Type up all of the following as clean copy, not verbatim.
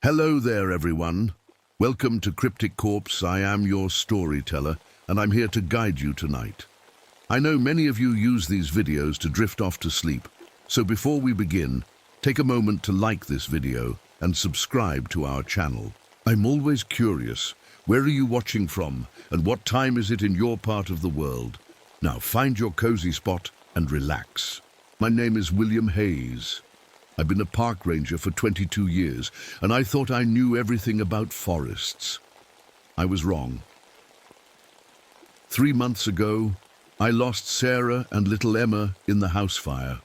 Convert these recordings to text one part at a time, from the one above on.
Hello there, everyone. Welcome to Cryptic Corpse. I am your storyteller, and I'm here to guide you tonight. I know many of you use these videos to drift off to sleep, so before we begin, take a moment to like this video and subscribe to our channel. I'm always curious, where are you watching from, and what time is it in your part of the world? Now find your cozy spot and relax. My name is William Hayes. I've been a park ranger for 22 years, and I thought I knew everything about forests. I was wrong. 3 months ago, I lost Sarah and little Emma in the house fire.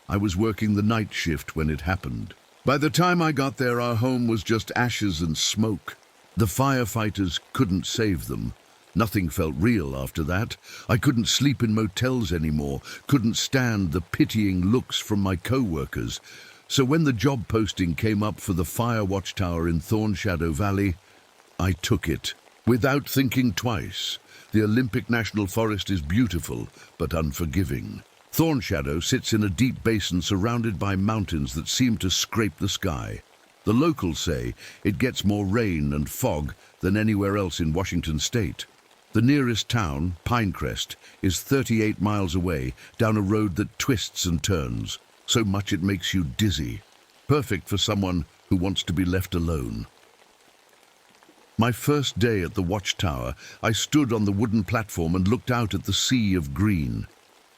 I was working the night shift when it happened. By the time I got there, our home was just ashes and smoke. The firefighters couldn't save them. Nothing felt real after that. I couldn't sleep in motels anymore, couldn't stand the pitying looks from my co-workers. So when the job posting came up for the fire watchtower in Thornshadow Valley, I took it, without thinking twice. The Olympic National Forest is beautiful, but unforgiving. Thornshadow sits in a deep basin surrounded by mountains that seem to scrape the sky. The locals say it gets more rain and fog than anywhere else in Washington state. The nearest town, Pinecrest, is 38 miles away down a road that twists and turns, so much it makes you dizzy. Perfect for someone who wants to be left alone. My first day at the watchtower, I stood on the wooden platform and looked out at the sea of green.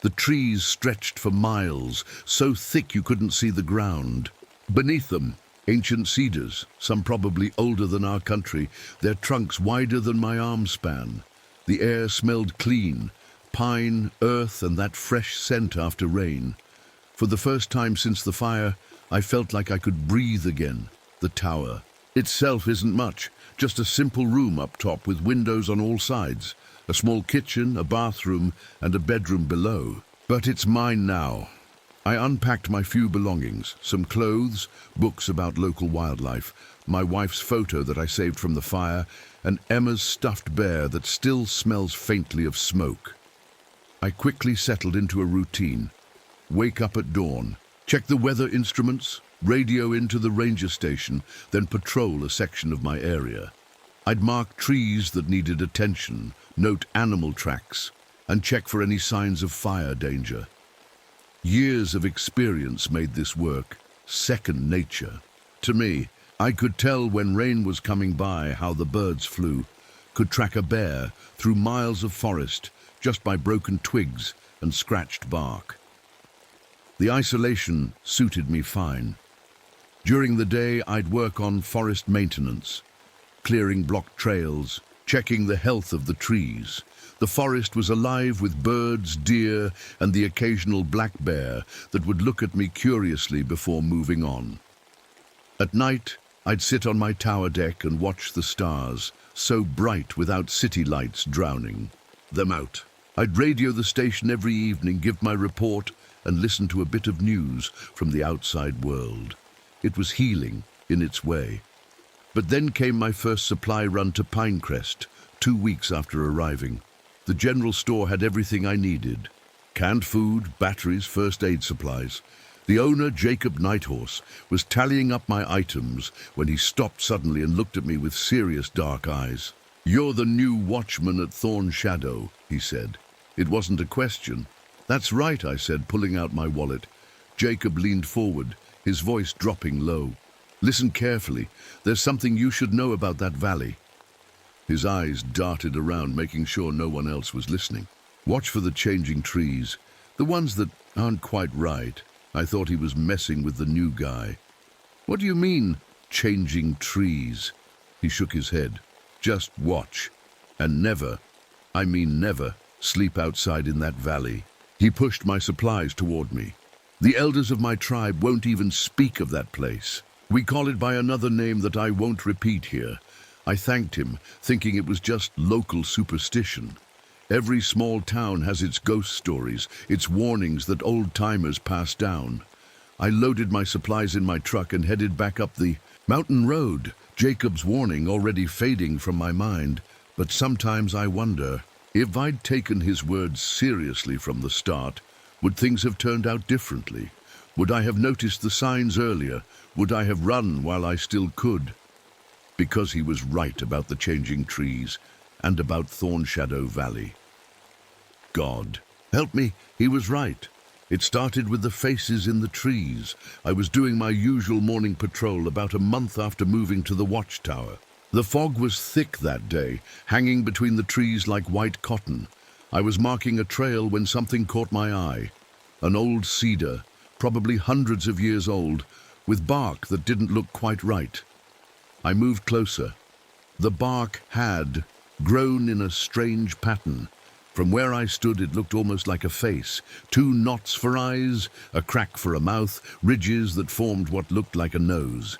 The trees stretched for miles, so thick you couldn't see the ground. Beneath them, ancient cedars, some probably older than our country, their trunks wider than my arm span. The air smelled clean, pine, earth, and that fresh scent after rain. For the first time since the fire, I felt like I could breathe again. The tower itself isn't much, just a simple room up top with windows on all sides, a small kitchen, a bathroom, and a bedroom below. But it's mine now. I unpacked my few belongings, some clothes, books about local wildlife, my wife's photo that I saved from the fire, and Emma's stuffed bear that still smells faintly of smoke. I quickly settled into a routine. Wake up at dawn, check the weather instruments, radio into the ranger station, then patrol a section of my area. I'd mark trees that needed attention, note animal tracks, and check for any signs of fire danger. Years of experience made this work second nature. To me, I could tell when rain was coming by how the birds flew, could track a bear through miles of forest just by broken twigs and scratched bark. The isolation suited me fine. During the day, I'd work on forest maintenance, clearing blocked trails, checking the health of the trees. The forest was alive with birds, deer, and the occasional black bear that would look at me curiously before moving on. At night, I'd sit on my tower deck and watch the stars, so bright without city lights drowning them out. I'd radio the station every evening, give my report, and listen to a bit of news from the outside world. It was healing in its way. But then came my first supply run to Pinecrest, 2 weeks after arriving. The general store had everything I needed. Canned food, batteries, first aid supplies. The owner, Jacob Nighthorse, was tallying up my items when he stopped suddenly and looked at me with serious dark eyes. "You're the new watchman at Thornshadow," he said. It wasn't a question. "That's right," I said, pulling out my wallet. Jacob leaned forward, his voice dropping low. "Listen carefully. There's something you should know about that valley." His eyes darted around, making sure no one else was listening. "Watch for the changing trees, the ones that aren't quite right." I thought he was messing with the new guy. "What do you mean, changing trees?" He shook his head. "Just watch. And never, I mean never, sleep outside in that valley." He pushed my supplies toward me. "The elders of my tribe won't even speak of that place. We call it by another name that I won't repeat here." I thanked him, thinking it was just local superstition. Every small town has its ghost stories, its warnings that old-timers pass down. I loaded my supplies in my truck and headed back up the mountain road, Jacob's warning already fading from my mind. But sometimes I wonder, if I'd taken his words seriously from the start, would things have turned out differently? Would I have noticed the signs earlier? Would I have run while I still could? Because he was right about the changing trees and about Thornshadow Valley. God, help me, he was right. It started with the faces in the trees. I was doing my usual morning patrol about a month after moving to the watchtower. The fog was thick that day, hanging between the trees like white cotton. I was marking a trail when something caught my eye. An old cedar, probably hundreds of years old, with bark that didn't look quite right. I moved closer. The bark had grown in a strange pattern. From where I stood, it looked almost like a face. 2 knots for eyes, a crack for a mouth, ridges that formed what looked like a nose.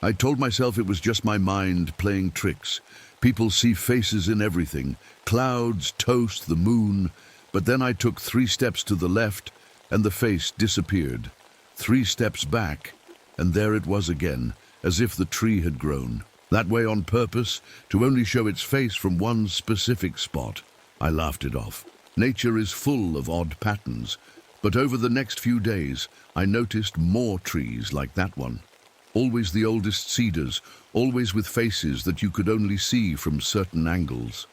I told myself it was just my mind playing tricks. People see faces in everything. Clouds, toast, the moon. But then I took 3 steps to the left, and the face disappeared. 3 steps back, and there it was again, as if the tree had grown. That way on purpose, to only show its face from one specific spot. I laughed it off. Nature is full of odd patterns, but over the next few days, I noticed more trees like that one. Always the oldest cedars, always with faces that you could only see from certain angles.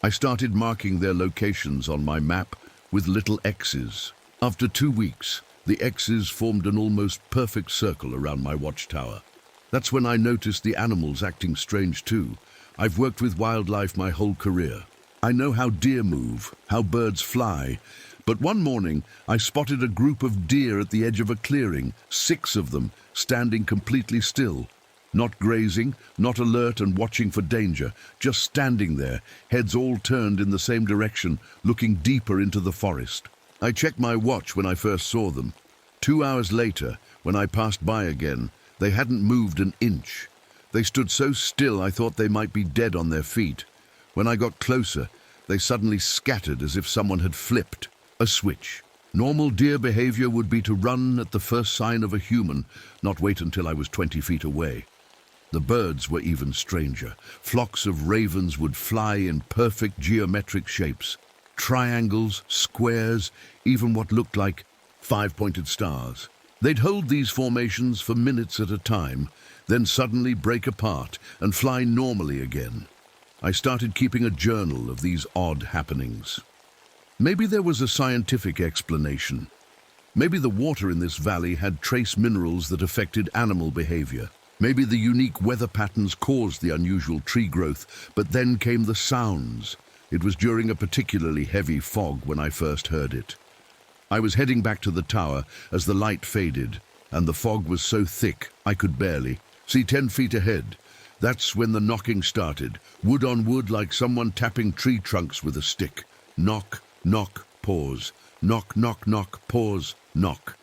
I started marking their locations on my map with little X's. After 2 weeks, the X's formed an almost perfect circle around my watchtower. That's when I noticed the animals acting strange too. I've worked with wildlife my whole career. I know how deer move, how birds fly, but one morning I spotted a group of deer at the edge of a clearing, 6 of them, standing completely still. Not grazing, not alert and watching for danger, just standing there, heads all turned in the same direction, looking deeper into the forest. I checked my watch when I first saw them. 2 hours later, when I passed by again, they hadn't moved an inch. They stood so still I thought they might be dead on their feet. When I got closer, they suddenly scattered as if someone had flipped a switch. Normal deer behavior would be to run at the first sign of a human, not wait until I was 20 feet away. The birds were even stranger. Flocks of ravens would fly in perfect geometric shapes. Triangles, squares, even what looked like 5-pointed stars. They'd hold these formations for minutes at a time, then suddenly break apart and fly normally again. I started keeping a journal of these odd happenings. Maybe there was a scientific explanation. Maybe the water in this valley had trace minerals that affected animal behavior. Maybe the unique weather patterns caused the unusual tree growth, but then came the sounds. It was during a particularly heavy fog when I first heard it. I was heading back to the tower as the light faded, and the fog was so thick I could barely see 10 feet ahead. That's when the knocking started, wood on wood like someone tapping tree trunks with a stick. Knock, knock, pause. Knock, knock, knock, pause, knock.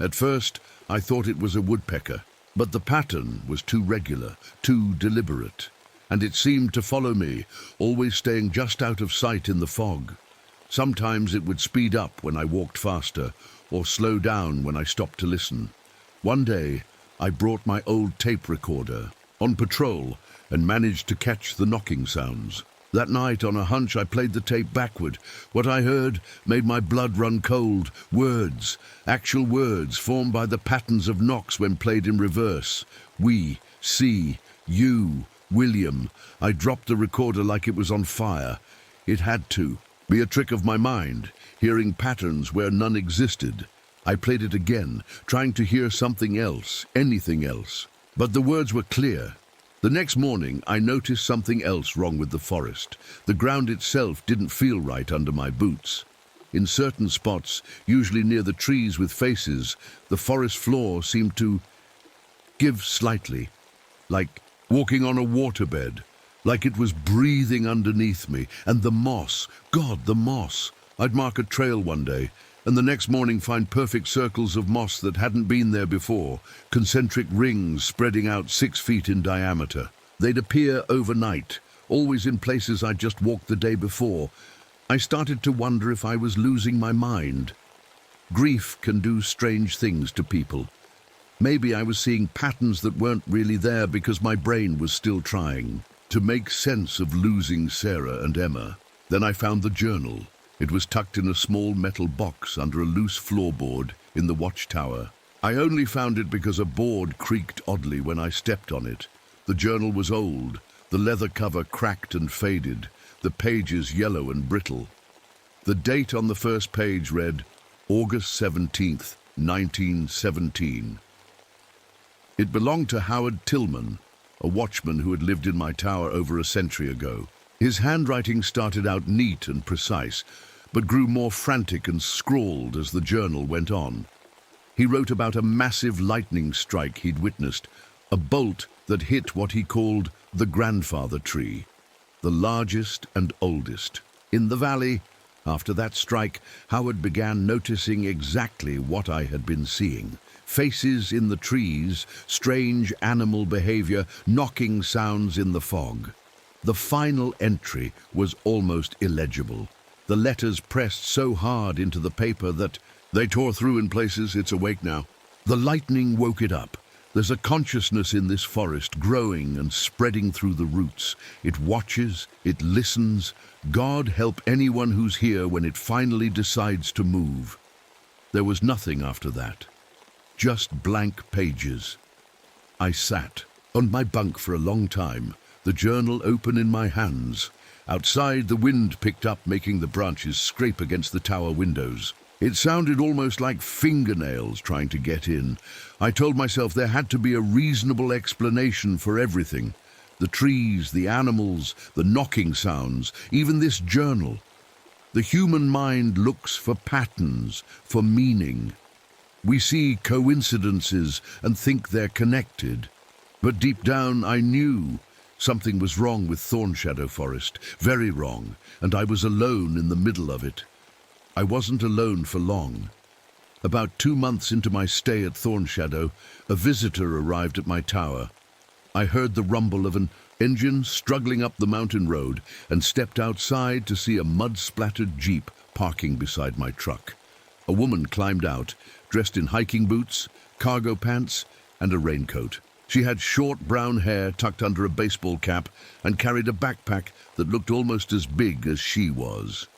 At first, I thought it was a woodpecker, but the pattern was too regular, too deliberate, and it seemed to follow me, always staying just out of sight in the fog. Sometimes it would speed up when I walked faster, or slow down when I stopped to listen. One day, I brought my old tape recorder on patrol and managed to catch the knocking sounds. That night, on a hunch, I played the tape backward. What I heard made my blood run cold. Words, actual words formed by the patterns of knocks when played in reverse. We, see, you, William. I dropped the recorder like it was on fire. It had to be a trick of my mind, hearing patterns where none existed. I played it again, trying to hear something else, anything else. But the words were clear. The next morning, I noticed something else wrong with the forest. The ground itself didn't feel right under my boots. In certain spots, usually near the trees with faces, the forest floor seemed to give slightly, like walking on a waterbed, like it was breathing underneath me. And the moss, God, the moss. I'd mark a trail one day, and the next morning find perfect circles of moss that hadn't been there before, concentric rings spreading out 6 feet in diameter. They'd appear overnight, always in places I'd just walked the day before. I started to wonder if I was losing my mind. Grief can do strange things to people. Maybe I was seeing patterns that weren't really there because my brain was still trying to make sense of losing Sarah and Emma. Then I found the journal. It was tucked in a small metal box under a loose floorboard in the watchtower. I only found it because a board creaked oddly when I stepped on it. The journal was old, the leather cover cracked and faded, the pages yellow and brittle. The date on the first page read August 17th, 1917. It belonged to Howard Tillman, a watchman who had lived in my tower over a century ago. His handwriting started out neat and precise, but grew more frantic and scrawled as the journal went on. He wrote about a massive lightning strike he'd witnessed, a bolt that hit what he called the grandfather tree, the largest and oldest. In the valley, after that strike, Howard began noticing exactly what I had been seeing. Faces in the trees, strange animal behavior, knocking sounds in the fog. The final entry was almost illegible. The letters pressed so hard into the paper that they tore through in places. It's awake now. The lightning woke it up. There's a consciousness in this forest, growing and spreading through the roots. It watches, it listens. God help anyone who's here when it finally decides to move. There was nothing after that. Just blank pages. I sat on my bunk for a long time, the journal open in my hands. Outside, the wind picked up, making the branches scrape against the tower windows. It sounded almost like fingernails trying to get in. I told myself there had to be a reasonable explanation for everything. The trees, the animals, the knocking sounds, even this journal. The human mind looks for patterns, for meaning. We see coincidences and think they're connected. But deep down I knew something was wrong with Thornshadow Forest, very wrong, and I was alone in the middle of it. I wasn't alone for long. About 2 months into my stay at Thornshadow, a visitor arrived at my tower. I heard the rumble of an engine struggling up the mountain road and stepped outside to see a mud-splattered Jeep parking beside my truck. A woman climbed out, dressed in hiking boots, cargo pants, and a raincoat. She had short brown hair tucked under a baseball cap and carried a backpack that looked almost as big as she was.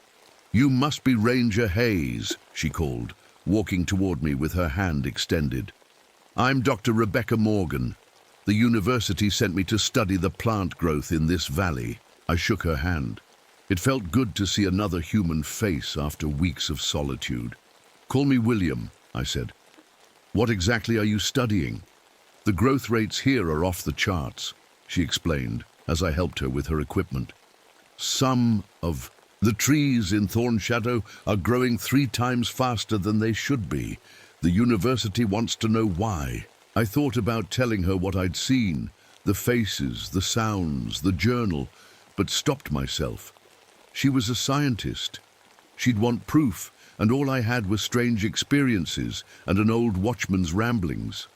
"You must be Ranger Hayes," she called, walking toward me with her hand extended. "I'm Dr. Rebecca Morgan. The university sent me to study the plant growth in this valley." I shook her hand. It felt good to see another human face after weeks of solitude. "Call me William," I said. "What exactly are you studying?" "The growth rates here are off the charts," she explained as I helped her with her equipment. "Some of the trees in Thornshadow are growing 3 times faster than they should be. The university wants to know why." I thought about telling her what I'd seen, the faces, the sounds, the journal, but stopped myself. She was a scientist. She'd want proof, and all I had was strange experiences and an old watchman's ramblings.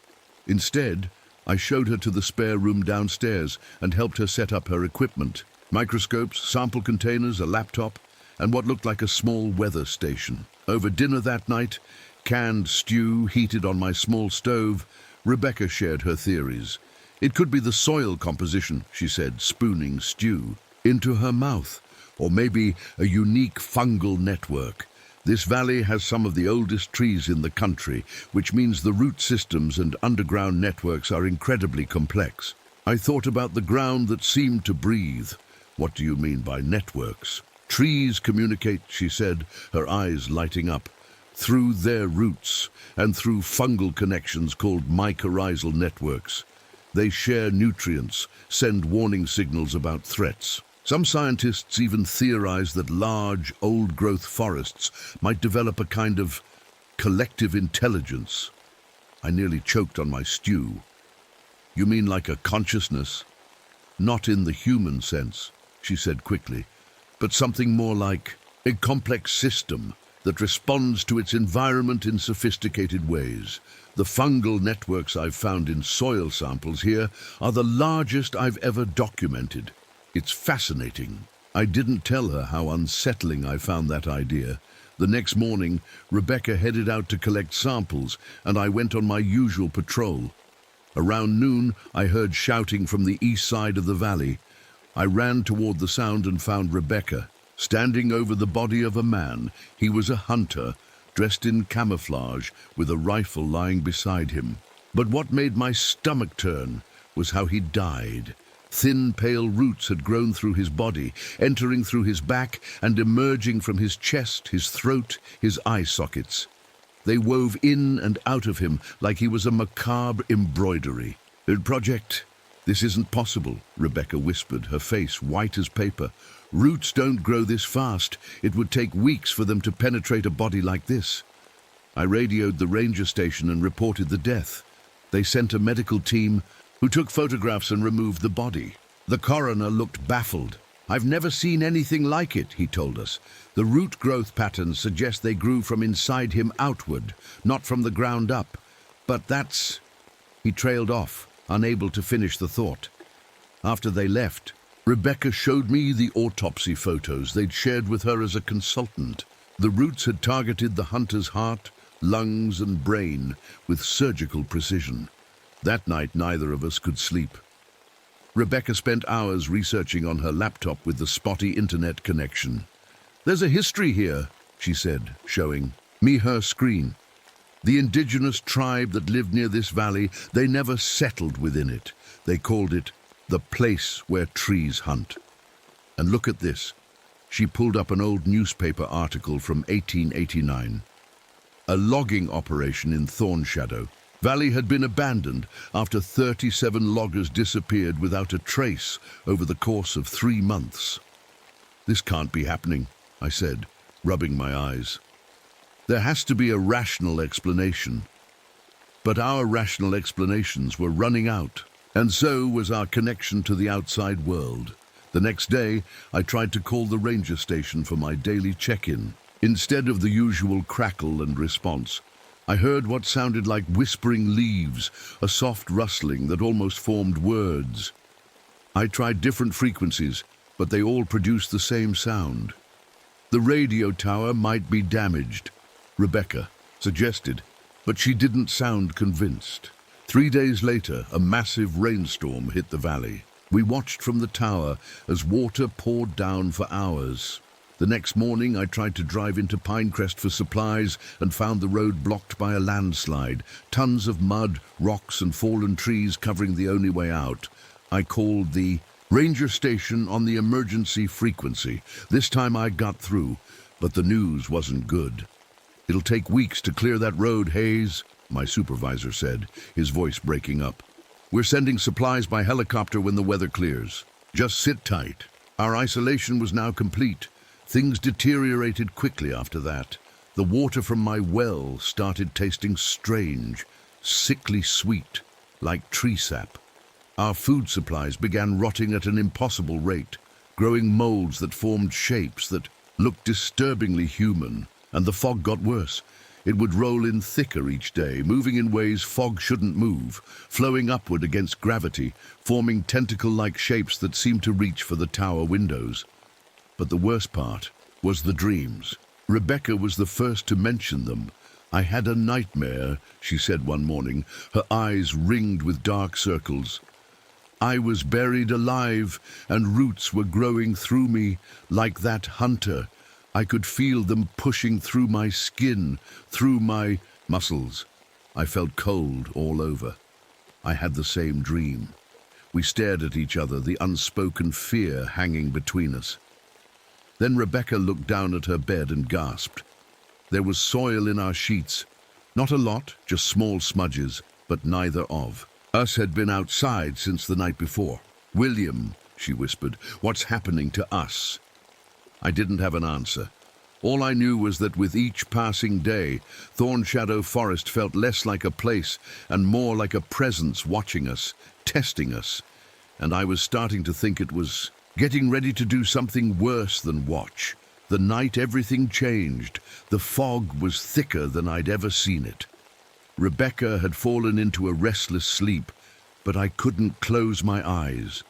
Instead, I showed her to the spare room downstairs and helped her set up her equipment. Microscopes, sample containers, a laptop, and what looked like a small weather station. Over dinner that night, canned stew heated on my small stove, Rebecca shared her theories. "It could be the soil composition," she said, spooning stew into her mouth, "or maybe a unique fungal network. This valley has some of the oldest trees in the country, which means the root systems and underground networks are incredibly complex." I thought about the ground that seemed to breathe. "What do you mean by networks?" "Trees communicate," she said, her eyes lighting up, "through their roots and through fungal connections called mycorrhizal networks. They share nutrients, send warning signals about threats. Some scientists even theorize that large, old-growth forests might develop a kind of collective intelligence." I nearly choked on my stew. "You mean like a consciousness?" "Not in the human sense," she said quickly, "but something more like a complex system that responds to its environment in sophisticated ways. The fungal networks I've found in soil samples here are the largest I've ever documented. It's fascinating." I didn't tell her how unsettling I found that idea. The next morning, Rebecca headed out to collect samples, and I went on my usual patrol. Around noon, I heard shouting from the east side of the valley. I ran toward the sound and found Rebecca, standing over the body of a man. He was a hunter, dressed in camouflage, with a rifle lying beside him. But what made my stomach turn was how he died. Thin, pale roots had grown through his body, entering through his back and emerging from his chest, his throat, his eye sockets. They wove in and out of him like he was a macabre embroidery. "Project, this isn't possible," Rebecca whispered, her face white as paper. "Roots don't grow this fast. It would take weeks for them to penetrate a body like this." I radioed the ranger station and reported the death. They sent a medical team who took photographs and removed the body. The coroner looked baffled. "I've never seen anything like it," he told us. "The root growth patterns suggest they grew from inside him outward, not from the ground up. But that's..." He trailed off, unable to finish the thought. After they left, Rebecca showed me the autopsy photos they'd shared with her as a consultant. The roots had targeted the hunter's heart, lungs, and brain with surgical precision. That night, neither of us could sleep. Rebecca spent hours researching on her laptop with the spotty internet connection. "There's a history here," she said, showing me her screen. "The indigenous tribe that lived near this valley, they never settled within it. They called it the place where trees hunt. And look at this." She pulled up an old newspaper article from 1889. A logging operation in Thornshadow Valley had been abandoned after 37 loggers disappeared without a trace over the course of 3 months. "This can't be happening," I said, rubbing my eyes. "There has to be a rational explanation." But our rational explanations were running out, and so was our connection to the outside world. The next day, I tried to call the ranger station for my daily check-in. Instead of the usual crackle and response, I heard what sounded like whispering leaves, a soft rustling that almost formed words. I tried different frequencies, but they all produced the same sound. "The radio tower might be damaged," Rebecca suggested, but she didn't sound convinced. 3 days later, a massive rainstorm hit the valley. We watched from the tower as water poured down for hours. The next morning, I tried to drive into Pinecrest for supplies and found the road blocked by a landslide, tons of mud, rocks, and fallen trees covering the only way out. I called the ranger station on the emergency frequency. This time I got through, but the news wasn't good. "It'll take weeks to clear that road, Hayes," my supervisor said, his voice breaking up. "We're sending supplies by helicopter when the weather clears. Just sit tight." Our isolation was now complete. Things deteriorated quickly after that. The water from my well started tasting strange, sickly sweet, like tree sap. Our food supplies began rotting at an impossible rate, growing molds that formed shapes that looked disturbingly human. And the fog got worse. It would roll in thicker each day, moving in ways fog shouldn't move, flowing upward against gravity, forming tentacle-like shapes that seemed to reach for the tower windows. But the worst part was the dreams. Rebecca was the first to mention them. "I had a nightmare," she said one morning, her eyes ringed with dark circles. "I was buried alive, and roots were growing through me like that hunter. I could feel them pushing through my skin, through my muscles. I felt cold all over. I had the same dream." We stared at each other, the unspoken fear hanging between us. Then Rebecca looked down at her bed and gasped. There was soil in our sheets. Not a lot, just small smudges, but neither of us had been outside since the night before. "William," she whispered, "what's happening to us?" I didn't have an answer. All I knew was that with each passing day, Thornshadow Forest felt less like a place and more like a presence watching us, testing us. And I was starting to think it was getting ready to do something worse than watch. The night everything changed. The fog was thicker than I'd ever seen it. Rebecca had fallen into a restless sleep, but I couldn't close my eyes.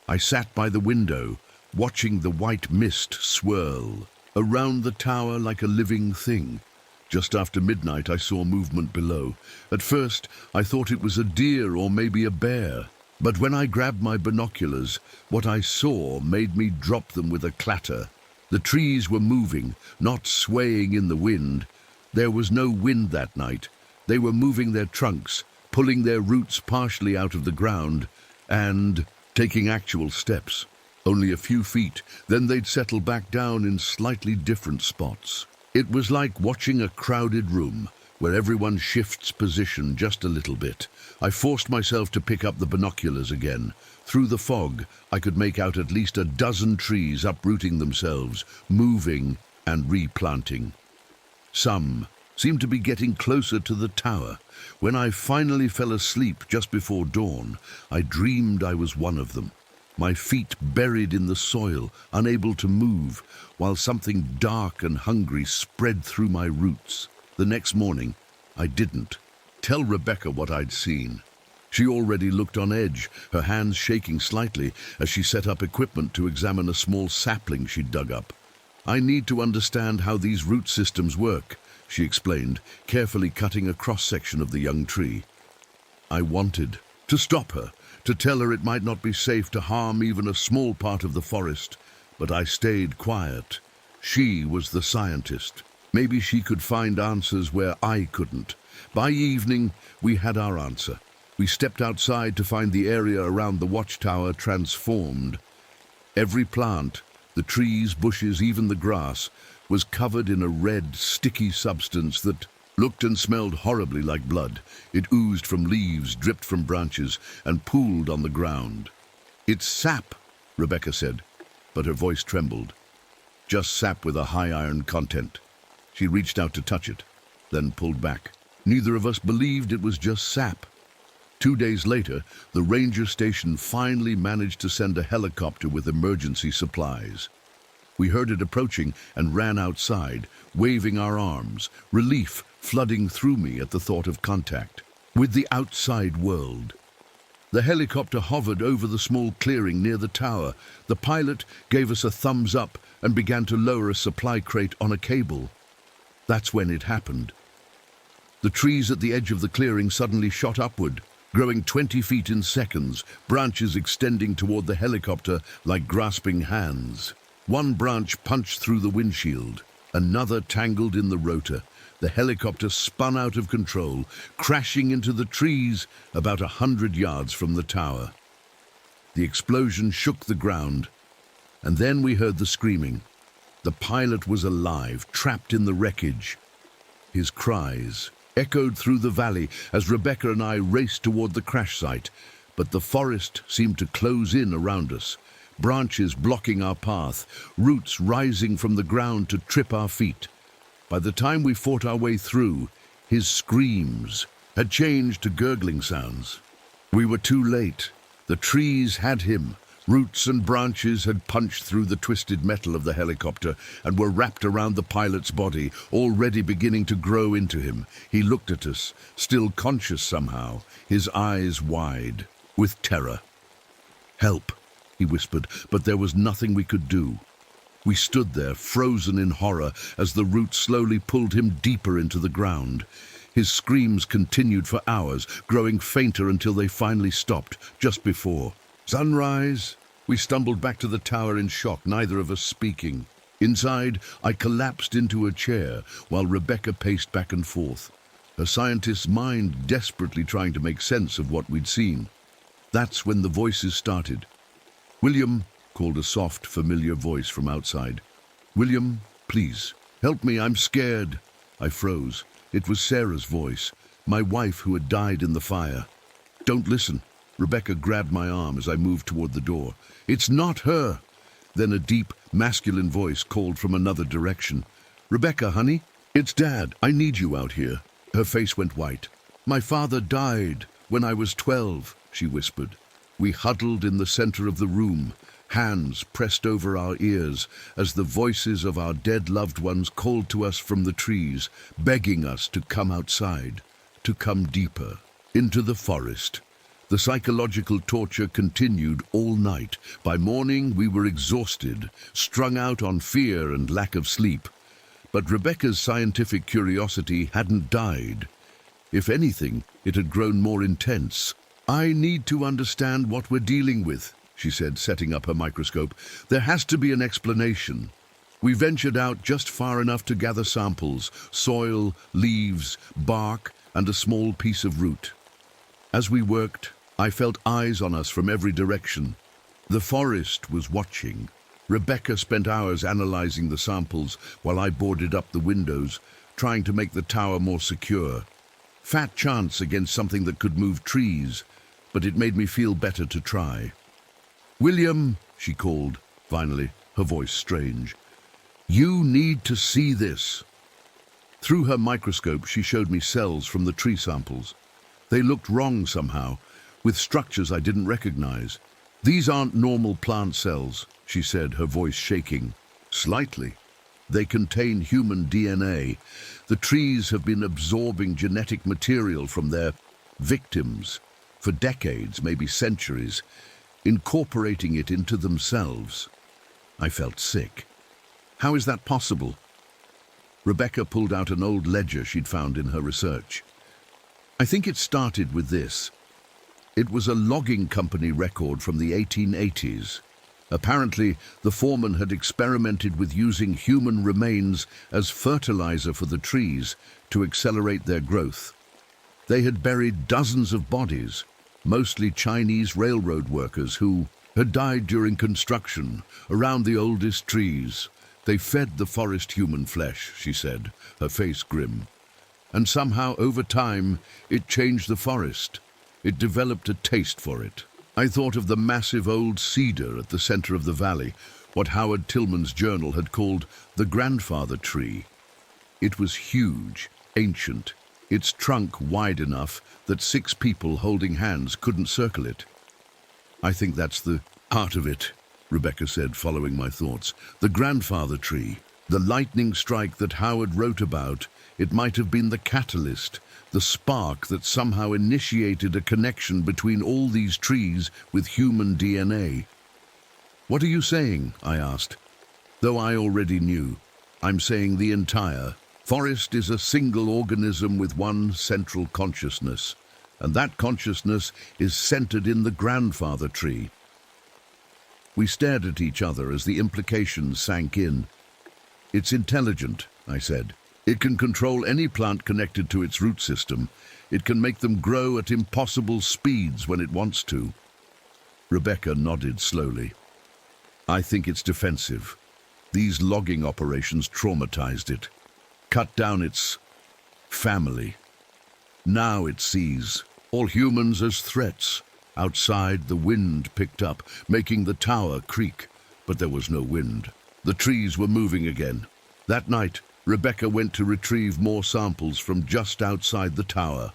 I sat by the window, watching the white mist swirl around the tower like a living thing. Just after midnight, I saw movement below. At first, I thought it was a deer or maybe a bear. But when I grabbed my binoculars, what I saw made me drop them with a clatter. The trees were moving, not swaying in the wind, There was no wind that night. They were moving their trunks, pulling their roots partially out of the ground, and taking actual steps. Only a few feet, then they'd settle back down in slightly different spots. It was like watching a crowded room, where everyone shifts position just a little bit. I forced myself to pick up the binoculars again. Through the fog, I could make out at least a dozen trees uprooting themselves, moving and replanting. Some seemed to be getting closer to the tower. When I finally fell asleep just before dawn, I dreamed I was one of them. My feet buried in the soil, unable to move, while something dark and hungry spread through my roots. The next morning, I didn't tell Rebecca what I'd seen. She already looked on edge, her hands shaking slightly as she set up equipment to examine a small sapling she'd dug up. "I need to understand how these root systems work," she explained, carefully cutting a cross-section of the young tree. I wanted to stop her, to tell her it might not be safe to harm even a small part of the forest, but I stayed quiet. She was the scientist. Maybe she could find answers where I couldn't. By evening, we had our answer. We stepped outside to find the area around the watchtower transformed. Every plant, the trees, bushes, even the grass, was covered in a red, sticky substance that looked and smelled horribly like blood. It oozed from leaves, dripped from branches, and pooled on the ground. "It's sap," Rebecca said, but her voice trembled. "Just sap with a high iron content." She reached out to touch it, then pulled back. Neither of us believed it was just sap. 2 days later, the ranger station finally managed to send a helicopter with emergency supplies. We heard it approaching and ran outside, waving our arms, relief flooding through me at the thought of contact with the outside world. The helicopter hovered over the small clearing near the tower. The pilot gave us a thumbs up and began to lower a supply crate on a cable. That's when it happened. The trees at the edge of the clearing suddenly shot upward, growing 20 feet in seconds, branches extending toward the helicopter like grasping hands. One branch punched through the windshield, another tangled in the rotor. The helicopter spun out of control, crashing into the trees about 100 yards from the tower. The explosion shook the ground, and then we heard the screaming. The pilot was alive, trapped in the wreckage. His cries echoed through the valley as Rebecca and I raced toward the crash site, but the forest seemed to close in around us, branches blocking our path, roots rising from the ground to trip our feet. By the time we fought our way through, his screams had changed to gurgling sounds. We were too late. The trees had him. Roots and branches had punched through the twisted metal of the helicopter and were wrapped around the pilot's body, already beginning to grow into him. He looked at us, still conscious somehow, his eyes wide, with terror. "Help," he whispered, but there was nothing we could do. We stood there, frozen in horror, as the roots slowly pulled him deeper into the ground. His screams continued for hours, growing fainter until they finally stopped, just before sunrise. We stumbled back to the tower in shock, neither of us speaking. Inside, I collapsed into a chair while Rebecca paced back and forth, her scientist's mind desperately trying to make sense of what we'd seen. That's when the voices started. "William," called a soft, familiar voice from outside. "William, please, help me, I'm scared." I froze. It was Sarah's voice, my wife who had died in the fire. "Don't listen." Rebecca grabbed my arm as I moved toward the door. "It's not her." Then a deep, masculine voice called from another direction. "Rebecca, honey, it's Dad. I need you out here." Her face went white. "My father died when I was 12, she whispered. We huddled in the center of the room, hands pressed over our ears as the voices of our dead loved ones called to us from the trees, begging us to come outside, to come deeper, into the forest. The psychological torture continued all night. By morning, we were exhausted, strung out on fear and lack of sleep. But Rebecca's scientific curiosity hadn't died. If anything, it had grown more intense. "I need to understand what we're dealing with," she said, setting up her microscope. "There has to be an explanation." We ventured out just far enough to gather samples, soil, leaves, bark, and a small piece of root. As we worked, I felt eyes on us from every direction. The forest was watching. Rebecca spent hours analyzing the samples while I boarded up the windows, trying to make the tower more secure. Fat chance against something that could move trees, but it made me feel better to try. "William," she called, finally, her voice strange. "You need to see this." Through her microscope, she showed me cells from the tree samples. They looked wrong somehow, with structures I didn't recognize. "These aren't normal plant cells," she said, her voice shaking. "Slightly. They contain human DNA. The trees have been absorbing genetic material from their victims for decades, maybe centuries, incorporating it into themselves." I felt sick. "How is that possible?" Rebecca pulled out an old ledger she'd found in her research. "I think it started with this. It was a logging company record from the 1880s. Apparently, the foreman had experimented with using human remains as fertilizer for the trees to accelerate their growth. They had buried dozens of bodies, mostly Chinese railroad workers who had died during construction around the oldest trees. They fed the forest human flesh," she said, her face grim. "And somehow, over time, it changed the forest. It developed a taste for it." I thought of the massive old cedar at the center of the valley, what Howard Tillman's journal had called the grandfather tree. It was huge, ancient, its trunk wide enough that 6 people holding hands couldn't circle it. "I think that's the heart of it," Rebecca said, following my thoughts. "The grandfather tree, the lightning strike that Howard wrote about, it might have been the catalyst, the spark that somehow initiated a connection between all these trees with human DNA." "What are you saying?" I asked. Though I already knew. "I'm saying the entire forest is a single organism with one central consciousness, and that consciousness is centered in the grandfather tree." We stared at each other as the implications sank in. "It's intelligent," I said. "It can control any plant connected to its root system. It can make them grow at impossible speeds when it wants to." Rebecca nodded slowly. "I think it's defensive. These logging operations traumatized it, cut down its family. Now it sees all humans as threats." Outside, the wind picked up, making the tower creak, but there was no wind. The trees were moving again. That night, Rebecca went to retrieve more samples from just outside the tower.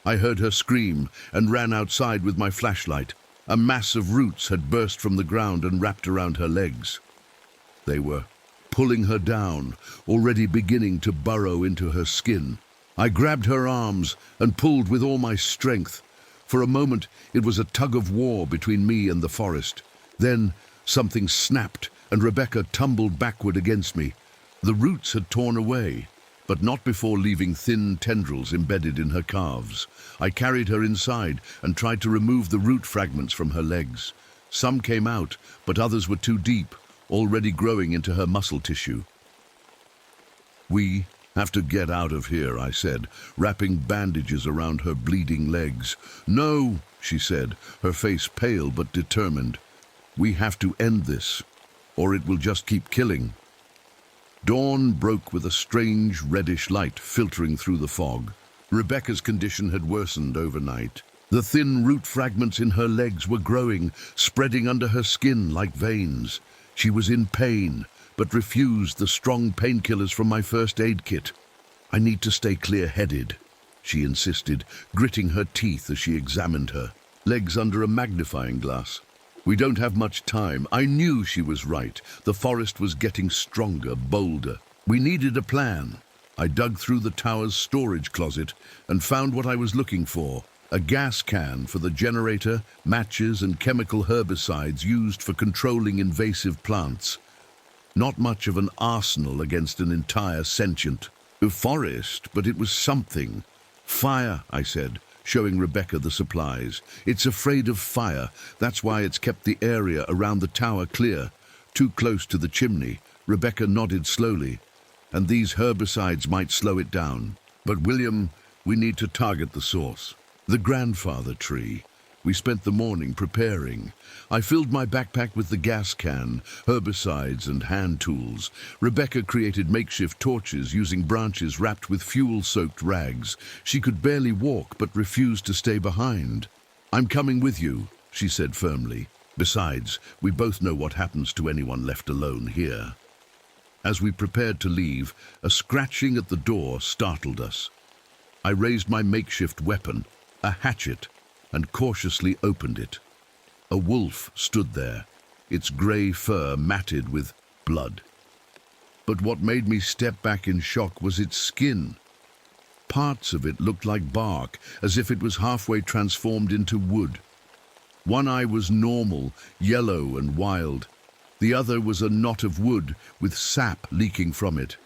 I heard her scream and ran outside with my flashlight. A mass of roots had burst from the ground and wrapped around her legs. They were pulling her down, already beginning to burrow into her skin. I grabbed her arms and pulled with all my strength. For a moment, it was a tug-of-war between me and the forest. Then something snapped, and Rebecca tumbled backward against me. The roots had torn away, but not before leaving thin tendrils embedded in her calves. I carried her inside and tried to remove the root fragments from her legs. Some came out, but others were too deep, already growing into her muscle tissue. "We have to get out of here," I said, wrapping bandages around her bleeding legs. "No," she said, her face pale but determined. "We have to end this, or it will just keep killing." Dawn broke with a strange reddish light filtering through the fog. Rebecca's condition had worsened overnight. The thin root fragments in her legs were growing, spreading under her skin like veins. She was in pain, but refused the strong painkillers from my first aid kit. "I need to stay clear-headed," she insisted, gritting her teeth as she examined her, legs under a magnifying glass. "We don't have much time." I knew she was right. The forest was getting stronger, bolder. We needed a plan. I dug through the tower's storage closet and found what I was looking for: a gas can for the generator, matches, and chemical herbicides used for controlling invasive plants. Not much of an arsenal against an entire sentient forest, but it was something. "Fire," I said, showing Rebecca the supplies. "It's afraid of fire. That's why it's kept the area around the tower clear, too close to the chimney. Rebecca nodded slowly. And these herbicides might slow it down. But William, we need to target the source. The grandfather tree. We spent the morning preparing. I filled my backpack with the gas can, herbicides and hand tools. Rebecca created makeshift torches using branches wrapped with fuel-soaked rags. She could barely walk but refused to stay behind. "I'm coming with you," she said firmly. "Besides, we both know what happens to anyone left alone here." As we prepared to leave, a scratching at the door startled us. I raised my makeshift weapon, a hatchet, and cautiously opened it. A wolf stood there, its grey fur matted with blood. But what made me step back in shock was its skin. Parts of it looked like bark, as if it was halfway transformed into wood. One eye was normal, yellow and wild. The other was a knot of wood with sap leaking from it.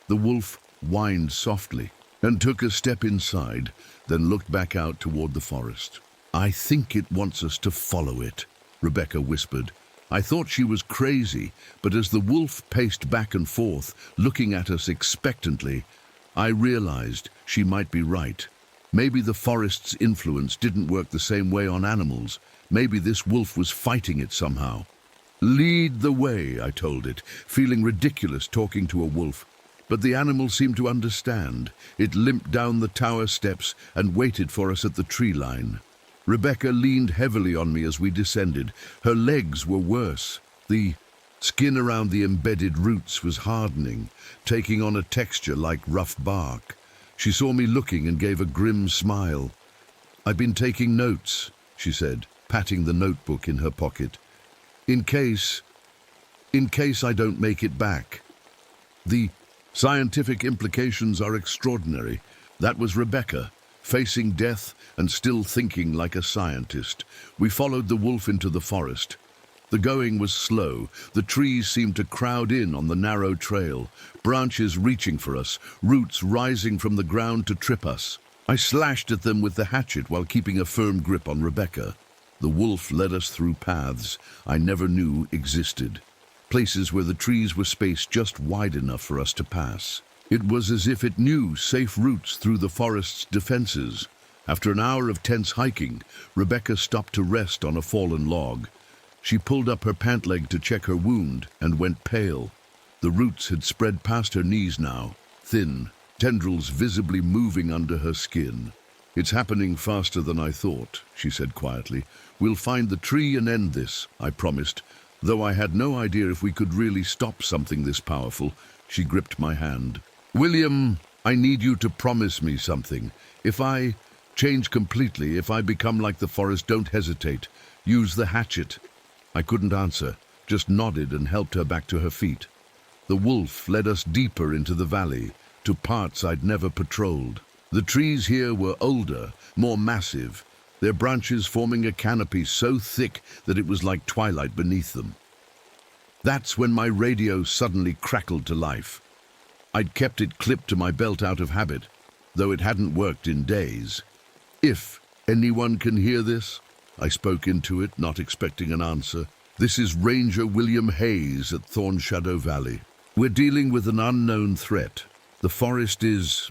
The wolf whined softly and took a step inside, then looked back out toward the forest. "I think it wants us to follow it," Rebecca whispered. I thought she was crazy, but as the wolf paced back and forth, looking at us expectantly, I realized she might be right. Maybe the forest's influence didn't work the same way on animals. Maybe this wolf was fighting it somehow. "Lead the way," I told it, feeling ridiculous talking to a wolf. But the animal seemed to understand. It limped down the tower steps and waited for us at the tree line. Rebecca leaned heavily on me as we descended. Her legs were worse. The skin around the embedded roots was hardening, taking on a texture like rough bark. She saw me looking and gave a grim smile. "I've been taking notes," she said, patting the notebook in her pocket. In case I don't make it back." The scientific implications are extraordinary. That was Rebecca, facing death and still thinking like a scientist. We followed the wolf into the forest. The going was slow. The trees seemed to crowd in on the narrow trail, branches reaching for us, roots rising from the ground to trip us. I slashed at them with the hatchet while keeping a firm grip on Rebecca. The wolf led us through paths I never knew existed, places where the trees were spaced just wide enough for us to pass. It was as if it knew safe routes through the forest's defenses. After an hour of tense hiking, Rebecca stopped to rest on a fallen log. She pulled up her pant leg to check her wound and went pale. The roots had spread past her knees now, thin, tendrils visibly moving under her skin. "It's happening faster than I thought," she said quietly. "We'll find the tree and end this," I promised. Though I had no idea if we could really stop something this powerful, she gripped my hand. "William, I need you to promise me something. If I change completely, if I become like the forest, don't hesitate. Use the hatchet." I couldn't answer, just nodded and helped her back to her feet. The wolf led us deeper into the valley, to parts I'd never patrolled. The trees here were older, more massive, their branches forming a canopy so thick that it was like twilight beneath them. That's when my radio suddenly crackled to life. I'd kept it clipped to my belt out of habit, though it hadn't worked in days. "If anyone can hear this," I spoke into it, not expecting an answer. "This is Ranger William Hayes at Thorn Shadow Valley. We're dealing with an unknown threat. The forest is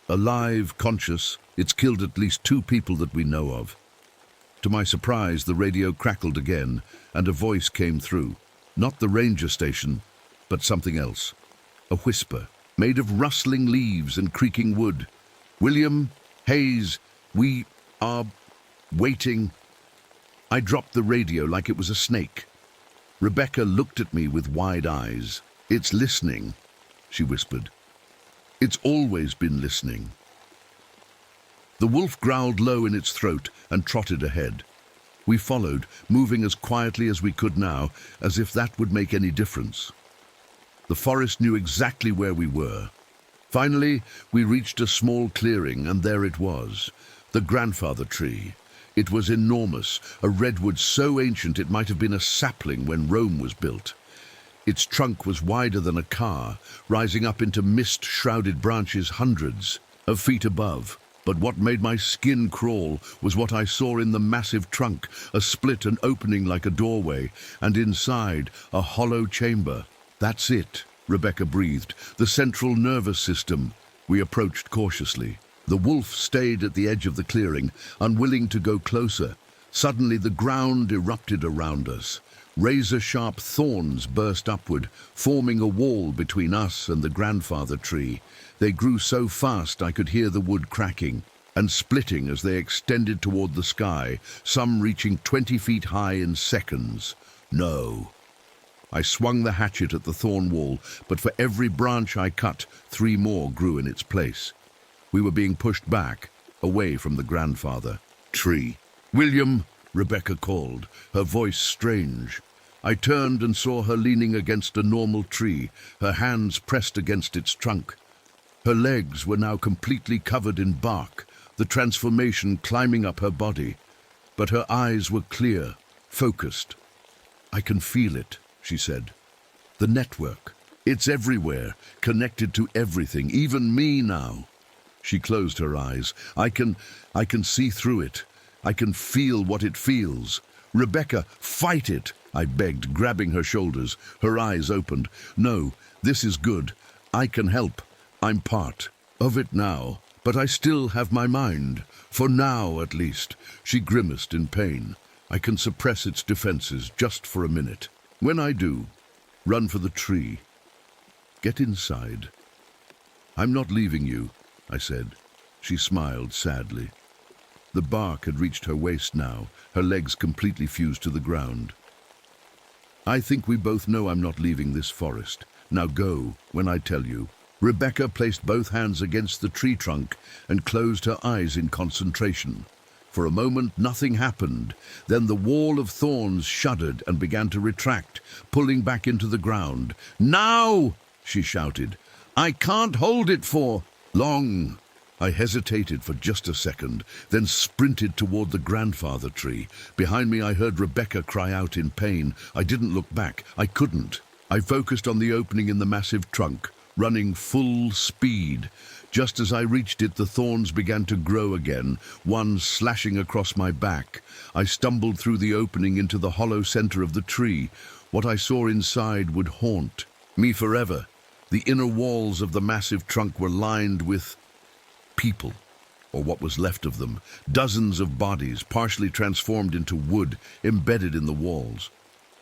alive, conscious. It's killed at least 2 people that we know of." To my surprise, the radio crackled again, and a voice came through. Not the ranger station, but something else. A whisper, made of rustling leaves and creaking wood. "William Hayes, we are waiting." I dropped the radio like it was a snake. Rebecca looked at me with wide eyes. "It's listening," she whispered. "It's always been listening." The wolf growled low in its throat and trotted ahead. We followed, moving as quietly as we could now, as if that would make any difference. The forest knew exactly where we were. Finally, we reached a small clearing, and there it was, the grandfather tree. It was enormous, a redwood so ancient it might have been a sapling when Rome was built. Its trunk was wider than a car, rising up into mist-shrouded branches hundreds of feet above. But what made my skin crawl was what I saw in the massive trunk, a split and opening like a doorway, and inside, a hollow chamber. That's it, Rebecca breathed. The central nervous system. We approached cautiously. The wolf stayed at the edge of the clearing, unwilling to go closer. Suddenly the ground erupted around us. Razor-sharp thorns burst upward, forming a wall between us and the grandfather tree. They grew so fast I could hear the wood cracking and splitting as they extended toward the sky, some reaching 20 feet high in seconds. No. I swung the hatchet at the thorn wall, but for every branch I cut, 3 more grew in its place. We were being pushed back, away from the grandfather tree. "William," Rebecca called, her voice strange. I turned and saw her leaning against a normal tree, her hands pressed against its trunk. Her legs were now completely covered in bark, the transformation climbing up her body. But her eyes were clear, focused. "I can feel it," she said. "The network. It's everywhere, connected to everything, even me now." She closed her eyes. I can see through it. I can feel what it feels. "Rebecca, fight it," I begged, grabbing her shoulders. Her eyes opened. "No, this is good. I can help. I'm part of it now, but I still have my mind. For now, at least." She grimaced in pain. "I can suppress its defenses just for a minute. When I do, run for the tree. Get inside." "I'm not leaving you," I said. She smiled sadly. The bark had reached her waist now, her legs completely fused to the ground. "I think we both know I'm not leaving this forest. Now go, when I tell you." Rebecca placed both hands against the tree trunk and closed her eyes in concentration. For a moment, nothing happened. Then the wall of thorns shuddered and began to retract, pulling back into the ground. "Now!" she shouted. "I can't hold it for long." I hesitated for just a second, then sprinted toward the grandfather tree. Behind me I heard Rebecca cry out in pain. I didn't look back. I couldn't. I focused on the opening in the massive trunk, running full speed. Just as I reached it, the thorns began to grow again, one slashing across my back. I stumbled through the opening into the hollow center of the tree. What I saw inside would haunt me forever. The inner walls of the massive trunk were lined with people, or what was left of them. Dozens of bodies, partially transformed into wood, embedded in the walls.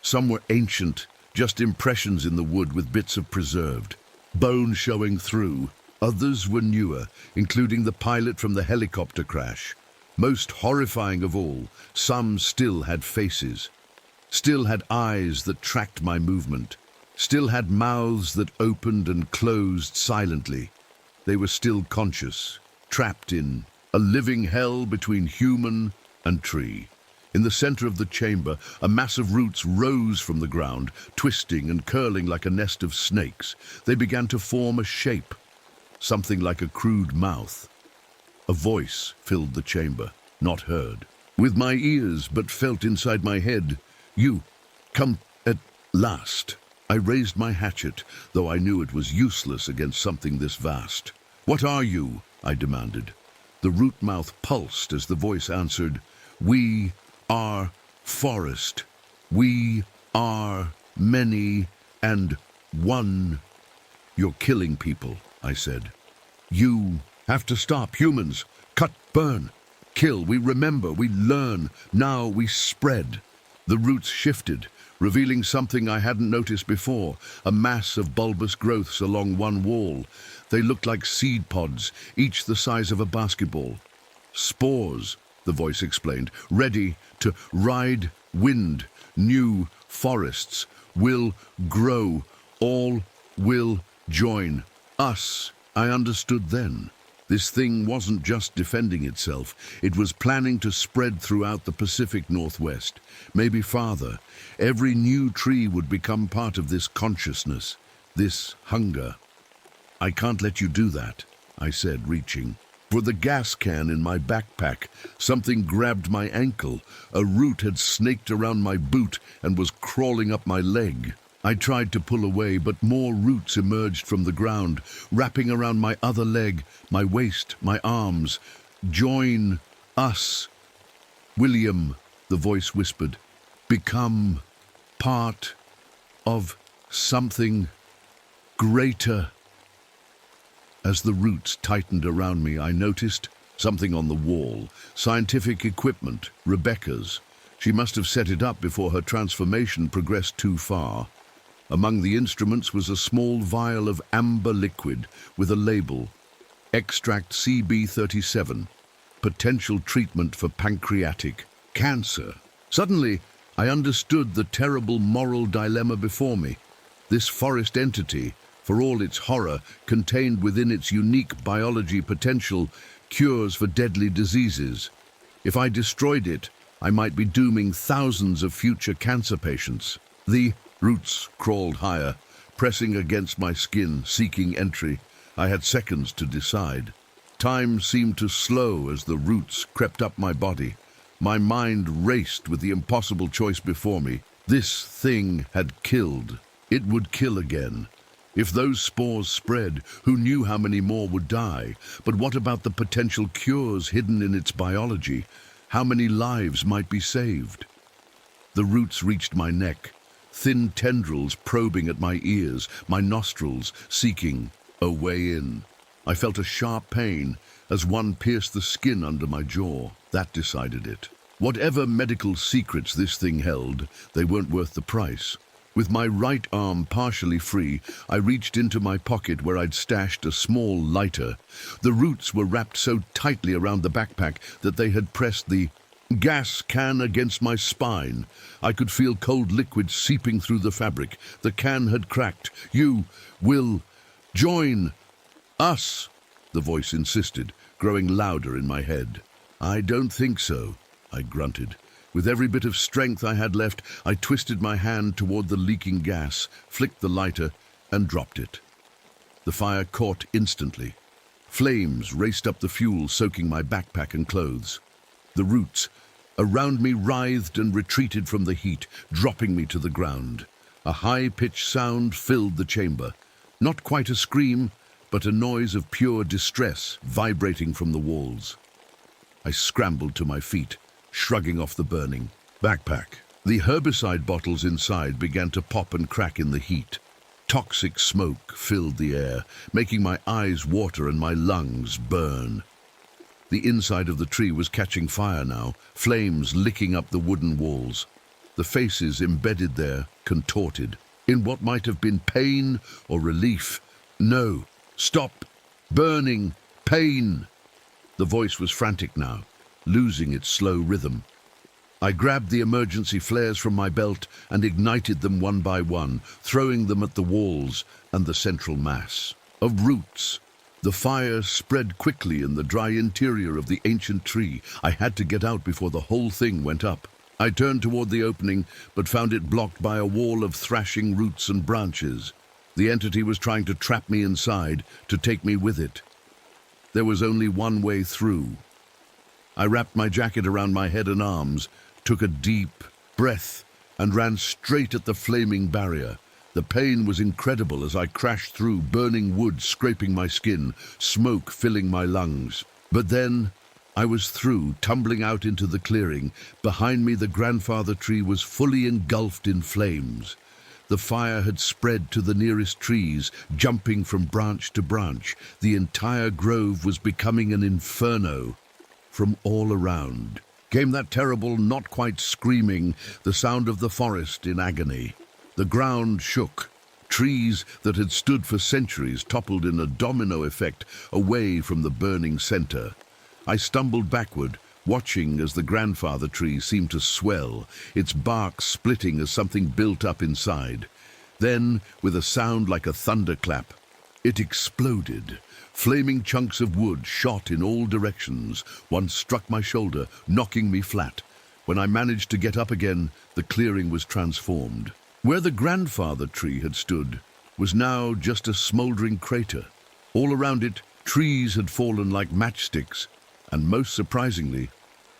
Some were ancient, just impressions in the wood with bits of preserved bone showing through. Others were newer, including the pilot from the helicopter crash. Most horrifying of all, some still had faces, still had eyes that tracked my movement, still had mouths that opened and closed silently. They were still conscious, trapped in a living hell between human and tree. In the center of the chamber, a mass of roots rose from the ground, twisting and curling like a nest of snakes. They began to form a shape, something like a crude mouth. A voice filled the chamber, not heard. With my ears, but felt inside my head. "You, come at last." I raised my hatchet, though I knew it was useless against something this vast. "What are you?" I demanded. The root mouth pulsed as the voice answered, "We are forest. We are many and one." "You're killing people," I said. "You have to stop. Humans. Cut, burn, kill. We remember, we learn. Now we spread." The roots shifted, revealing something I hadn't noticed before, a mass of bulbous growths along one wall. They looked like seed pods, each the size of a basketball. "Spores," the voice explained, "ready to ride wind. New forests will grow. All will join us." I understood then. This thing wasn't just defending itself. It was planning to spread throughout the Pacific Northwest, maybe farther. Every new tree would become part of this consciousness, this hunger. "I can't let you do that," I said, reaching for the gas can in my backpack. Something grabbed my ankle. A root had snaked around my boot and was crawling up my leg. I tried to pull away, but more roots emerged from the ground, wrapping around my other leg, my waist, my arms. "Join us, William," the voice whispered. "Become part of Something greater. As the roots tightened around me, I noticed something on the wall. Scientific equipment, Rebecca's. She must have set it up before her transformation progressed too far. Among the instruments was a small vial of amber liquid with a label, Extract CB37, potential treatment for pancreatic cancer. Suddenly, I understood the terrible moral dilemma before me. This forest entity, for all its horror, contained within its unique biology potential cures for deadly diseases. If I destroyed it, I might be dooming thousands of future cancer patients. The roots crawled higher, pressing against my skin, seeking entry. I had seconds to decide. Time seemed to slow as the roots crept up my body. My mind raced with the impossible choice before me. This thing had killed. It would kill again. If those spores spread, who knew how many more would die? But what about the potential cures hidden in its biology? How many lives might be saved? The roots reached my neck, thin tendrils probing at my ears, my nostrils seeking a way in. I felt a sharp pain as one pierced the skin under my jaw. That decided it. Whatever medical secrets this thing held, they weren't worth the price. With my right arm partially free, I reached into my pocket where I'd stashed a small lighter. The roots were wrapped so tightly around the backpack that they had pressed the gas can against my spine. I could feel cold liquid seeping through the fabric. The can had cracked. "You will join us," the voice insisted, growing louder in my head. "I don't think so," I grunted. With every bit of strength I had left, I twisted my hand toward the leaking gas, flicked the lighter, and dropped it. The fire caught instantly. Flames raced up the fuel, soaking my backpack and clothes. The roots around me writhed and retreated from the heat, dropping me to the ground. A high-pitched sound filled the chamber. Not quite a scream, but a noise of pure distress vibrating from the walls. I scrambled to my feet, shrugging off the burning backpack. The herbicide bottles inside began to pop and crack in the heat. Toxic smoke filled the air, making my eyes water and my lungs burn. The inside of the tree was catching fire now, flames licking up the wooden walls. The faces embedded there contorted, in what might have been pain or relief. "No, stop, burning, pain." The voice was frantic now, losing its slow rhythm. I grabbed the emergency flares from my belt and ignited them one by one, throwing them at the walls and the central mass of roots. The fire spread quickly in the dry interior of the ancient tree. I had to get out before the whole thing went up. I turned toward the opening, but found it blocked by a wall of thrashing roots and branches. The entity was trying to trap me inside, to take me with it. There was only one way through. I wrapped my jacket around my head and arms, took a deep breath, and ran straight at the flaming barrier. The pain was incredible as I crashed through burning wood scraping my skin, smoke filling my lungs. But then I was through, tumbling out into the clearing. Behind me, the grandfather tree was fully engulfed in flames. The fire had spread to the nearest trees, jumping from branch to branch. The entire grove was becoming an inferno. From all around came that terrible, not quite screaming, the sound of the forest in agony. The ground shook. Trees that had stood for centuries toppled in a domino effect away from the burning center. I stumbled backward, watching as the grandfather tree seemed to swell, its bark splitting as something built up inside. Then, with a sound like a thunderclap, it exploded. Flaming chunks of wood shot in all directions. One struck my shoulder, knocking me flat. When I managed to get up again, the clearing was transformed. Where the grandfather tree had stood was now just a smoldering crater. All around it, trees had fallen like matchsticks, and most surprisingly,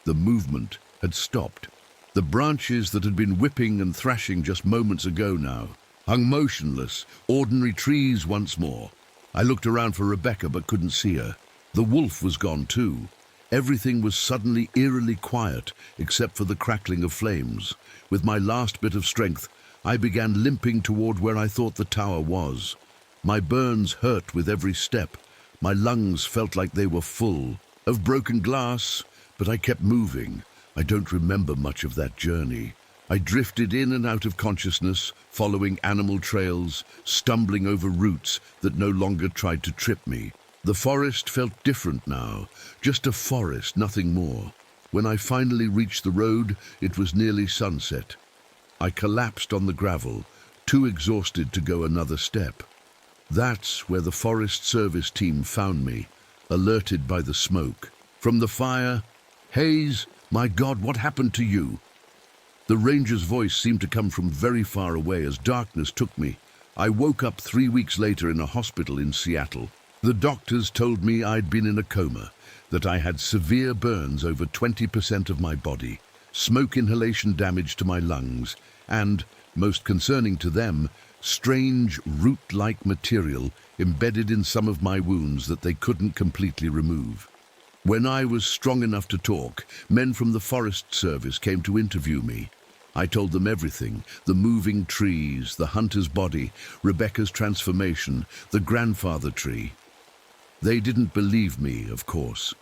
the movement had stopped. The branches that had been whipping and thrashing just moments ago now hung motionless, ordinary trees once more. I looked around for Rebecca but couldn't see her. The wolf was gone too. Everything was suddenly eerily quiet except for the crackling of flames. With my last bit of strength, I began limping toward where I thought the tower was. My burns hurt with every step. My lungs felt like they were full of broken glass, but I kept moving. I don't remember much of that journey. I drifted in and out of consciousness, following animal trails, stumbling over roots that no longer tried to trip me. The forest felt different now, just a forest, nothing more. When I finally reached the road, it was nearly sunset. I collapsed on the gravel, too exhausted to go another step. That's where the Forest Service team found me, alerted by the smoke. From the fire, "Hayes, my God, what happened to you?" The ranger's voice seemed to come from very far away as darkness took me. I woke up 3 weeks later in a hospital in Seattle. The doctors told me I'd been in a coma, that I had severe burns over 20% of my body, smoke inhalation damage to my lungs, and, most concerning to them, strange root-like material embedded in some of my wounds that they couldn't completely remove. When I was strong enough to talk, men from the Forest Service came to interview me. I told them everything: the moving trees, the hunter's body, Rebecca's transformation, the grandfather tree. They didn't believe me, of course.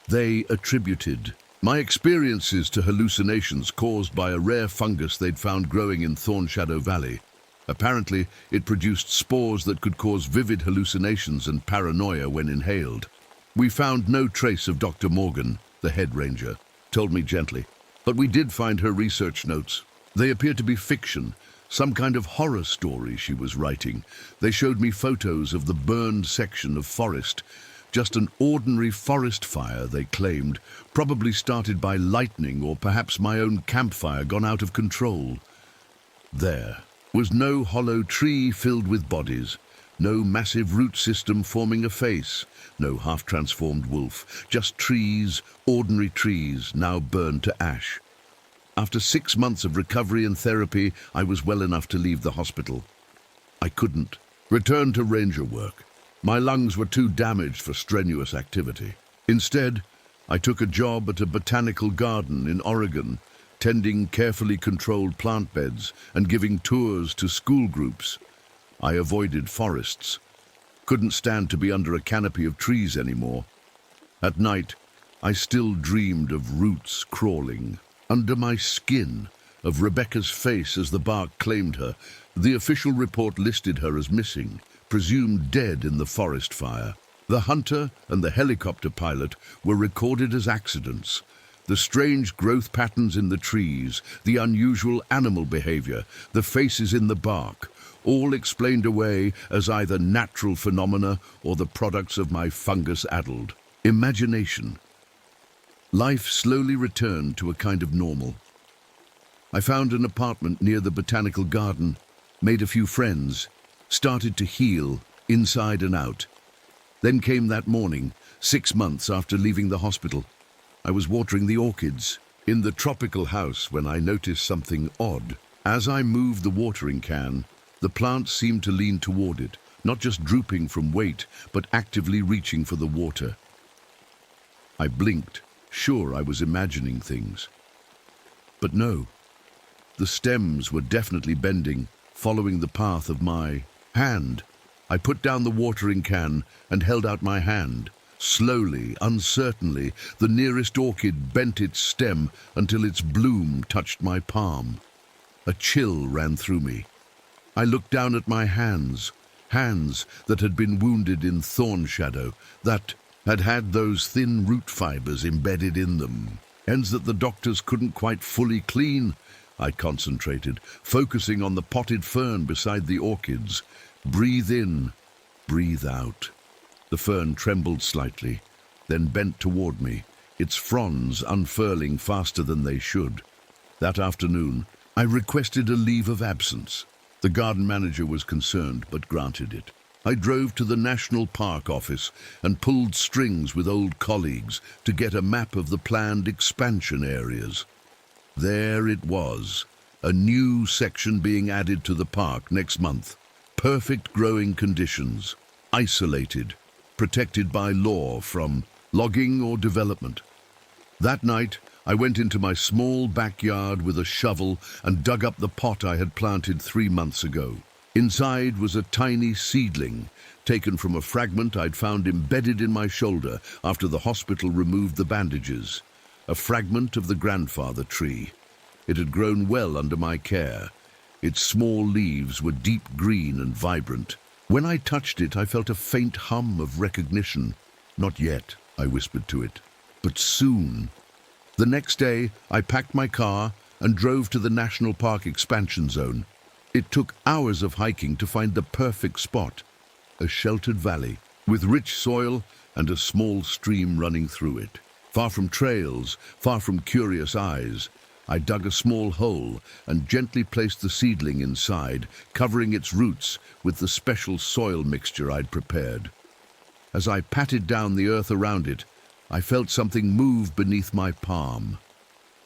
They attributed my experiences to hallucinations caused by a rare fungus they'd found growing in Thornshadow Valley. Apparently, it produced spores that could cause vivid hallucinations and paranoia when inhaled. "We found no trace of Dr. Morgan," the head ranger told me gently, "but we did find her research notes. They appear to be fiction, some kind of horror story she was writing. They showed me photos of the burned section of forest. Just an ordinary forest fire, they claimed, probably started by lightning or perhaps my own campfire gone out of control. There was no hollow tree filled with bodies, no massive root system forming a face, no half-transformed wolf, just trees, ordinary trees, now burned to ash. After 6 months of recovery and therapy, I was well enough to leave the hospital. I couldn't return to ranger work. My lungs were too damaged for strenuous activity. Instead, I took a job at a botanical garden in Oregon, tending carefully controlled plant beds and giving tours to school groups. I avoided forests. Couldn't stand to be under a canopy of trees anymore. At night, I still dreamed of roots crawling under my skin, of Rebecca's face as the bark claimed her. The official report listed her as missing, presumed dead in the forest fire. The hunter and the helicopter pilot were recorded as accidents. The strange growth patterns in the trees, the unusual animal behavior, the faces in the bark, all explained away as either natural phenomena or the products of my fungus-addled imagination. Life slowly returned to a kind of normal. I found an apartment near the botanical garden, made a few friends, started to heal inside and out. Then came that morning, 6 months after leaving the hospital. I was watering the orchids in the tropical house when I noticed something odd. As I moved the watering can, the plants seemed to lean toward it, not just drooping from weight, but actively reaching for the water. I blinked, sure I was imagining things. But no, the stems were definitely bending, following the path of my hand. I put down the watering can and held out my hand. Slowly, uncertainly, the nearest orchid bent its stem until its bloom touched my palm. A chill ran through me. I looked down at my hands that had been wounded in thorn shadow, that had had those thin root fibers embedded in them, ends that the doctors couldn't quite fully clean. I concentrated, focusing on the potted fern beside the orchids. Breathe in, breathe out. The fern trembled slightly, then bent toward me, its fronds unfurling faster than they should. That afternoon, I requested a leave of absence. The garden manager was concerned, but granted it. I drove to the National Park office and pulled strings with old colleagues to get a map of the planned expansion areas. There it was, a new section being added to the park next month. Perfect growing conditions, isolated, protected by law from logging or development. That night, I went into my small backyard with a shovel and dug up the pot I had planted 3 months ago. Inside was a tiny seedling, taken from a fragment I'd found embedded in my shoulder after the hospital removed the bandages. A fragment of the grandfather tree. It had grown well under my care. Its small leaves were deep green and vibrant. When I touched it, I felt a faint hum of recognition. "Not yet," I whispered to it, "but soon." The next day, I packed my car and drove to the National Park expansion zone. It took hours of hiking to find the perfect spot, a sheltered valley with rich soil and a small stream running through it. Far from trails, far from curious eyes, I dug a small hole and gently placed the seedling inside, covering its roots with the special soil mixture I'd prepared. As I patted down the earth around it, I felt something move beneath my palm.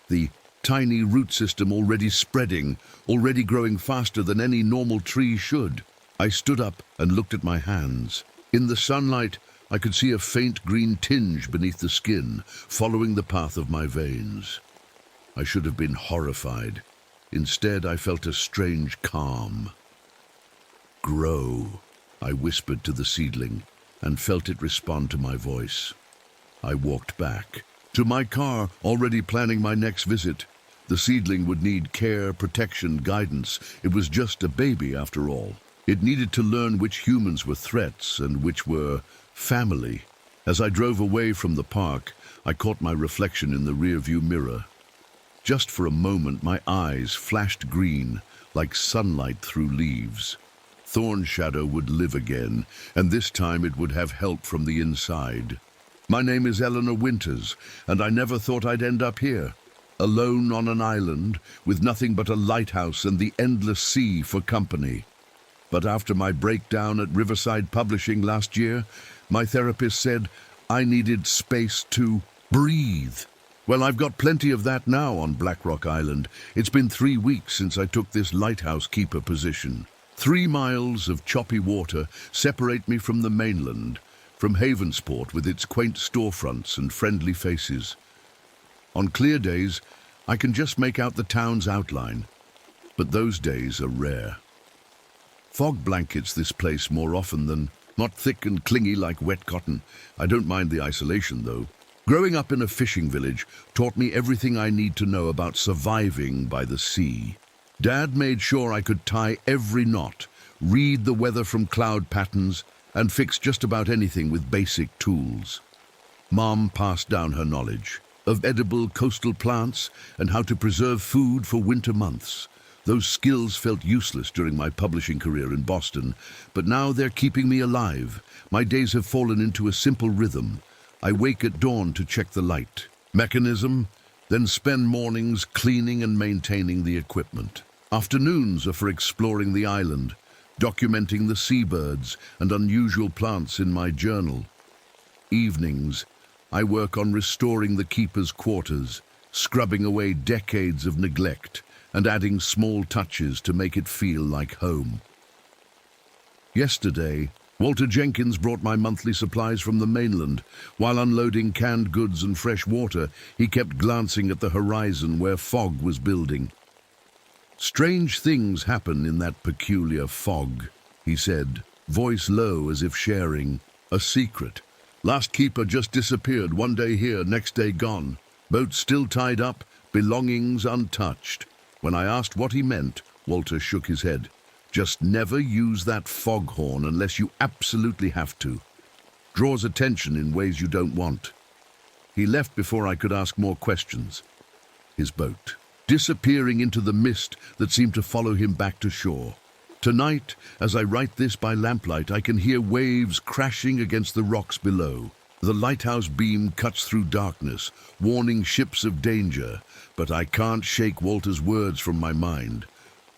The tiny root system already spreading, already growing faster than any normal tree should. I stood up and looked at my hands. In the sunlight, I could see a faint green tinge beneath the skin, following the path of my veins. I should have been horrified. Instead, I felt a strange calm. "Grow," I whispered to the seedling, and felt it respond to my voice. I walked back to my car, already planning my next visit. The seedling would need care, protection, guidance. It was just a baby, after all. It needed to learn which humans were threats and which were family. As I drove away from the park, I caught my reflection in the rearview mirror. Just for a moment, my eyes flashed green, like sunlight through leaves. Thorn Shadow would live again, and this time it would have help from the inside. My name is Eleanor Winters, and I never thought I'd end up here, alone on an island, with nothing but a lighthouse and the endless sea for company. But after my breakdown at Riverside Publishing last year, my therapist said I needed space to breathe. Well, I've got plenty of that now on Black Rock Island. It's been 3 weeks since I took this lighthouse keeper position. 3 miles of choppy water separate me from the mainland, from Havensport with its quaint storefronts and friendly faces. On clear days, I can just make out the town's outline, but those days are rare. Fog blankets this place more often than not, thick and clingy like wet cotton. I don't mind the isolation, though. Growing up in a fishing village taught me everything I need to know about surviving by the sea. Dad made sure I could tie every knot, read the weather from cloud patterns, and fix just about anything with basic tools. Mom passed down her knowledge of edible coastal plants and how to preserve food for winter months. Those skills felt useless during my publishing career in Boston, but now they're keeping me alive. My days have fallen into a simple rhythm. I wake at dawn to check the light mechanism, then spend mornings cleaning and maintaining the equipment. Afternoons are for exploring the island, documenting the seabirds and unusual plants in my journal. Evenings, I work on restoring the keeper's quarters, scrubbing away decades of neglect and adding small touches to make it feel like home. Yesterday, Walter Jenkins brought my monthly supplies from the mainland. While unloading canned goods and fresh water, he kept glancing at the horizon where fog was building. "Strange things happen in that peculiar fog," he said, voice low as if sharing a secret. "Last keeper just disappeared, one day here, next day gone. Boat still tied up, belongings untouched." When I asked what he meant, Walter shook his head. "Just never use that foghorn unless you absolutely have to. Draws attention in ways you don't want." He left before I could ask more questions. His boat, disappearing into the mist that seemed to follow him back to shore. Tonight, as I write this by lamplight, I can hear waves crashing against the rocks below. The lighthouse beam cuts through darkness, warning ships of danger, but I can't shake Walter's words from my mind.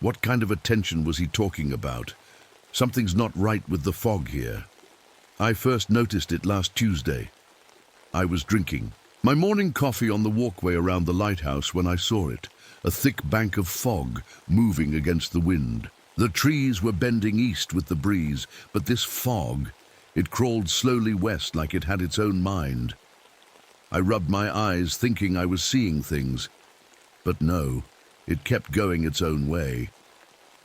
What kind of attention was he talking about? Something's not right with the fog here. I first noticed it last Tuesday. I was drinking my morning coffee on the walkway around the lighthouse when I saw it, a thick bank of fog moving against the wind. The trees were bending east with the breeze, but this fog, it crawled slowly west like it had its own mind. I rubbed my eyes, thinking I was seeing things. But no, it kept going its own way.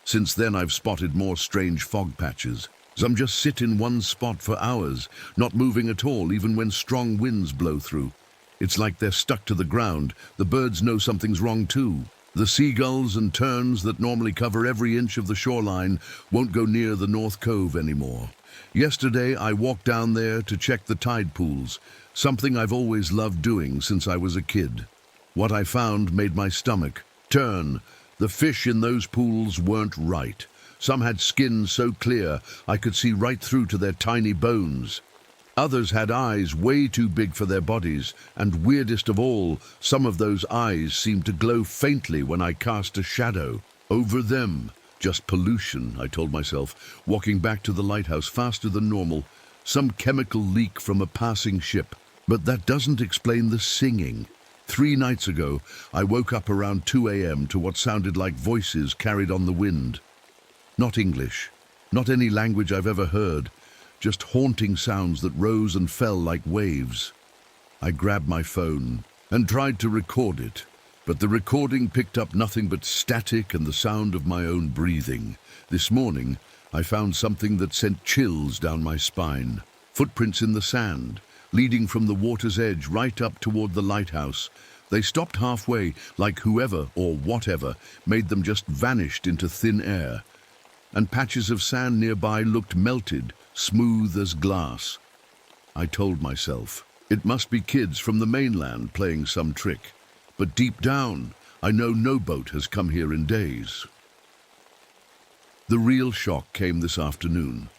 Since then, I've spotted more strange fog patches. Some just sit in one spot for hours, not moving at all, even when strong winds blow through. It's like they're stuck to the ground. The birds know something's wrong too. The seagulls and terns that normally cover every inch of the shoreline won't go near the North Cove anymore. Yesterday, I walked down there to check the tide pools, something I've always loved doing since I was a kid. What I found made my stomach turn. The fish in those pools weren't right. Some had skin so clear I could see right through to their tiny bones. Others had eyes way too big for their bodies, and weirdest of all, some of those eyes seemed to glow faintly when I cast a shadow over them. Just pollution, I told myself, walking back to the lighthouse faster than normal. Some chemical leak from a passing ship. But that doesn't explain the singing. 3 nights ago, I woke up around 2 a.m. to what sounded like voices carried on the wind. Not English, not any language I've ever heard, just haunting sounds that rose and fell like waves. I grabbed my phone and tried to record it, but the recording picked up nothing but static and the sound of my own breathing. This morning, I found something that sent chills down my spine. Footprints in the sand, leading from the water's edge right up toward the lighthouse. They stopped halfway, like whoever or whatever made them just vanished into thin air. And patches of sand nearby looked melted, smooth as glass. I told myself, it must be kids from the mainland playing some trick. But deep down, I know no boat has come here in days. The real shock came this afternoon.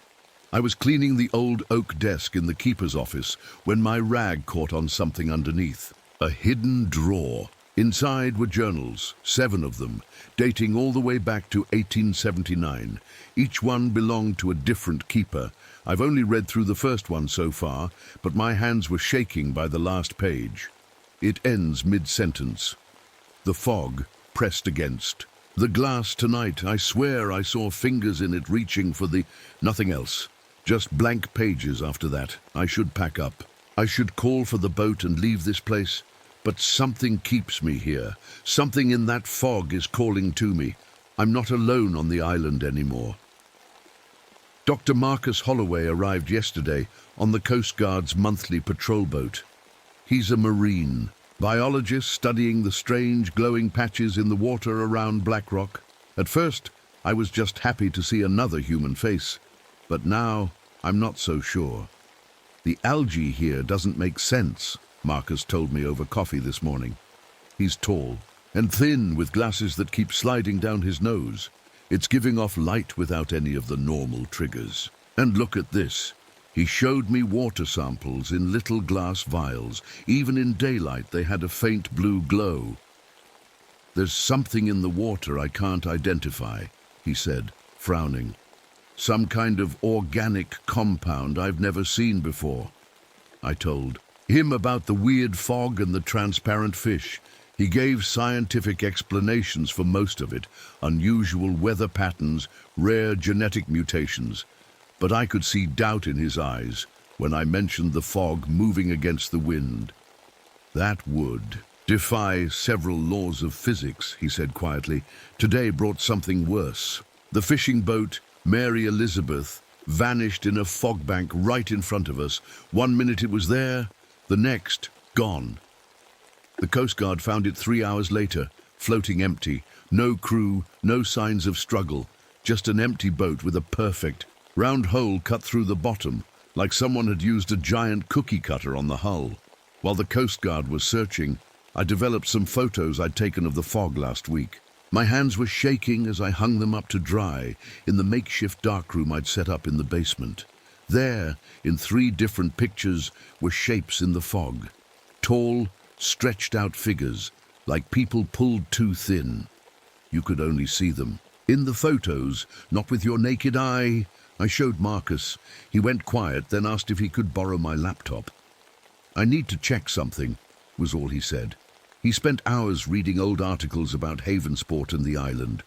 I was cleaning the old oak desk in the keeper's office when my rag caught on something underneath. A hidden drawer. Inside were journals, 7 of them, dating all the way back to 1879. Each one belonged to a different keeper. I've only read through the first one so far, but my hands were shaking by the last page. It ends mid-sentence. The fog pressed against. The glass tonight, I swear I saw fingers in it reaching for the... Nothing else. Just blank pages after that. I should pack up. I should call for the boat and leave this place. But something keeps me here. Something in that fog is calling to me. I'm not alone on the island anymore. Dr. Marcus Holloway arrived yesterday on the Coast Guard's monthly patrol boat. He's a Marine, biologist studying the strange glowing patches in the water around Blackrock. At first, I was just happy to see another human face, but now I'm not so sure. The algae here doesn't make sense, Marcus told me over coffee this morning. He's tall and thin with glasses that keep sliding down his nose. It's giving off light without any of the normal triggers. And look at this. He showed me water samples in little glass vials. Even in daylight, they had a faint blue glow. There's something in the water I can't identify, he said, frowning. Some kind of organic compound I've never seen before. I told him about the weird fog and the transparent fish. He gave scientific explanations for most of it, unusual weather patterns, rare genetic mutations. But I could see doubt in his eyes when I mentioned the fog moving against the wind. That would defy several laws of physics, he said quietly. Today brought something worse. The fishing boat, Mary Elizabeth, vanished in a fog bank right in front of us. 1 minute it was there, the next, gone. The Coast Guard found it 3 hours later, floating empty. No crew, no signs of struggle. Just an empty boat with a perfect, round hole cut through the bottom, like someone had used a giant cookie cutter on the hull. While the Coast Guard was searching, I developed some photos I'd taken of the fog last week. My hands were shaking as I hung them up to dry in the makeshift darkroom I'd set up in the basement. There, in 3 different pictures, were shapes in the fog. Tall, stretched-out figures, like people pulled too thin. You could only see them. In the photos, not with your naked eye. I showed Marcus. He went quiet, then asked if he could borrow my laptop. I need to check something, was all he said. He spent hours reading old articles about Havensport and the island.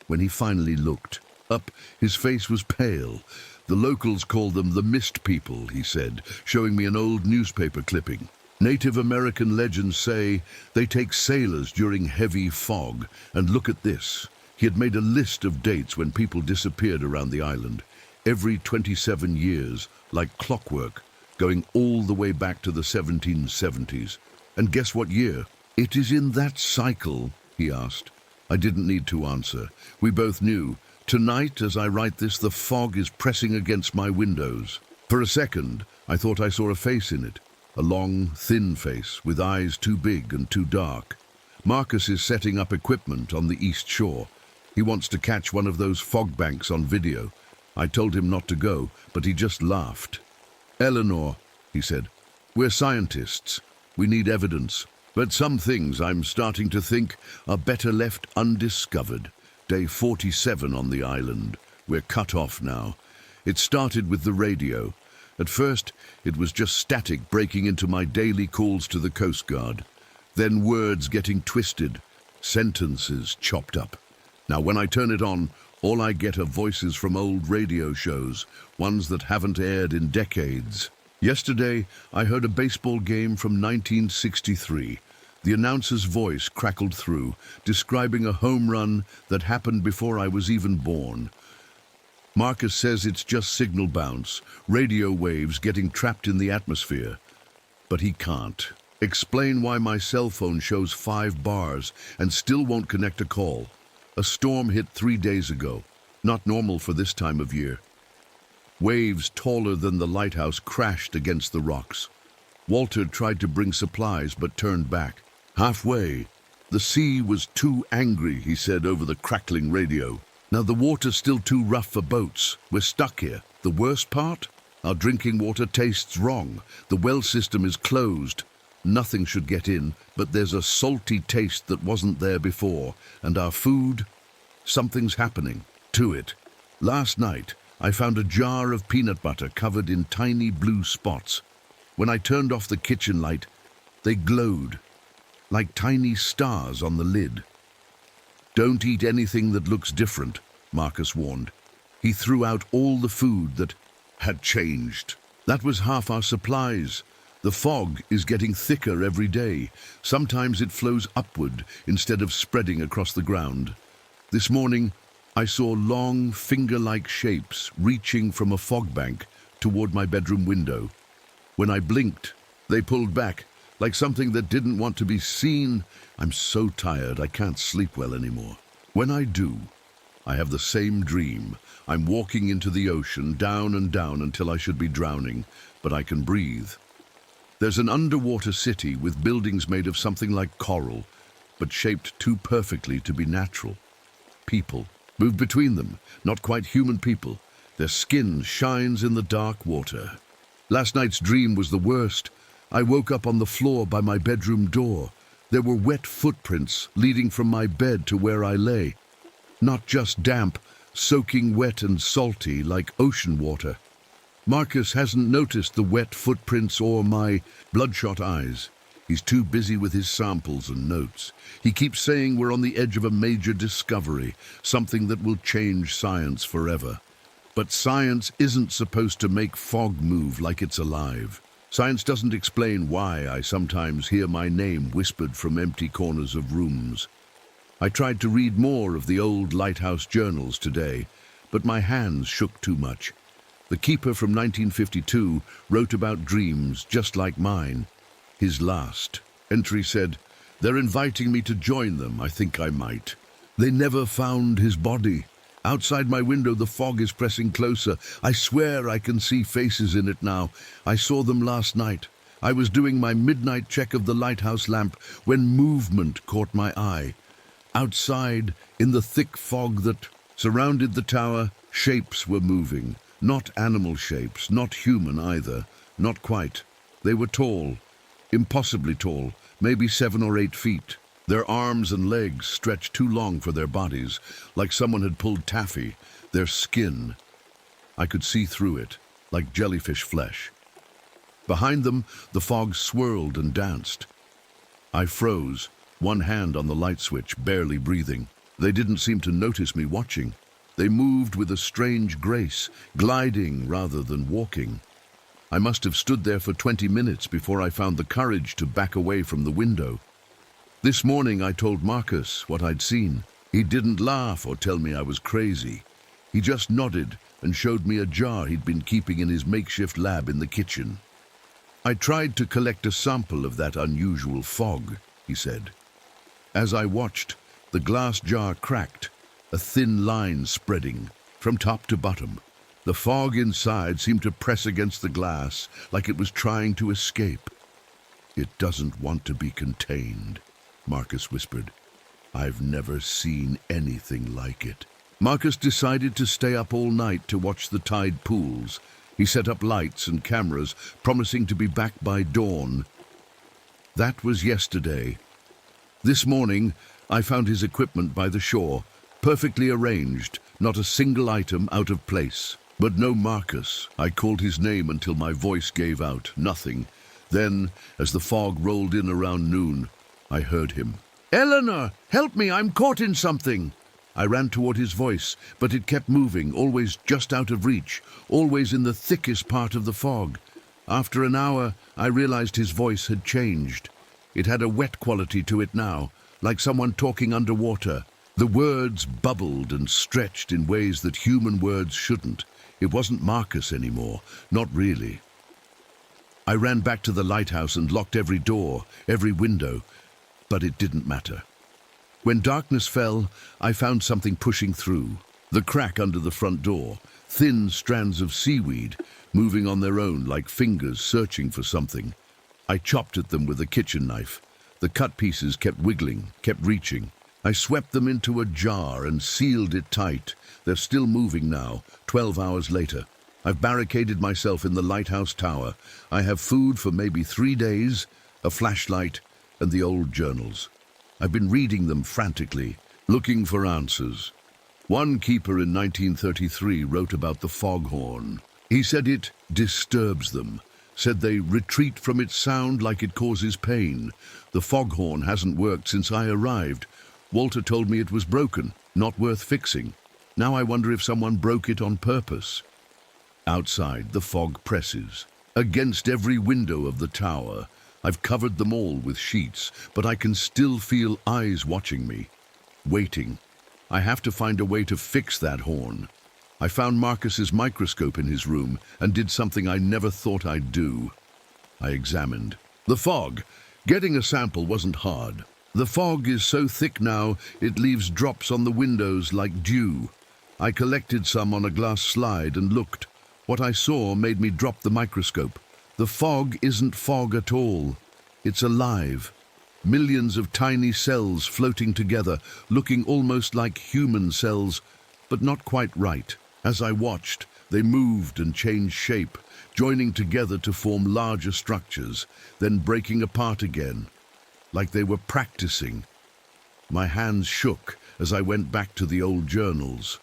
When he finally looked up, his face was pale. The locals called them the Mist People, he said, showing me an old newspaper clipping. Native American legends say they take sailors during heavy fog. And look at this. He had made a list of dates when people disappeared around the island. Every 27 years, like clockwork, going all the way back to the 1770s. And guess what year? It is in that cycle, he asked. I didn't need to answer. We both knew. Tonight, as I write this, the fog is pressing against my windows. For a second, I thought I saw a face in it. A long, thin face with eyes too big and too dark. Marcus is setting up equipment on the east shore. He wants to catch one of those fog banks on video. I told him not to go, but he just laughed. Eleanor, he said, we're scientists. We need evidence. But some things I'm starting to think are better left undiscovered. Day 47 on the island. We're cut off now. It started with the radio. At first, it was just static breaking into my daily calls to the Coast Guard. Then words getting twisted, sentences chopped up. Now, when I turn it on, all I get are voices from old radio shows, ones that haven't aired in decades. Yesterday, I heard a baseball game from 1963. The announcer's voice crackled through, describing a home run that happened before I was even born. Marcus says it's just signal bounce, radio waves getting trapped in the atmosphere. But he can't explain why my cell phone shows 5 bars and still won't connect a call. A storm hit 3 days ago. Not normal for this time of year. Waves taller than the lighthouse crashed against the rocks. Walter tried to bring supplies but turned back. Halfway, the sea was too angry, he said over the crackling radio. Now the water's still too rough for boats. We're stuck here. The worst part? Our drinking water tastes wrong. The well system is closed. Nothing should get in, but there's a salty taste that wasn't there before. And our food? Something's happening to it. Last night, I found a jar of peanut butter covered in tiny blue spots. When I turned off the kitchen light, they glowed like tiny stars on the lid. Don't eat anything that looks different, Marcus warned. He threw out all the food that had changed. That was half our supplies. The fog is getting thicker every day. Sometimes it flows upward instead of spreading across the ground. This morning, I saw long, finger-like shapes reaching from a fog bank toward my bedroom window. When I blinked, they pulled back, like something that didn't want to be seen. I'm so tired, I can't sleep well anymore. When I do, I have the same dream. I'm walking into the ocean, down and down until I should be drowning, but I can breathe. There's an underwater city with buildings made of something like coral, but shaped too perfectly to be natural. People move between them, not quite human people. Their skin shines in the dark water. Last night's dream was the worst. I woke up on the floor by my bedroom door. There were wet footprints leading from my bed to where I lay. Not just damp, soaking wet and salty like ocean water. Marcus hasn't noticed the wet footprints or my bloodshot eyes. He's too busy with his samples and notes. He keeps saying we're on the edge of a major discovery, something that will change science forever. But science isn't supposed to make fog move like it's alive. Science doesn't explain why I sometimes hear my name whispered from empty corners of rooms. I tried to read more of the old lighthouse journals today, but my hands shook too much. The keeper from 1952 wrote about dreams just like mine. His last entry said, "They're inviting me to join them. I think I might." They never found his body. Outside my window, the fog is pressing closer. I swear I can see faces in it now. I saw them last night. I was doing my midnight check of the lighthouse lamp when movement caught my eye. Outside, in the thick fog that surrounded the tower, shapes were moving. Not animal shapes, not human either. Not quite. They were tall, impossibly tall, maybe 7 or 8 feet. Their arms and legs stretched too long for their bodies, like someone had pulled taffy. Their skin, I could see through it, like jellyfish flesh. Behind them, the fog swirled and danced. I froze, one hand on the light switch, barely breathing. They didn't seem to notice me watching. They moved with a strange grace, gliding rather than walking. I must have stood there for 20 minutes before I found the courage to back away from the window. This morning I told Marcus what I'd seen. He didn't laugh or tell me I was crazy. He just nodded and showed me a jar he'd been keeping in his makeshift lab in the kitchen. I tried to collect a sample of that unusual fog, he said. As I watched, the glass jar cracked, a thin line spreading from top to bottom. The fog inside seemed to press against the glass like it was trying to escape. "It doesn't want to be contained," Marcus whispered. "I've never seen anything like it." Marcus decided to stay up all night to watch the tide pools. He set up lights and cameras, promising to be back by dawn. That was yesterday. This morning, I found his equipment by the shore, perfectly arranged, not a single item out of place. But no Marcus. I called his name until my voice gave out. Nothing. Then, as the fog rolled in around noon, I heard him. "Eleanor, help me, I'm caught in something." I ran toward his voice, but it kept moving, always just out of reach, always in the thickest part of the fog. After an hour, I realized his voice had changed. It had a wet quality to it now, like someone talking underwater. The words bubbled and stretched in ways that human words shouldn't. It wasn't Marcus anymore, not really. I ran back to the lighthouse and locked every door, every window, but it didn't matter. When darkness fell, I found something pushing through. The crack under the front door, thin strands of seaweed, moving on their own like fingers searching for something. I chopped at them with a kitchen knife. The cut pieces kept wiggling, kept reaching. I swept them into a jar and sealed it tight. They're still moving now, 12 hours later. I've barricaded myself in the lighthouse tower. I have food for maybe 3 days, a flashlight, and the old journals. I've been reading them frantically, looking for answers. One keeper in 1933 wrote about the foghorn. He said it disturbs them, said they retreat from its sound like it causes pain. The foghorn hasn't worked since I arrived. Walter told me it was broken, not worth fixing. Now I wonder if someone broke it on purpose. Outside, the fog presses. Against every window of the tower, I've covered them all with sheets, but I can still feel eyes watching me, waiting. I have to find a way to fix that horn. I found Marcus's microscope in his room and did something I never thought I'd do. I examined. The fog. Getting a sample wasn't hard. The fog is so thick now, it leaves drops on the windows like dew. I collected some on a glass slide and looked. What I saw made me drop the microscope. The fog isn't fog at all. It's alive. Millions of tiny cells floating together, looking almost like human cells, but not quite right. As I watched, they moved and changed shape, joining together to form larger structures, then breaking apart again, like they were practicing. My hands shook as I went back to the old journals.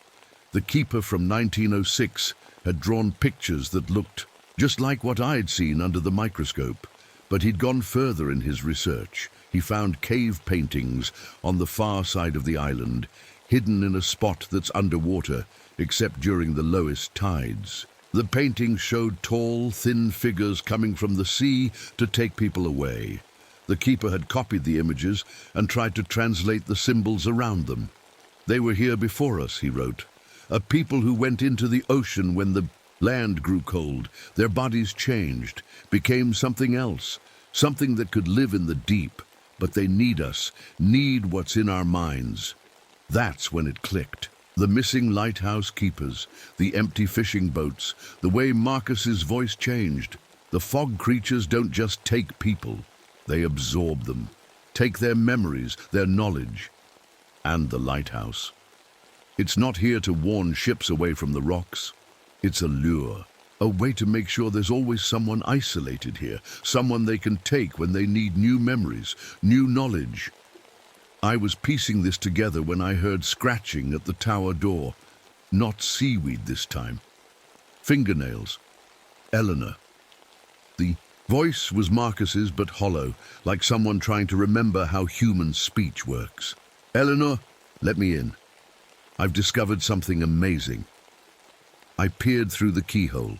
The keeper from 1906 had drawn pictures that looked just like what I'd seen under the microscope, but he'd gone further in his research. He found cave paintings on the far side of the island, hidden in a spot that's underwater, except during the lowest tides. The paintings showed tall, thin figures coming from the sea to take people away. The keeper had copied the images and tried to translate the symbols around them. "They were here before us," he wrote. "A people who went into the ocean when the land grew cold. Their bodies changed, became something else, something that could live in the deep. But they need us, need what's in our minds." That's when it clicked. The missing lighthouse keepers, the empty fishing boats, the way Marcus's voice changed. The fog creatures don't just take people, they absorb them, take their memories, their knowledge, and the lighthouse. It's not here to warn ships away from the rocks. It's a lure, a way to make sure there's always someone isolated here, someone they can take when they need new memories, new knowledge. I was piecing this together when I heard scratching at the tower door. Not seaweed this time. Fingernails. Eleanor. The voice was Marcus's, but hollow, like someone trying to remember how human speech works. "Eleanor, let me in. I've discovered something amazing." I peered through the keyhole.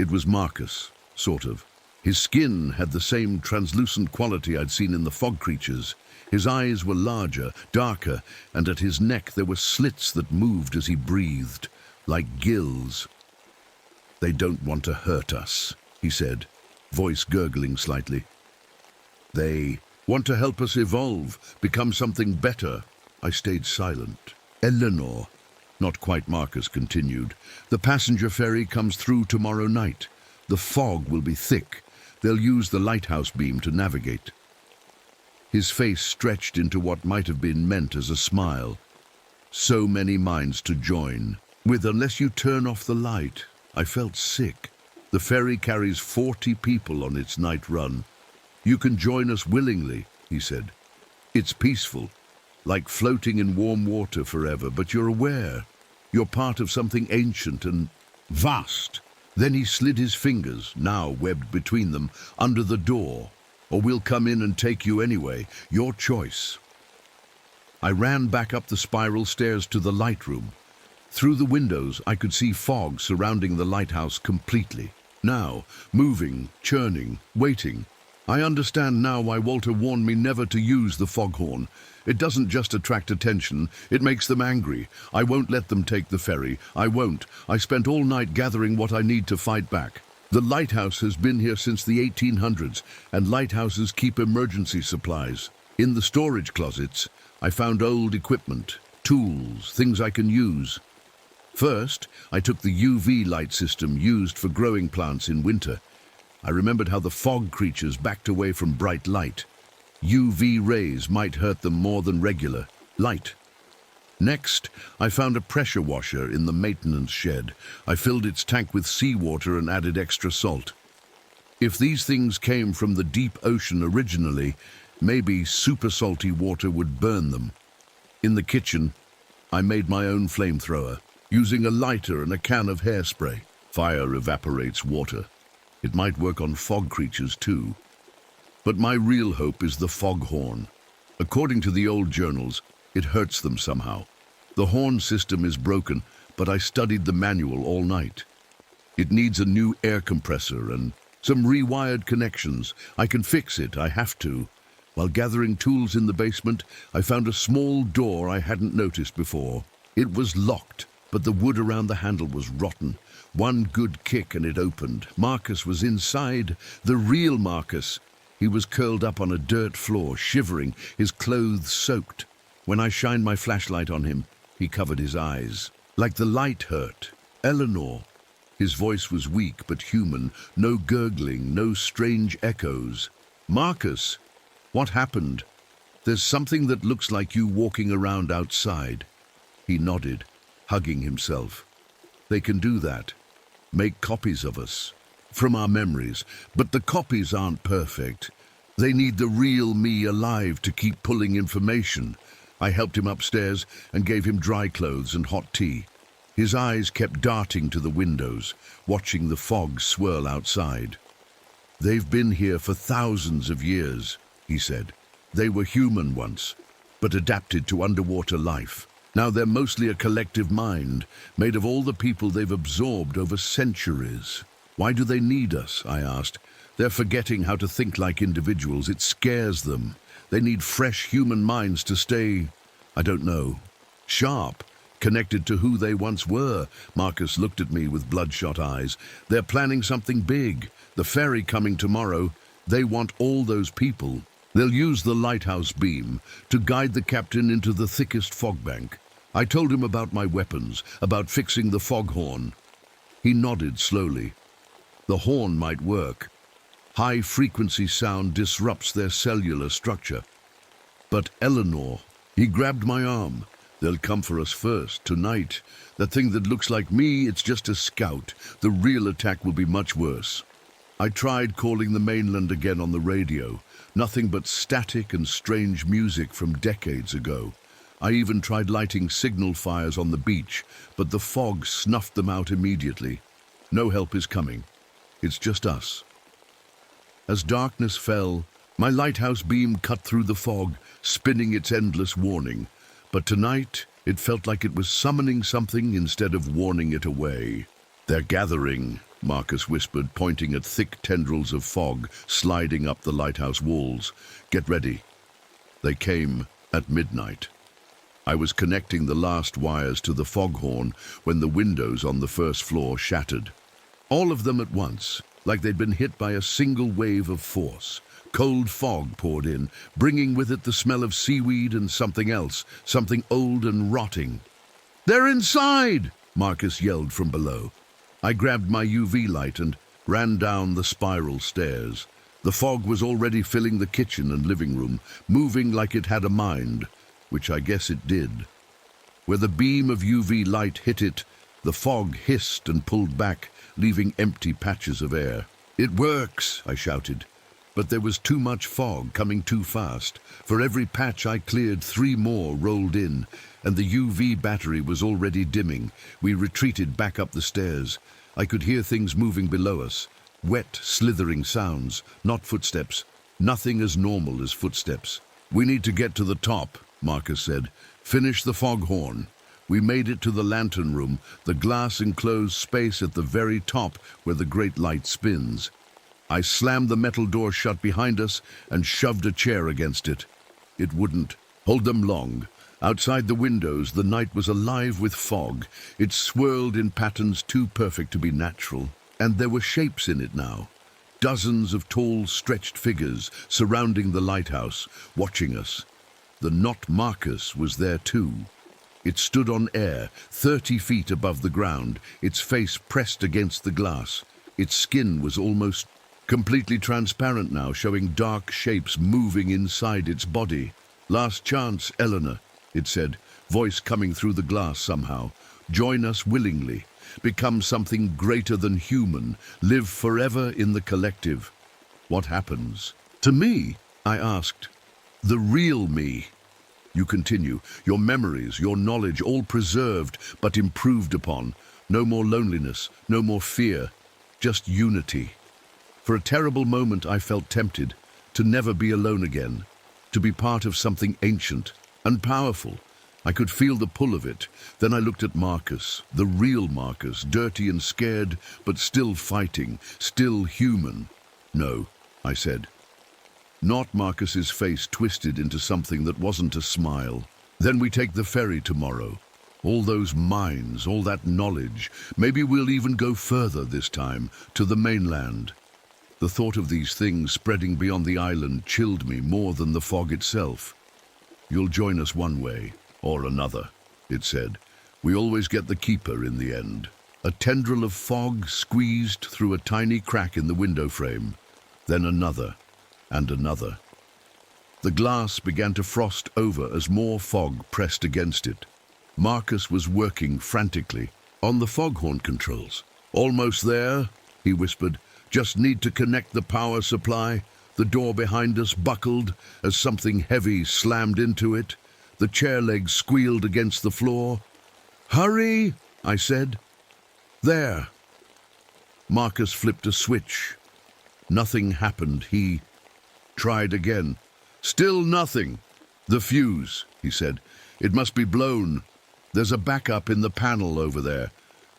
It was Marcus, sort of. His skin had the same translucent quality I'd seen in the fog creatures. His eyes were larger, darker, and at his neck there were slits that moved as he breathed, like gills. "They don't want to hurt us," he said, voice gurgling slightly. "They want to help us evolve, become something better." I stayed silent. "Eleanor," not quite Marcus continued, "the passenger ferry comes through tomorrow night. The fog will be thick. They'll use the lighthouse beam to navigate." His face stretched into what might have been meant as a smile. So many minds to join. With "unless you turn off the light." I felt sick. The ferry carries 40 people on its night run. "You can join us willingly," he said. "It's peaceful, like floating in warm water forever, but you're aware. You're part of something ancient and vast." Then he slid his fingers, now webbed between them, under the door. "Or we'll come in and take you anyway. Your choice." I ran back up the spiral stairs to the light room. Through the windows, I could see fog surrounding the lighthouse completely. Now, moving, churning, waiting. I understand now why Walter warned me never to use the foghorn. It doesn't just attract attention, it makes them angry. I won't let them take the ferry. I won't. I spent all night gathering what I need to fight back. The lighthouse has been here since the 1800s, and lighthouses keep emergency supplies. In the storage closets, I found old equipment, tools, things I can use. First, I took the UV light system used for growing plants in winter. I remembered how the fog creatures backed away from bright light. UV rays might hurt them more than regular light. Next, I found a pressure washer in the maintenance shed. I filled its tank with seawater and added extra salt. If these things came from the deep ocean originally, maybe super salty water would burn them. In the kitchen, I made my own flamethrower, using a lighter and a can of hairspray. Fire evaporates water. It might work on fog creatures too. But my real hope is the foghorn. According to the old journals, it hurts them somehow. The horn system is broken, but I studied the manual all night. It needs a new air compressor and some rewired connections. I can fix it, I have to. While gathering tools in the basement, I found a small door I hadn't noticed before. It was locked, but the wood around the handle was rotten. One good kick and it opened. Marcus was inside, the real Marcus. He was curled up on a dirt floor, shivering, his clothes soaked. When I shined my flashlight on him, he covered his eyes. Like the light hurt. "Eleanor." His voice was weak but human, no gurgling, no strange echoes. "Marcus, what happened? There's something that looks like you walking around outside." He nodded, hugging himself. "They can do that. Make copies of us. From our memories. But the copies aren't perfect. They need the real me alive to keep pulling information." I helped him upstairs and gave him dry clothes and hot tea. His eyes kept darting to the windows, watching the fog swirl outside. "They've been here for thousands of years," he said. "They were human once, but adapted to underwater life. Now they're mostly a collective mind, made of all the people they've absorbed over centuries." "Why do they need us?" I asked. "They're forgetting how to think like individuals. It scares them. They need fresh human minds to stay, I don't know, sharp, connected to who they once were." Marcus looked at me with bloodshot eyes. "They're planning something big. The ferry coming tomorrow. They want all those people. They'll use the lighthouse beam to guide the captain into the thickest fog bank." I told him about my weapons, about fixing the foghorn. He nodded slowly. "The horn might work. High-frequency sound disrupts their cellular structure. But Eleanor," he grabbed my arm, "they'll come for us first, tonight. That thing that looks like me, it's just a scout. The real attack will be much worse." I tried calling the mainland again on the radio. Nothing but static and strange music from decades ago. I even tried lighting signal fires on the beach, but the fog snuffed them out immediately. No help is coming. It's just us. As darkness fell, my lighthouse beam cut through the fog, spinning its endless warning. But tonight, it felt like it was summoning something instead of warning it away. "They're gathering," Marcus whispered, pointing at thick tendrils of fog sliding up the lighthouse walls. "Get ready." They came at midnight. I was connecting the last wires to the foghorn when the windows on the first floor shattered. All of them at once, like they'd been hit by a single wave of force. Cold fog poured in, bringing with it the smell of seaweed and something else, something old and rotting. "They're inside!" Marcus yelled from below. I grabbed my UV light and ran down the spiral stairs. The fog was already filling the kitchen and living room, moving like it had a mind, which I guess it did. Where the beam of UV light hit it, the fog hissed and pulled back, leaving empty patches of air. "It works!" I shouted. But there was too much fog, coming too fast. For every patch I cleared, 3 more rolled in, and the UV battery was already dimming. We retreated back up the stairs. I could hear things moving below us. Wet, slithering sounds, not footsteps. Nothing as normal as footsteps. "We need to get to the top," Marcus said. "Finish the foghorn." We made it to the lantern room, the glass-enclosed space at the very top where the great light spins. I slammed the metal door shut behind us and shoved a chair against it. It wouldn't hold them long. Outside the windows, the night was alive with fog. It swirled in patterns too perfect to be natural. And there were shapes in it now. Dozens of tall, stretched figures surrounding the lighthouse, watching us. The Not Marcus was there too. It stood on air, 30 feet above the ground, its face pressed against the glass. Its skin was almost completely transparent now, showing dark shapes moving inside its body. "Last chance, Eleanor," it said, voice coming through the glass somehow. "Join us willingly. Become something greater than human. Live forever in the collective." "What happens to me?" I asked. "The real me." You continue, your memories, your knowledge, all preserved but improved upon. No more loneliness, no more fear, just unity. For a terrible moment I felt tempted to never be alone again, to be part of something ancient and powerful. I could feel the pull of it. Then I looked at Marcus, the real Marcus, dirty and scared, but still fighting, still human. "No," I said. Not Marcus's face twisted into something that wasn't a smile. "Then we take the ferry tomorrow. All those minds, all that knowledge. Maybe we'll even go further this time, to the mainland." The thought of these things spreading beyond the island chilled me more than the fog itself. "You'll join us one way or another," it said. "We always get the keeper in the end." A tendril of fog squeezed through a tiny crack in the window frame, then another and another. The glass began to frost over as more fog pressed against it. Marcus was working frantically on the foghorn controls. "Almost there," he whispered. "Just need to connect the power supply." The door behind us buckled as something heavy slammed into it. The chair legs squealed against the floor. "Hurry," I said. "There." Marcus flipped a switch. Nothing happened. He tried again. Still nothing. "The fuse," he said. "It must be blown. There's a backup in the panel over there."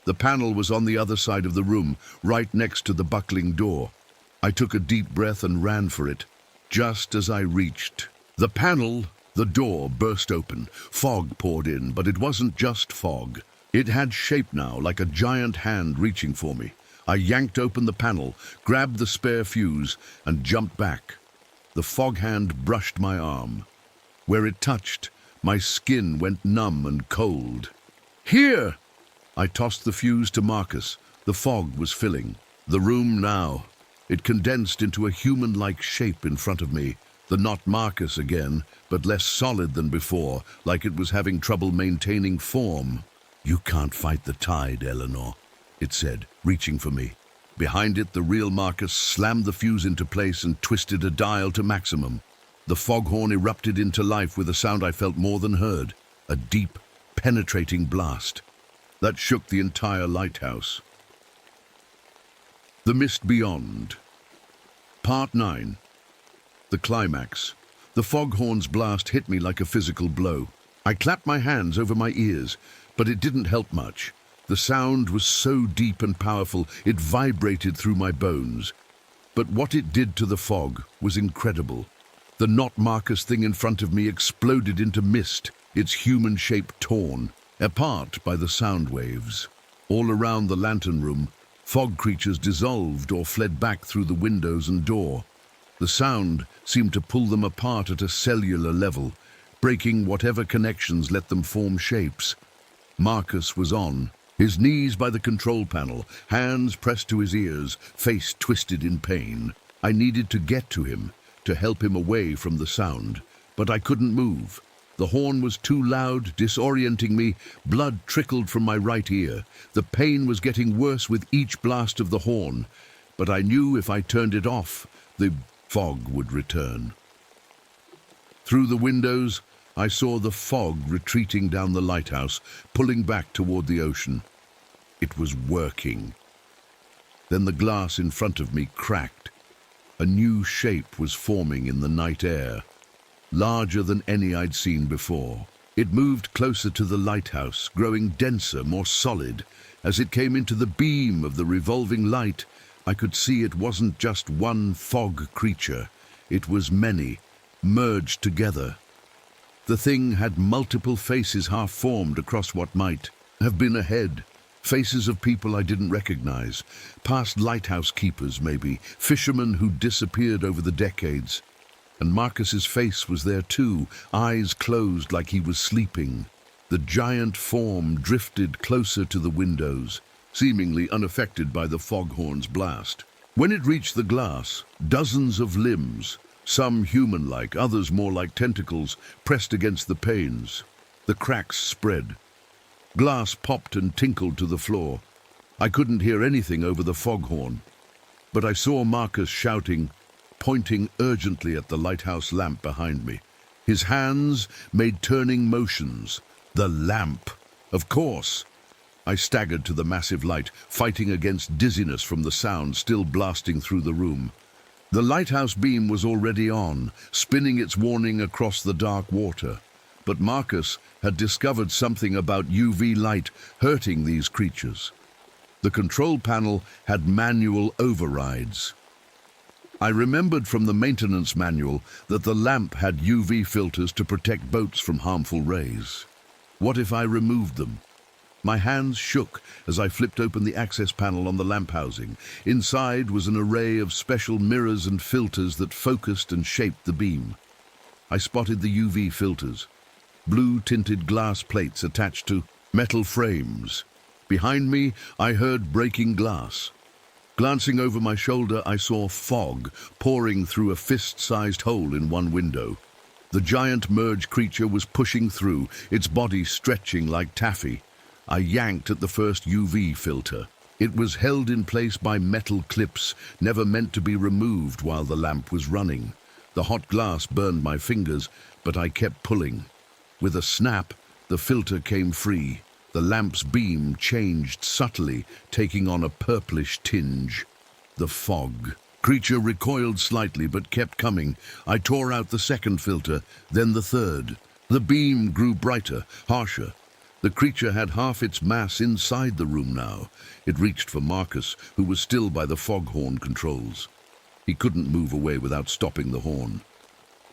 The panel was on the other side of the room, right next to the buckling door. I took a deep breath and ran for it. Just as I reached the panel, the door burst open. Fog poured in, but it wasn't just fog. It had shape now, like a giant hand reaching for me. I yanked open the panel, grabbed the spare fuse, and jumped back. The fog hand brushed my arm. Where it touched, my skin went numb and cold. "Here!" I tossed the fuse to Marcus. The fog was filling the room now. It condensed into a human-like shape in front of me. The Not Marcus again, but less solid than before, like it was having trouble maintaining form. "You can't fight the tide, Eleanor," it said, reaching for me. Behind it, the real Marcus slammed the fuse into place and twisted a dial to maximum. The foghorn erupted into life with a sound I felt more than heard, a deep, penetrating blast that shook the entire lighthouse. The Mist Beyond. Part 9. The climax. The foghorn's blast hit me like a physical blow. I clapped my hands over my ears, but it didn't help much. The sound was so deep and powerful, it vibrated through my bones. But what it did to the fog was incredible. The not Marcus thing in front of me exploded into mist, its human shape torn apart by the sound waves. All around the lantern room, fog creatures dissolved or fled back through the windows and door. The sound seemed to pull them apart at a cellular level, breaking whatever connections let them form shapes. Marcus was on, his knees by the control panel, hands pressed to his ears, face twisted in pain. I needed to get to him, to help him away from the sound, but I couldn't move. The horn was too loud, disorienting me. Blood trickled from my right ear. The pain was getting worse with each blast of the horn, but I knew if I turned it off, the fog would return. Through the windows, I saw the fog retreating down the lighthouse, pulling back toward the ocean. It was working. Then the glass in front of me cracked. A new shape was forming in the night air, larger than any I'd seen before. It moved closer to the lighthouse, growing denser, more solid. As it came into the beam of the revolving light, I could see it wasn't just one fog creature. It was many, merged together. The thing had multiple faces half-formed across what might have been a head. Faces of people I didn't recognize. Past lighthouse keepers, maybe. Fishermen who disappeared over the decades. And Marcus's face was there too, eyes closed like he was sleeping. The giant form drifted closer to the windows, seemingly unaffected by the foghorn's blast. When it reached the glass, dozens of limbs, some human-like, others more like tentacles, pressed against the panes. The cracks spread. Glass popped and tinkled to the floor. I couldn't hear anything over the foghorn, but I saw Marcus shouting, pointing urgently at the lighthouse lamp behind me. His hands made turning motions. The lamp! Of course! I staggered to the massive light, fighting against dizziness from the sound still blasting through the room. The lighthouse beam was already on, spinning its warning across the dark water. But Marcus had discovered something about UV light hurting these creatures. The control panel had manual overrides. I remembered from the maintenance manual that the lamp had UV filters to protect boats from harmful rays. What if I removed them? My hands shook as I flipped open the access panel on the lamp housing. Inside was an array of special mirrors and filters that focused and shaped the beam. I spotted the UV filters. Blue-tinted glass plates attached to metal frames. Behind me, I heard breaking glass. Glancing over my shoulder, I saw fog pouring through a fist-sized hole in one window. The giant merge creature was pushing through, its body stretching like taffy. I yanked at the first UV filter. It was held in place by metal clips, never meant to be removed while the lamp was running. The hot glass burned my fingers, but I kept pulling. With a snap, the filter came free. The lamp's beam changed subtly, taking on a purplish tinge. The fog. Creature recoiled slightly, but kept coming. I tore out the second filter, then the third. The beam grew brighter, harsher. The creature had half its mass inside the room now. It reached for Marcus, who was still by the foghorn controls. He couldn't move away without stopping the horn.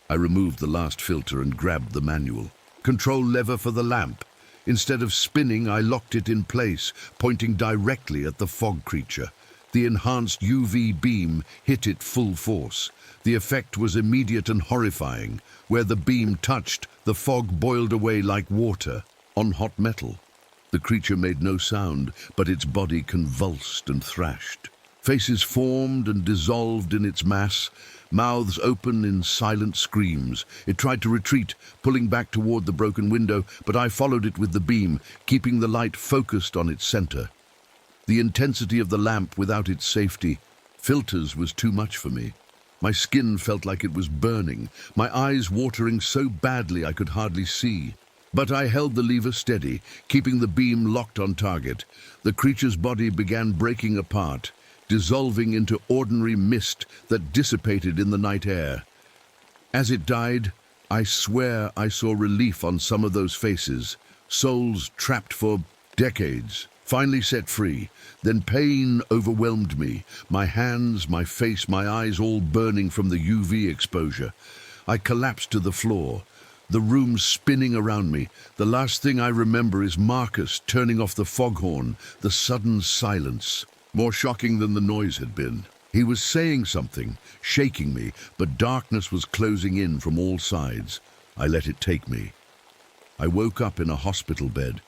I removed the last filter and grabbed the manual. Control lever for the lamp. Instead of spinning, I locked it in place, pointing directly at the fog creature. The enhanced UV beam hit it full force. The effect was immediate and horrifying. Where the beam touched, the fog boiled away like water on hot metal. The creature made no sound, but its body convulsed and thrashed. Faces formed and dissolved in its mass, mouths open in silent screams. It tried to retreat, pulling back toward the broken window, but I followed it with the beam, keeping the light focused on its center. The intensity of the lamp without its safety filters was too much for me. My skin felt like it was burning, my eyes watering so badly I could hardly see. But I held the lever steady, keeping the beam locked on target. The creature's body began breaking apart, dissolving into ordinary mist that dissipated in the night air. As it died, I swear I saw relief on some of those faces, souls trapped for decades, Finally set free. Then pain overwhelmed me. My hands, my face, my eyes all burning from the UV exposure. I collapsed to the floor. The room spinning around me. The last thing I remember is Marcus turning off the foghorn, the sudden silence. More shocking than the noise had been. He was saying something, shaking me, but darkness was closing in from all sides. I let it take me. I woke up in a hospital bed.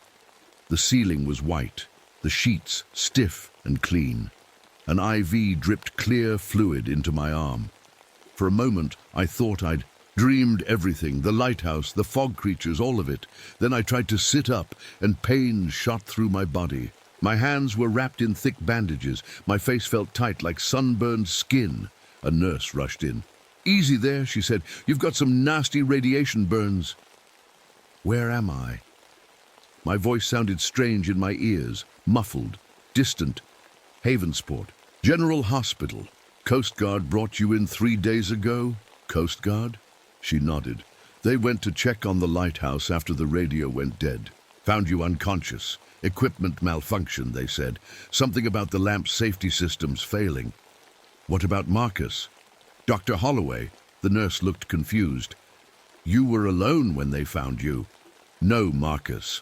The ceiling was white, the sheets stiff and clean. An IV dripped clear fluid into my arm. For a moment, I thought I'd dreamed everything, the lighthouse, the fog creatures, all of it. Then I tried to sit up, and pain shot through my body. My hands were wrapped in thick bandages. My face felt tight like sunburned skin. A nurse rushed in. "Easy there," she said. "You've got some nasty radiation burns." Where am I? My voice sounded strange in my ears, muffled, distant. Havensport. General Hospital. Coast Guard brought you in 3 days ago? Coast Guard? She nodded. They went to check on the lighthouse after the radio went dead. Found you unconscious. Equipment malfunction, they said. Something about the lamp's safety systems failing. What about Marcus? Dr. Holloway? The nurse looked confused. You were alone when they found you. No, Marcus.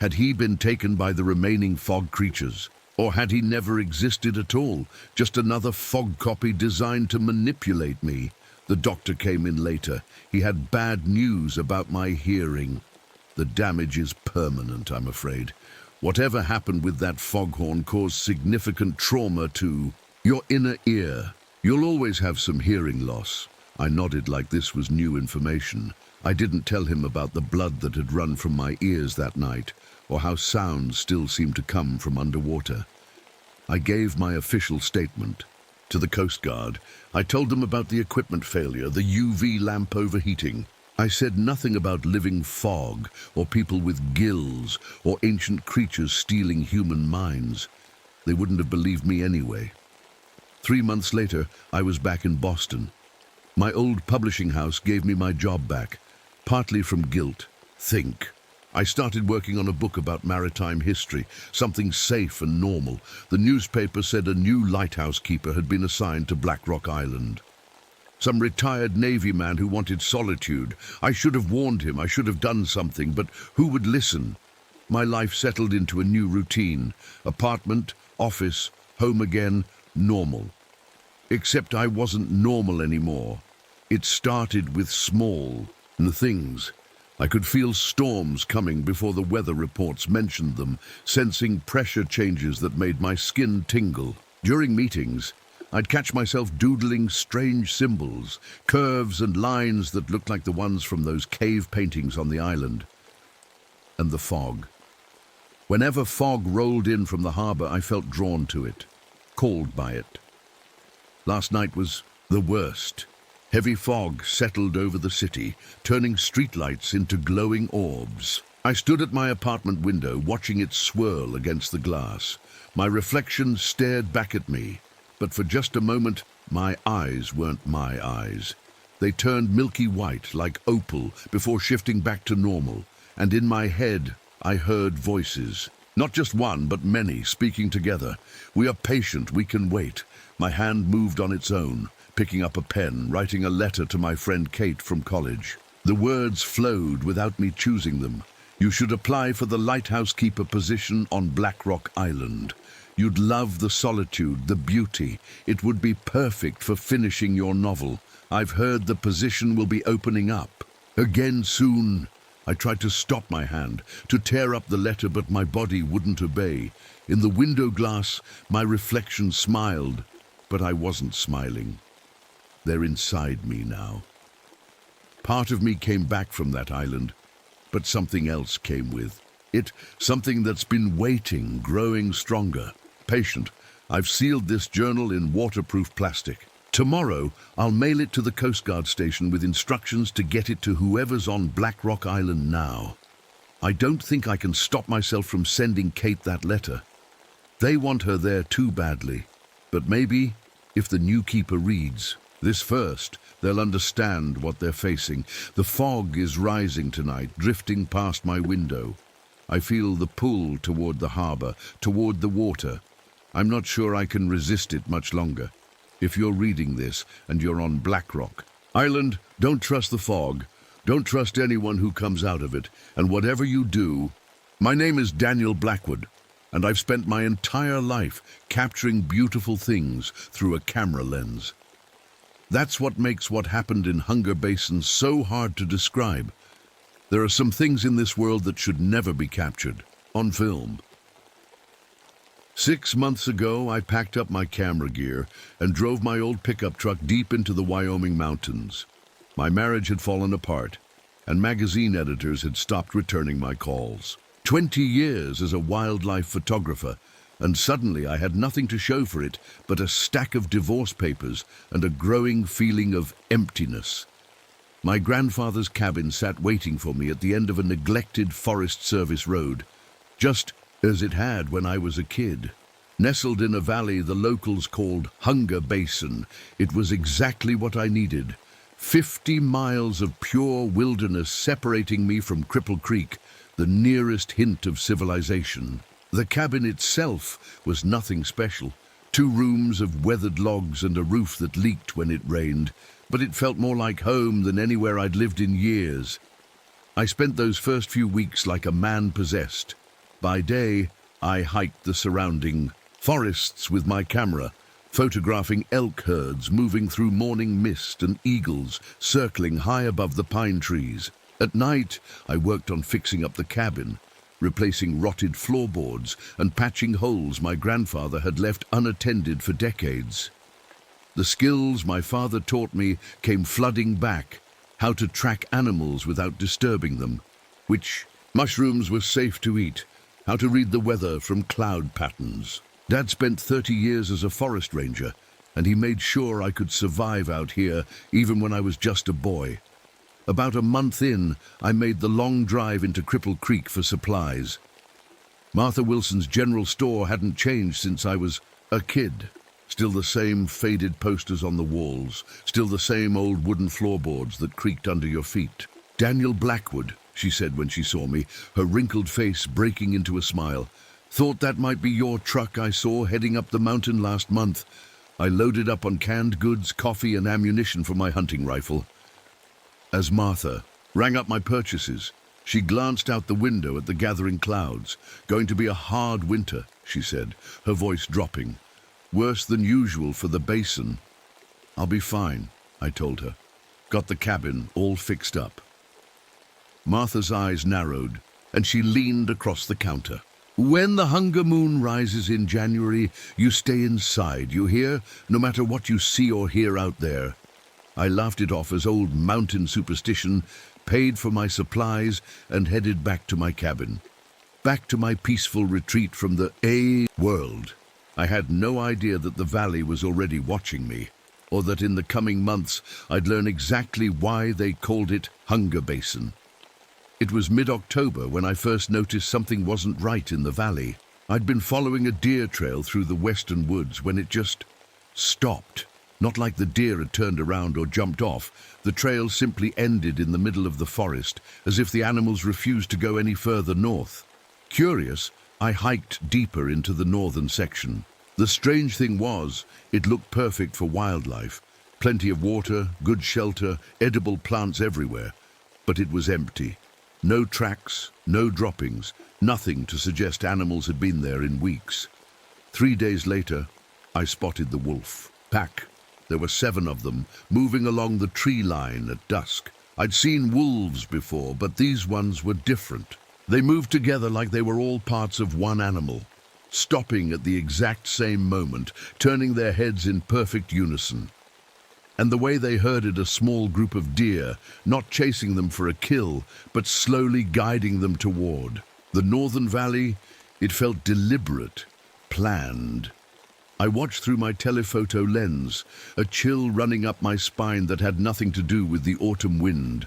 Had he been taken by the remaining fog creatures? Or had he never existed at all? Just another fog copy designed to manipulate me? The doctor came in later. He had bad news about my hearing. The damage is permanent, I'm afraid. Whatever happened with that foghorn caused significant trauma to your inner ear. You'll always have some hearing loss. I nodded like this was new information. I didn't tell him about the blood that had run from my ears that night, or how sounds still seemed to come from underwater. I gave my official statement. To the Coast Guard, I told them about the equipment failure, the UV lamp overheating. I said nothing about living fog, or people with gills, or ancient creatures stealing human minds. They wouldn't have believed me anyway. 3 months later, I was back in Boston. My old publishing house gave me my job back, partly from guilt. Think. I started working on a book about maritime history, something safe and normal. The newspaper said a new lighthouse keeper had been assigned to Black Rock Island. Some retired Navy man who wanted solitude. I should have warned him, I should have done something, but who would listen? My life settled into a new routine. Apartment, office, home again, normal. Except I wasn't normal anymore. It started with small things. I could feel storms coming before the weather reports mentioned them, sensing pressure changes that made my skin tingle. During meetings, I'd catch myself doodling strange symbols, curves and lines that looked like the ones from those cave paintings on the island. And the fog. Whenever fog rolled in from the harbor, I felt drawn to it, called by it. Last night was the worst. Heavy fog settled over the city, turning streetlights into glowing orbs. I stood at my apartment window, watching it swirl against the glass. My reflection stared back at me, but for just a moment, my eyes weren't my eyes. They turned milky white, like opal, before shifting back to normal. And in my head, I heard voices. Not just one, but many, speaking together. We are patient, we can wait. My hand moved on its own, picking up a pen, writing a letter to my friend Kate from college. The words flowed without me choosing them. You should apply for the lighthouse keeper position on Black Rock Island. You'd love the solitude, the beauty. It would be perfect for finishing your novel. I've heard the position will be opening up. Again soon. I tried to stop my hand, to tear up the letter, but my body wouldn't obey. In the window glass, my reflection smiled, but I wasn't smiling. They're inside me now. Part of me came back from that island, but something else came with it, something that's been waiting, growing stronger. Patient, I've sealed this journal in waterproof plastic. Tomorrow, I'll mail it to the Coast Guard station with instructions to get it to whoever's on Black Rock Island now. I don't think I can stop myself from sending Kate that letter. They want her there too badly. But maybe, if the new keeper reads this first, they'll understand what they're facing. The fog is rising tonight, drifting past my window. I feel the pull toward the harbor, toward the water. I'm not sure I can resist it much longer. If you're reading this and you're on Blackrock Island, don't trust the fog. Don't trust anyone who comes out of it. And whatever you do, my name is Daniel Blackwood, and I've spent my entire life capturing beautiful things through a camera lens. That's what makes what happened in Hunger Basin so hard to describe. There are some things in this world that should never be captured on film. 6 months ago, I packed up my camera gear and drove my old pickup truck deep into the Wyoming mountains. My marriage had fallen apart, and magazine editors had stopped returning my calls. 20 years as a wildlife photographer, and suddenly I had nothing to show for it but a stack of divorce papers and a growing feeling of emptiness. My grandfather's cabin sat waiting for me at the end of a neglected Forest Service road, just as it had when I was a kid. Nestled in a valley the locals called Hunger Basin, it was exactly what I needed. 50 miles of pure wilderness separating me from Cripple Creek, the nearest hint of civilization. The cabin itself was nothing special. 2 rooms of weathered logs and a roof that leaked when it rained, but it felt more like home than anywhere I'd lived in years. I spent those first few weeks like a man possessed. By day, I hiked the surrounding forests with my camera, photographing elk herds moving through morning mist and eagles circling high above the pine trees. At night, I worked on fixing up the cabin, replacing rotted floorboards and patching holes my grandfather had left unattended for decades. The skills my father taught me came flooding back: how to track animals without disturbing them, which mushrooms were safe to eat, how to read the weather from cloud patterns. Dad spent 30 years as a forest ranger, and he made sure I could survive out here even when I was just a boy. About a month in, I made the long drive into Cripple Creek for supplies. Martha Wilson's general store hadn't changed since I was a kid. Still the same faded posters on the walls, still the same old wooden floorboards that creaked under your feet. "Daniel Blackwood," she said when she saw me, her wrinkled face breaking into a smile. "Thought that might be your truck I saw heading up the mountain last month. I loaded up on canned goods, coffee, and ammunition for my hunting rifle." As Martha rang up my purchases, she glanced out the window at the gathering clouds. "Going to be a hard winter," she said, her voice dropping. "Worse than usual for the basin." "I'll be fine," I told her. "Got the cabin all fixed up." Martha's eyes narrowed, and she leaned across the counter. "When the hunger moon rises in January, you stay inside, you hear? No matter what you see or hear out there." I laughed it off as old mountain superstition, paid for my supplies, and headed back to my cabin. Back to my peaceful retreat from the world. I had no idea that the valley was already watching me, or that in the coming months I'd learn exactly why they called it Hunger Basin. It was mid-October when I first noticed something wasn't right in the valley. I'd been following a deer trail through the western woods when it just stopped. Not like the deer had turned around or jumped off. The trail simply ended in the middle of the forest, as if the animals refused to go any further north. Curious, I hiked deeper into the northern section. The strange thing was, it looked perfect for wildlife. Plenty of water, good shelter, edible plants everywhere. But it was empty. No tracks, no droppings, nothing to suggest animals had been there in weeks. 3 days later, I spotted the wolf pack. There were 7 of them, moving along the tree line at dusk. I'd seen wolves before, but these ones were different. They moved together like they were all parts of one animal, stopping at the exact same moment, turning their heads in perfect unison. And the way they herded a small group of deer, not chasing them for a kill, but slowly guiding them toward the northern valley, it felt deliberate, planned. I watched through my telephoto lens, a chill running up my spine that had nothing to do with the autumn wind.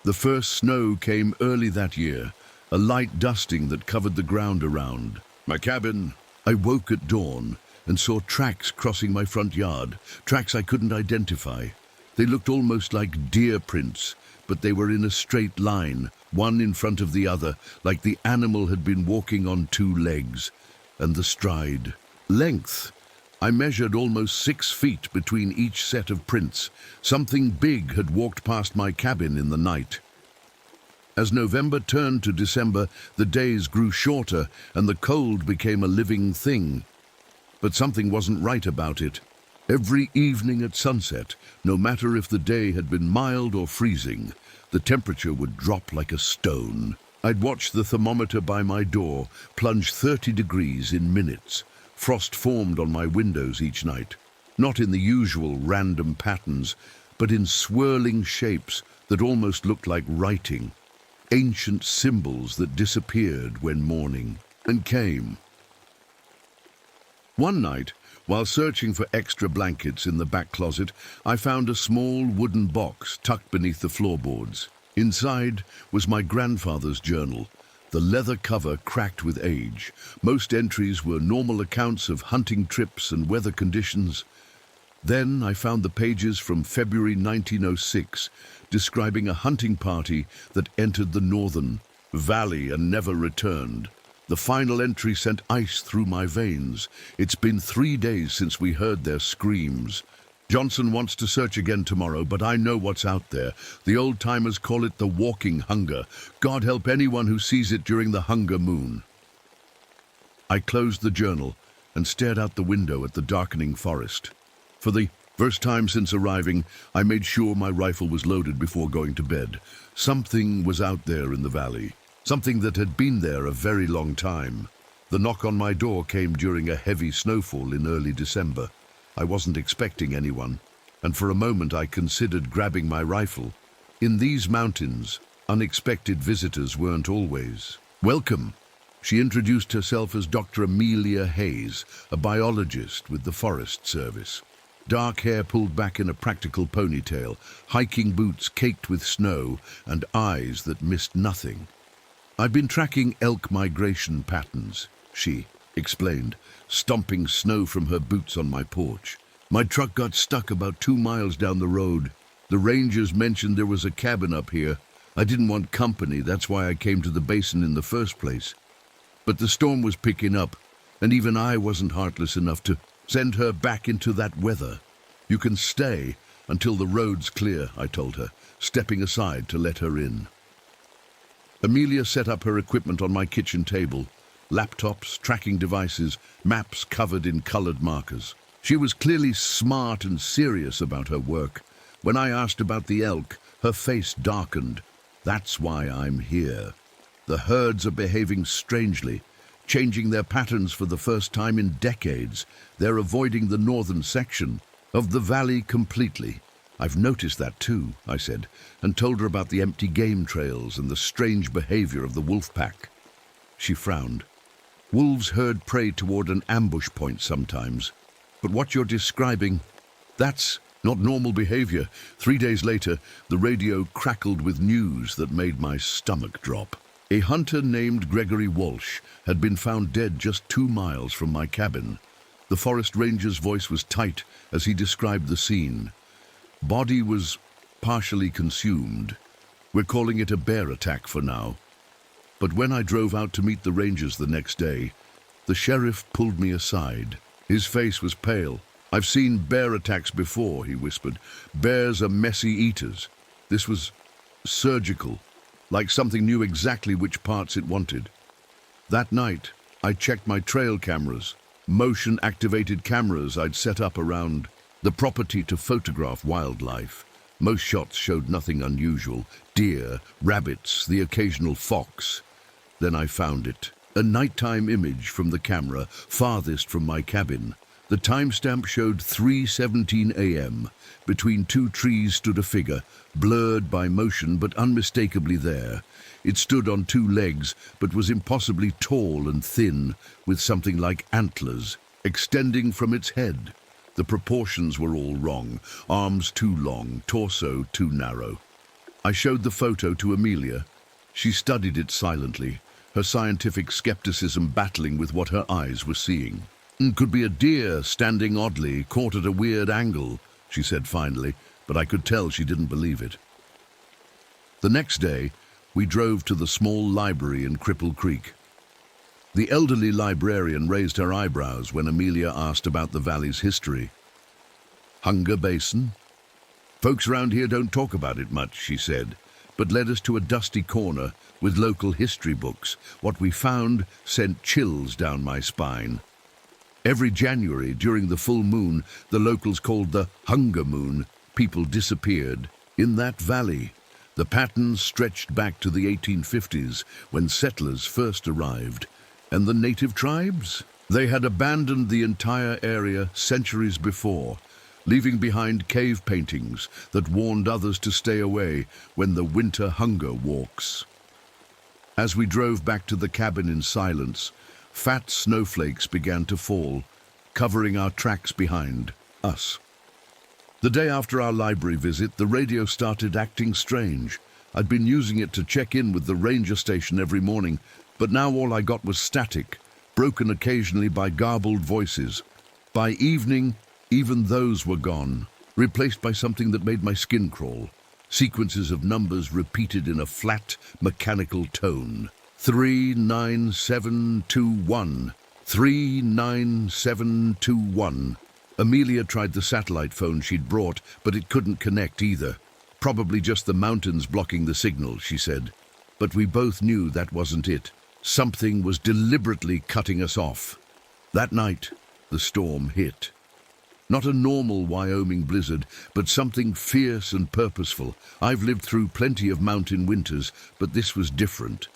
The first snow came early that year, a light dusting that covered the ground around my cabin. I woke at dawn and saw tracks crossing my front yard, tracks I couldn't identify. They looked almost like deer prints, but they were in a straight line, one in front of the other, like the animal had been walking on two legs. And the stride. Length. I measured almost 6 feet between each set of prints. Something big had walked past my cabin in the night. As November turned to December, the days grew shorter and the cold became a living thing. But something wasn't right about it. Every evening at sunset, no matter if the day had been mild or freezing, the temperature would drop like a stone. I'd watch the thermometer by my door plunge 30 degrees in minutes. Frost formed on my windows each night, not in the usual random patterns, but in swirling shapes that almost looked like writing. Ancient symbols that disappeared when morning came. One night, while searching for extra blankets in the back closet, I found a small wooden box tucked beneath the floorboards. Inside was my grandfather's journal, the leather cover cracked with age. Most entries were normal accounts of hunting trips and weather conditions. Then I found the pages from February 1906, describing a hunting party that entered the northern valley and never returned. The final entry sent ice through my veins. It's been 3 days since we heard their screams. Johnson wants to search again tomorrow, but I know what's out there. The old-timers call it the walking hunger. God help anyone who sees it during the hunger moon. I closed the journal and stared out the window at the darkening forest. For the first time since arriving, I made sure my rifle was loaded before going to bed. Something was out there in the valley. Something that had been there a very long time. The knock on my door came during a heavy snowfall in early December. I wasn't expecting anyone, and for a moment I considered grabbing my rifle. In these mountains, unexpected visitors weren't always welcome. She introduced herself as Dr. Amelia Hayes, a biologist with the Forest Service. Dark hair pulled back in a practical ponytail, hiking boots caked with snow, and eyes that missed nothing. "I've been tracking elk migration patterns," she explained, stomping snow from her boots on my porch. "My truck got stuck about 2 miles down the road. The rangers mentioned there was a cabin up here. I didn't want company, that's why I came to the basin in the first place. But the storm was picking up, and even I wasn't heartless enough to send her back into that weather. You can stay until the road's clear," I told her, stepping aside to let her in. Amelia set up her equipment on my kitchen table. Laptops, tracking devices, maps covered in colored markers. She was clearly smart and serious about her work. When I asked about the elk, her face darkened. "That's why I'm here. The herds are behaving strangely, changing their patterns for the first time in decades. They're avoiding the northern section of the valley completely." "I've noticed that too," I said, and told her about the empty game trails and the strange behavior of the wolf pack. She frowned. "Wolves herd prey toward an ambush point sometimes. But what you're describing, that's not normal behavior." 3 days later, the radio crackled with news that made my stomach drop. A hunter named Gregory Walsh had been found dead just 2 miles from my cabin. The forest ranger's voice was tight as he described the scene. "Body was partially consumed. We're calling it a bear attack for now." But when I drove out to meet the rangers the next day, the sheriff pulled me aside. His face was pale. "I've seen bear attacks before," he whispered. "Bears are messy eaters. This was surgical, like something knew exactly which parts it wanted." That night, I checked my trail cameras, motion-activated cameras I'd set up around the property to photograph wildlife. Most shots showed nothing unusual: deer, rabbits, the occasional fox. Then I found it. A nighttime image from the camera farthest from my cabin. The timestamp showed 3:17 a.m. Between 2 trees stood a figure, blurred by motion but unmistakably there. It stood on 2 legs, but was impossibly tall and thin, with something like antlers extending from its head. The proportions were all wrong: arms too long, torso too narrow. I showed the photo to Amelia. She studied it silently, her scientific skepticism battling with what her eyes were seeing. "Could be a deer standing oddly, caught at a weird angle," she said finally, but I could tell she didn't believe it. The next day, we drove to the small library in Cripple Creek. The elderly librarian raised her eyebrows when Amelia asked about the valley's history. Hunger Basin? Folks around here don't talk about it much, she said, but led us to a dusty corner with local history books. What we found sent chills down my spine. Every January, during the full moon, the locals called the Hunger Moon, people disappeared. In that valley, the pattern stretched back to the 1850s, when settlers first arrived. And the native tribes? They had abandoned the entire area centuries before, leaving behind cave paintings that warned others to stay away when the winter hunger walks. As we drove back to the cabin in silence, fat snowflakes began to fall, covering our tracks behind us. The day after our library visit, the radio started acting strange. I'd been using it to check in with the ranger station every morning, but now all I got was static, broken occasionally by garbled voices. By evening, even those were gone, replaced by something that made my skin crawl. Sequences of numbers repeated in a flat, mechanical tone. 39721. 39721. Amelia tried the satellite phone she'd brought, but it couldn't connect either. Probably just the mountains blocking the signal, she said. But we both knew that wasn't it. Something was deliberately cutting us off. That night, the storm hit. Not a normal Wyoming blizzard, but something fierce and purposeful. I've lived through plenty of mountain winters, but this was different.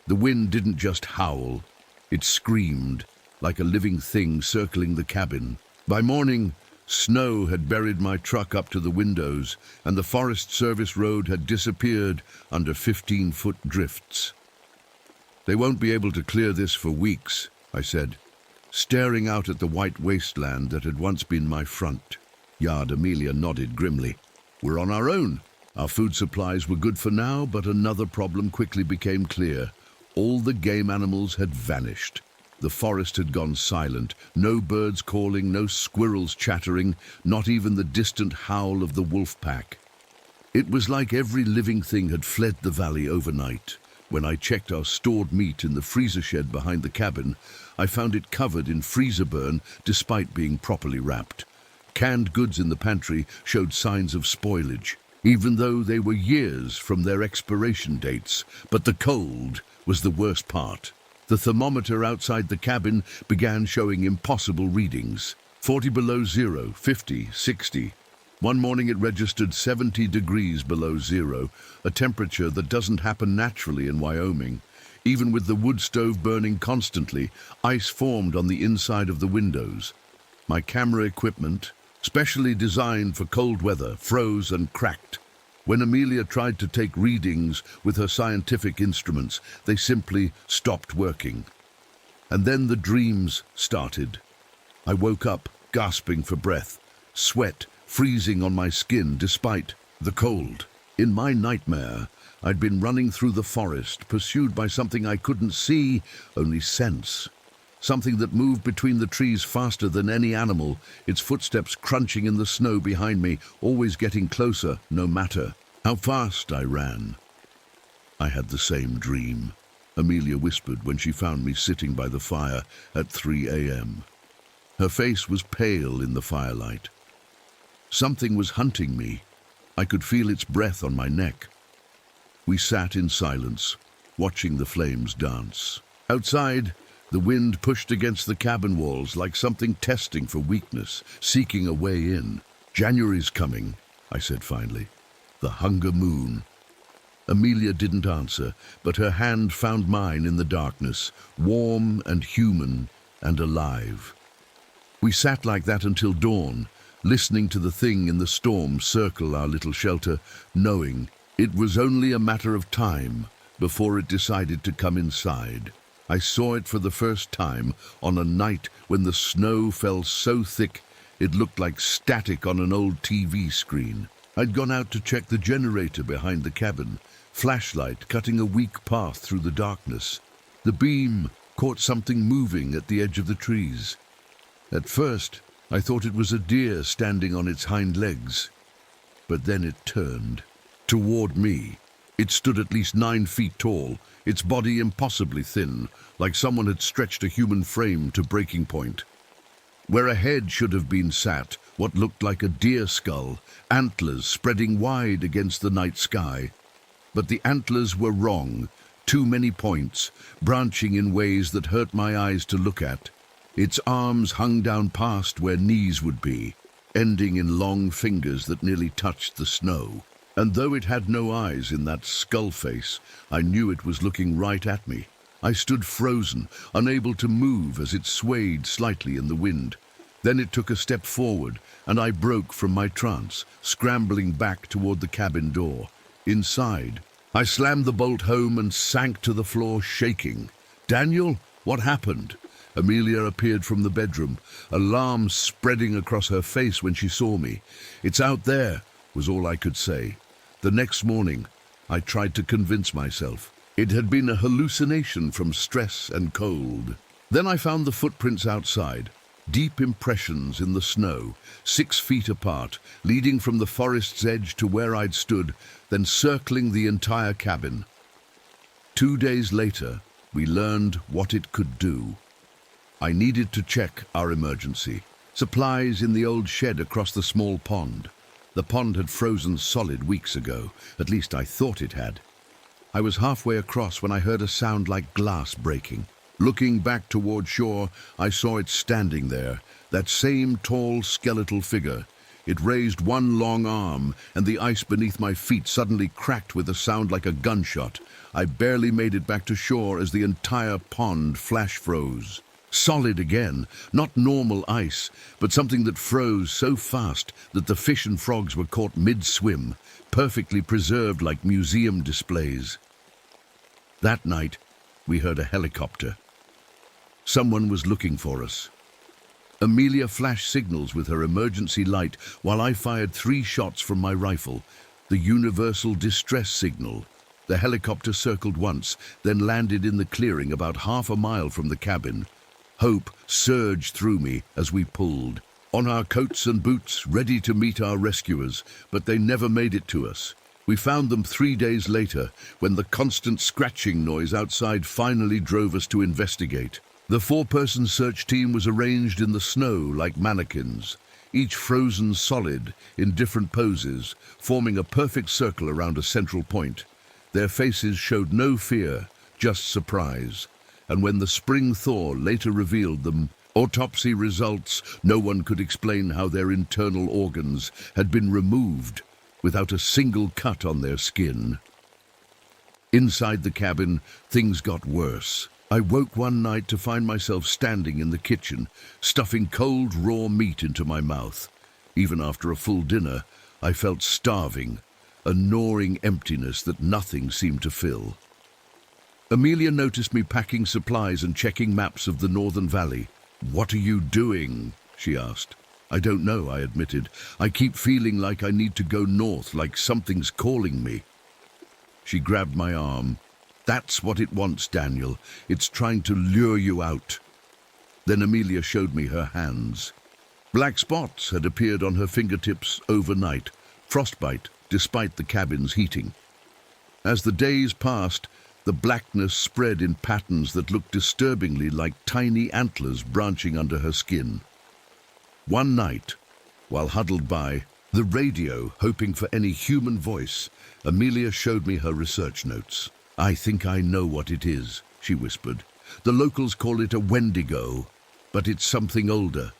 The wind didn't just howl, it screamed, like a living thing circling the cabin. By morning, snow had buried my truck up to the windows, and the Forest Service road had disappeared under 15-foot drifts. They won't be able to clear this for weeks, I said, staring out at the white wasteland that had once been my front yard. Amelia nodded grimly. We're on our own. Our food supplies were good for now, but another problem quickly became clear. All the game animals had vanished. The forest had gone silent. No birds calling, no squirrels chattering, not even the distant howl of the wolf pack. It was like every living thing had fled the valley overnight. When I checked our stored meat in the freezer shed behind the cabin, I found it covered in freezer burn despite being properly wrapped. Canned goods in the pantry showed signs of spoilage, even though they were years from their expiration dates. But the cold was the worst part. The thermometer outside the cabin began showing impossible readings. 40 below zero, 50, 60. One morning it registered 70 degrees below zero, a temperature that doesn't happen naturally in Wyoming. Even with the wood stove burning constantly, ice formed on the inside of the windows. My camera equipment, specially designed for cold weather, froze and cracked. When Amelia tried to take readings with her scientific instruments, they simply stopped working. And then the dreams started. I woke up, gasping for breath, sweat freezing on my skin despite the cold. In my nightmare, I'd been running through the forest, pursued by something I couldn't see, only sense. Something that moved between the trees faster than any animal, its footsteps crunching in the snow behind me, always getting closer, no matter how fast I ran. I had the same dream, Amelia whispered when she found me sitting by the fire at 3 a.m. Her face was pale in the firelight. Something was hunting me. I could feel its breath on my neck. We sat in silence, watching the flames dance. Outside, the wind pushed against the cabin walls like something testing for weakness, seeking a way in. January's coming, I said finally. The Hunger Moon. Amelia didn't answer, but her hand found mine in the darkness, warm and human and alive. We sat like that until dawn, listening to the thing in the storm circle our little shelter, knowing it was only a matter of time before it decided to come inside. I saw it for the first time on a night when the snow fell so thick it looked like static on an old TV screen. I'd gone out to check the generator behind the cabin, flashlight cutting a weak path through the darkness. The beam caught something moving at the edge of the trees. At first, I thought it was a deer standing on its hind legs, but then it turned toward me. It stood at least 9 feet tall, its body impossibly thin, like someone had stretched a human frame to breaking point. Where a head should have been sat, what looked like a deer skull, antlers spreading wide against the night sky. But the antlers were wrong, too many points, branching in ways that hurt my eyes to look at. Its arms hung down past where knees would be, ending in long fingers that nearly touched the snow. And though it had no eyes in that skull face, I knew it was looking right at me. I stood frozen, unable to move as it swayed slightly in the wind. Then it took a step forward, and I broke from my trance, scrambling back toward the cabin door. Inside, I slammed the bolt home and sank to the floor, shaking. "Daniel, what happened?" Amelia appeared from the bedroom, alarm spreading across her face when she saw me. "It's out there," was all I could say. The next morning, I tried to convince myself it had been a hallucination from stress and cold. Then I found the footprints outside, deep impressions in the snow, 6 feet apart, leading from the forest's edge to where I'd stood, then circling the entire cabin. 2 days later, we learned what it could do. I needed to check our emergency. Supplies in the old shed across the small pond. The pond had frozen solid weeks ago, at least I thought it had. I was halfway across when I heard a sound like glass breaking. Looking back toward shore, I saw it standing there, that same tall skeletal figure. It raised one long arm, and the ice beneath my feet suddenly cracked with a sound like a gunshot. I barely made it back to shore as the entire pond flash froze. Solid again, not normal ice, but something that froze so fast that the fish and frogs were caught mid-swim, perfectly preserved like museum displays. That night, we heard a helicopter. Someone was looking for us. Amelia flashed signals with her emergency light while I fired 3 shots from my rifle, the universal distress signal. The helicopter circled once, then landed in the clearing about half a mile from the cabin. Hope surged through me as we pulled, on our coats and boots, ready to meet our rescuers, but they never made it to us. We found them 3 days later, when the constant scratching noise outside finally drove us to investigate. The 4-person search team was arranged in the snow like mannequins, each frozen solid in different poses, forming a perfect circle around a central point. Their faces showed no fear, just surprise. And when the spring thaw later revealed them, autopsy results, no one could explain how their internal organs had been removed without a single cut on their skin. Inside the cabin, things got worse. I woke one night to find myself standing in the kitchen, stuffing cold, raw meat into my mouth. Even after a full dinner, I felt starving, a gnawing emptiness that nothing seemed to fill. Amelia noticed me packing supplies and checking maps of the Northern Valley. "What are you doing?" she asked. "I don't know," I admitted. "I keep feeling like I need to go north, like something's calling me." She grabbed my arm. "That's what it wants, Daniel. It's trying to lure you out." Then Amelia showed me her hands. Black spots had appeared on her fingertips overnight, frostbite despite the cabin's heating. As the days passed, the blackness spread in patterns that looked disturbingly like tiny antlers branching under her skin. One night, while huddled by the radio, hoping for any human voice, Amelia showed me her research notes. "I think I know what it is," she whispered. "The locals call it a Wendigo, but it's something older.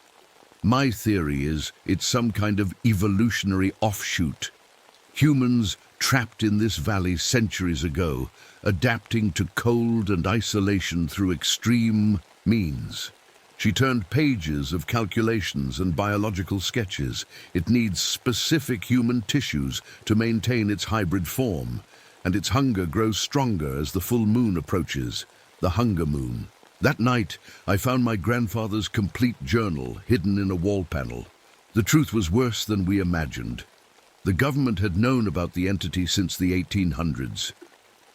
My theory is it's some kind of evolutionary offshoot. Humans trapped in this valley centuries ago, adapting to cold and isolation through extreme means." She turned pages of calculations and biological sketches. It needs specific human tissues to maintain its hybrid form, and its hunger grows stronger as the full moon approaches, the hunger moon. That night, I found my grandfather's complete journal hidden in a wall panel. The truth was worse than we imagined. The government had known about the entity since the 1800s.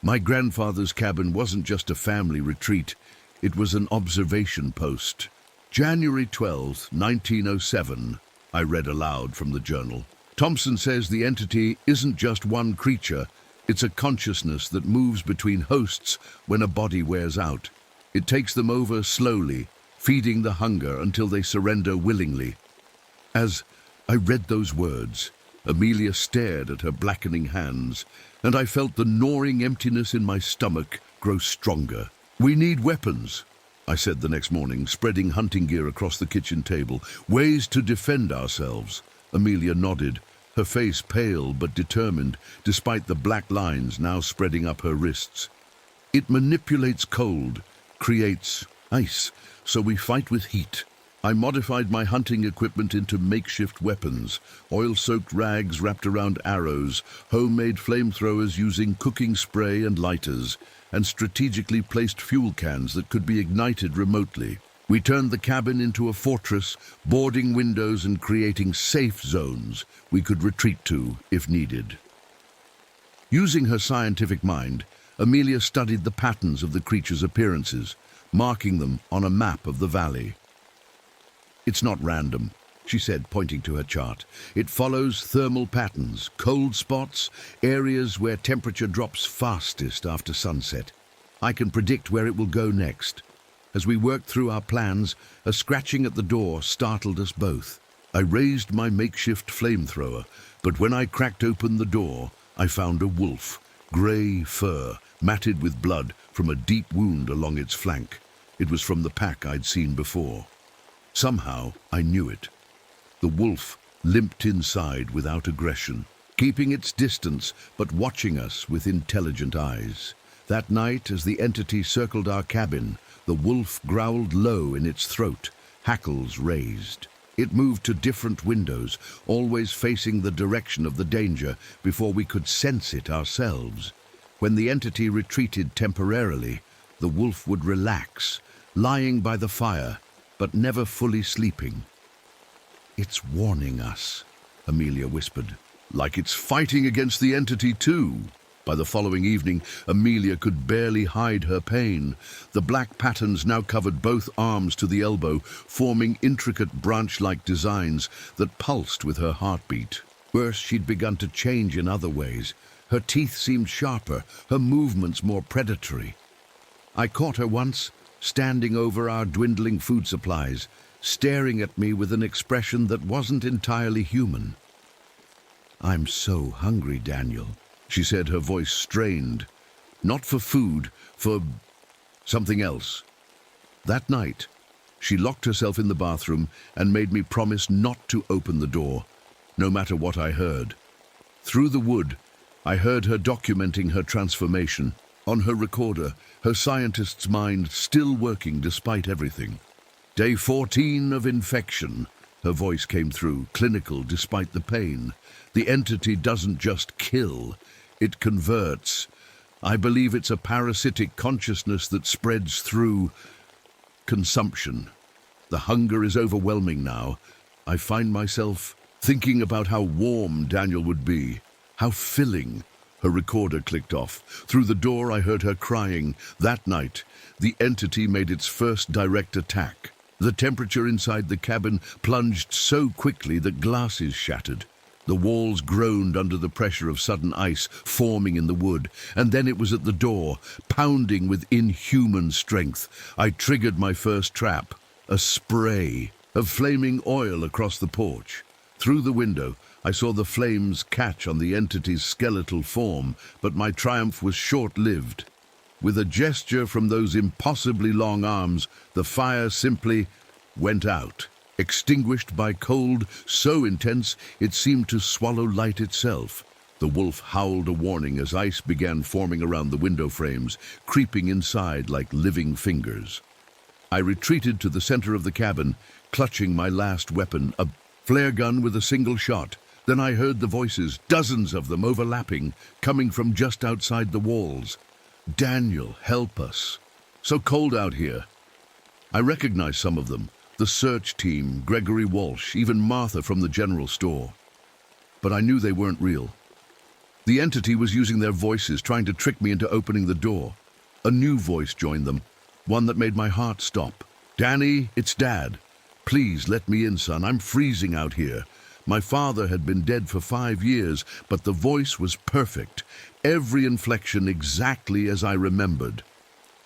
My grandfather's cabin wasn't just a family retreat, it was an observation post. "January 12th, 1907, I read aloud from the journal. "Thompson says the entity isn't just one creature, It's a consciousness that moves between hosts when a body wears out. It takes them over slowly, feeding the hunger until they surrender willingly. As I read those words, Amelia stared at her blackening hands, and I felt the gnawing emptiness in my stomach grow stronger. "We need weapons," I said the next morning, spreading hunting gear across the kitchen table. "Ways to defend ourselves." Amelia nodded, her face pale but determined, despite the black lines now spreading up her wrists. "It manipulates cold, creates ice, so we fight with heat." I modified my hunting equipment into makeshift weapons, oil-soaked rags wrapped around arrows, homemade flamethrowers using cooking spray and lighters, and strategically placed fuel cans that could be ignited remotely. We turned the cabin into a fortress, boarding windows and creating safe zones we could retreat to if needed. Using her scientific mind, Amelia studied the patterns of the creature's appearances, marking them on a map of the valley. "It's not random," she said, pointing to her chart. "It follows thermal patterns, cold spots, areas where temperature drops fastest after sunset. I can predict where it will go next." As we worked through our plans, a scratching at the door startled us both. I raised my makeshift flamethrower, but when I cracked open the door, I found a wolf, grey fur, matted with blood from a deep wound along its flank. It was from the pack I'd seen before. Somehow, I knew it. The wolf limped inside without aggression, keeping its distance but watching us with intelligent eyes. That night, as the entity circled our cabin, the wolf growled low in its throat, hackles raised. It moved to different windows, always facing the direction of the danger before we could sense it ourselves. When the entity retreated temporarily, the wolf would relax, lying by the fire, but never fully sleeping. "It's warning us," Amelia whispered. "Like it's fighting against the entity too." By the following evening, Amelia could barely hide her pain. The black patterns now covered both arms to the elbow, forming intricate branch-like designs that pulsed with her heartbeat. Worse, she'd begun to change in other ways. Her teeth seemed sharper, her movements more predatory. I caught her once, standing over our dwindling food supplies, staring at me with an expression that wasn't entirely human. "I'm so hungry, Daniel," she said, her voice strained. Not for food, for something else. That night, she locked herself in the bathroom and made me promise not to open the door, no matter what I heard. Through the wood, I heard her documenting her transformation. On her recorder, her scientist's mind still working despite everything. "Day 14 of infection," her voice came through, clinical despite the pain. "The entity doesn't just kill, it converts. I believe it's a parasitic consciousness that spreads through consumption. The hunger is overwhelming now. I find myself thinking about how warm Daniel would be, how filling." Her recorder clicked off. Through the door, I heard her crying. That night, the entity made its first direct attack. The temperature inside the cabin plunged so quickly that glasses shattered. The walls groaned under the pressure of sudden ice forming in the wood, and then it was at the door, pounding with inhuman strength. I triggered my first trap, a spray of flaming oil across the porch. Through the window, I saw the flames catch on the entity's skeletal form, but my triumph was short-lived. With a gesture from those impossibly long arms, the fire simply went out, extinguished by cold so intense it seemed to swallow light itself. The wolf howled a warning as ice began forming around the window frames, creeping inside like living fingers. I retreated to the center of the cabin, clutching my last weapon, a flare gun with a single shot. Then I heard the voices, dozens of them overlapping, coming from just outside the walls. "Daniel, help us. So cold out here." I recognized some of them, the search team, Gregory Walsh, even Martha from the general store. But I knew they weren't real. The entity was using their voices, trying to trick me into opening the door. A new voice joined them, one that made my heart stop. "Danny, it's Dad. Please let me in, son. I'm freezing out here." My father had been dead for 5 years, but the voice was perfect, every inflection exactly as I remembered.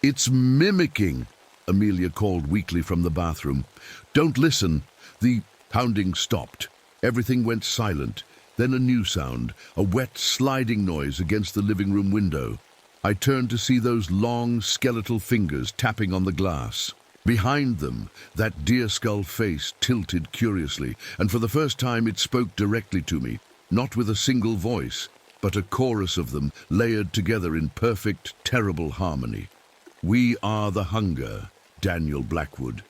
"It's mimicking," Amelia called weakly from the bathroom. "Don't listen." The pounding stopped. Everything went silent. Then a new sound, a wet, sliding noise against the living room window. I turned to see those long, skeletal fingers tapping on the glass. Behind them, that deer skull face tilted curiously, and for the first time it spoke directly to me, not with a single voice, but a chorus of them layered together in perfect, terrible harmony. "We are the hunger, Daniel Blackwood,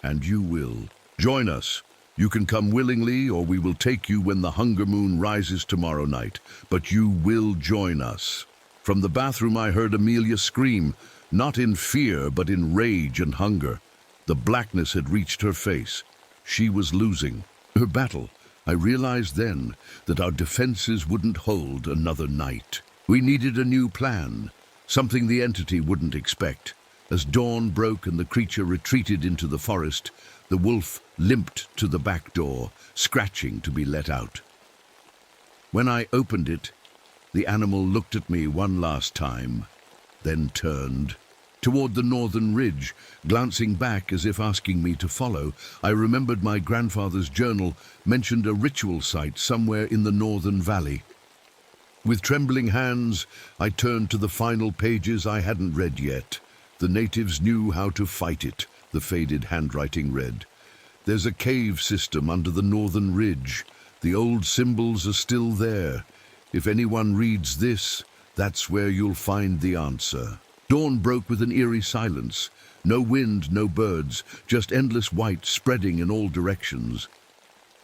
and you will join us. You can come willingly, or we will take you when the hunger moon rises tomorrow night, but you will join us." From the bathroom I heard Amelia scream, not in fear, but in rage and hunger. The blackness had reached her face. She was losing her battle. I realized then that our defenses wouldn't hold another night. We needed a new plan, something the entity wouldn't expect. As dawn broke and the creature retreated into the forest, the wolf limped to the back door, scratching to be let out. When I opened it, the animal looked at me one last time, then turned toward the northern ridge, glancing back as if asking me to follow. I remembered my grandfather's journal mentioned a ritual site somewhere in the northern valley. With trembling hands, I turned to the final pages I hadn't read yet. "The natives knew how to fight it," the faded handwriting read. "There's a cave system under the northern ridge. The old symbols are still there. If anyone reads this, that's where you'll find the answer." Dawn broke with an eerie silence. No wind, no birds, just endless white spreading in all directions.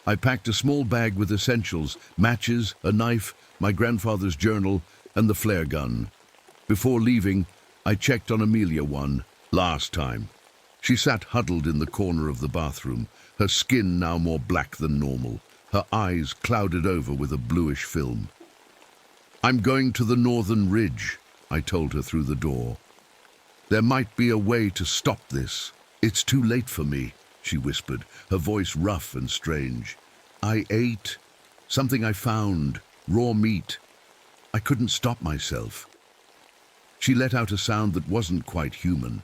I packed a small bag with essentials, matches, a knife, my grandfather's journal, and the flare gun. Before leaving, I checked on Amelia one last time. She sat huddled in the corner of the bathroom, her skin now more black than normal, her eyes clouded over with a bluish film. "I'm going to the northern ridge," I told her through the door. "There might be a way to stop this." "It's too late for me," she whispered, her voice rough and strange. "I ate something I found, raw meat. I couldn't stop myself." She let out a sound that wasn't quite human.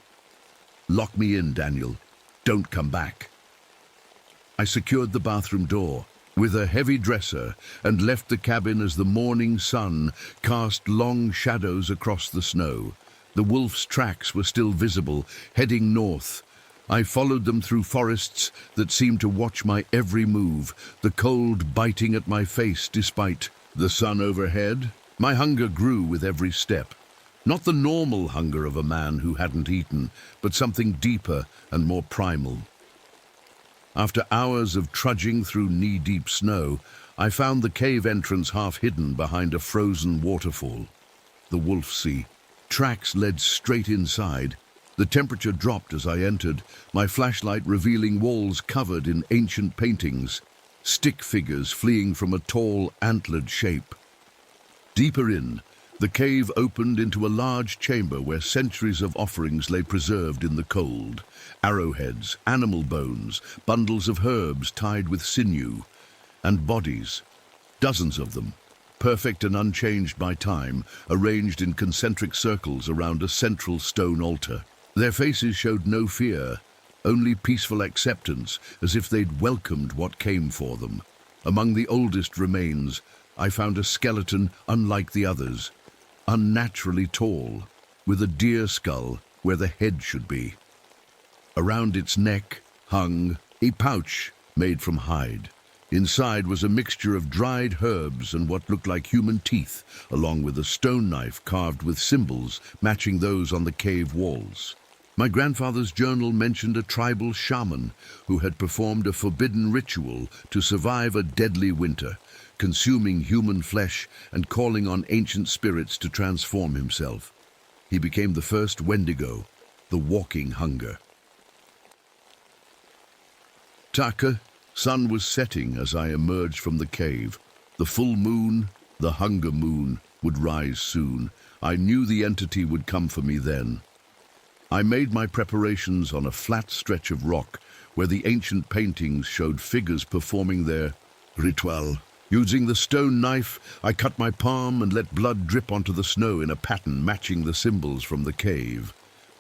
"Lock me in, Daniel. Don't come back." I secured the bathroom door with a heavy dresser and left the cabin as the morning sun cast long shadows across the snow. The wolf's tracks were still visible, heading north. I followed them through forests that seemed to watch my every move, the cold biting at my face despite the sun overhead. My hunger grew with every step. Not the normal hunger of a man who hadn't eaten, but something deeper and more primal. After hours of trudging through knee-deep snow, I found the cave entrance half hidden behind a frozen waterfall. The Wolfsea. Tracks led straight inside. The temperature dropped as I entered, my flashlight revealing walls covered in ancient paintings, stick figures fleeing from a tall, antlered shape. Deeper in, the cave opened into a large chamber where centuries of offerings lay preserved in the cold. Arrowheads, animal bones, bundles of herbs tied with sinew, and bodies, dozens of them, perfect and unchanged by time, arranged in concentric circles around a central stone altar. Their faces showed no fear, only peaceful acceptance, as if they'd welcomed what came for them. Among the oldest remains, I found a skeleton unlike the others, unnaturally tall, with a deer skull where the head should be. Around its neck hung a pouch made from hide. Inside was a mixture of dried herbs and what looked like human teeth, along with a stone knife carved with symbols matching those on the cave walls. My grandfather's journal mentioned a tribal shaman who had performed a forbidden ritual to survive a deadly winter, consuming human flesh and calling on ancient spirits to transform himself. He became the first Wendigo, the walking hunger. Taka, sun was setting as I emerged from the cave. The full moon, the hunger moon, would rise soon. I knew the entity would come for me then. I made my preparations on a flat stretch of rock where the ancient paintings showed figures performing their Ritual. Using the stone knife, I cut my palm and let blood drip onto the snow in a pattern matching the symbols from the cave.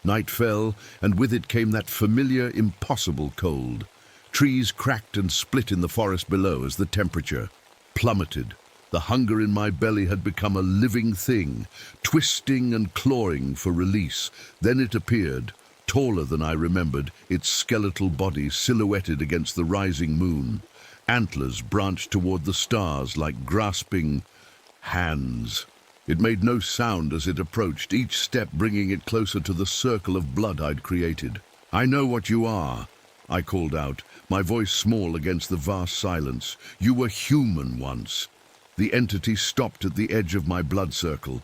Night fell, and with it came that familiar, impossible cold. Trees cracked and split in the forest below as the temperature plummeted. The hunger in my belly had become a living thing, twisting and clawing for release. Then it appeared, taller than I remembered, its skeletal body silhouetted against the rising moon. Antlers branched toward the stars like grasping hands. It made no sound as it approached, each step bringing it closer to the circle of blood I'd created. "I know what you are," I called out, my voice small against the vast silence. "You were human once." The entity stopped at the edge of my blood circle.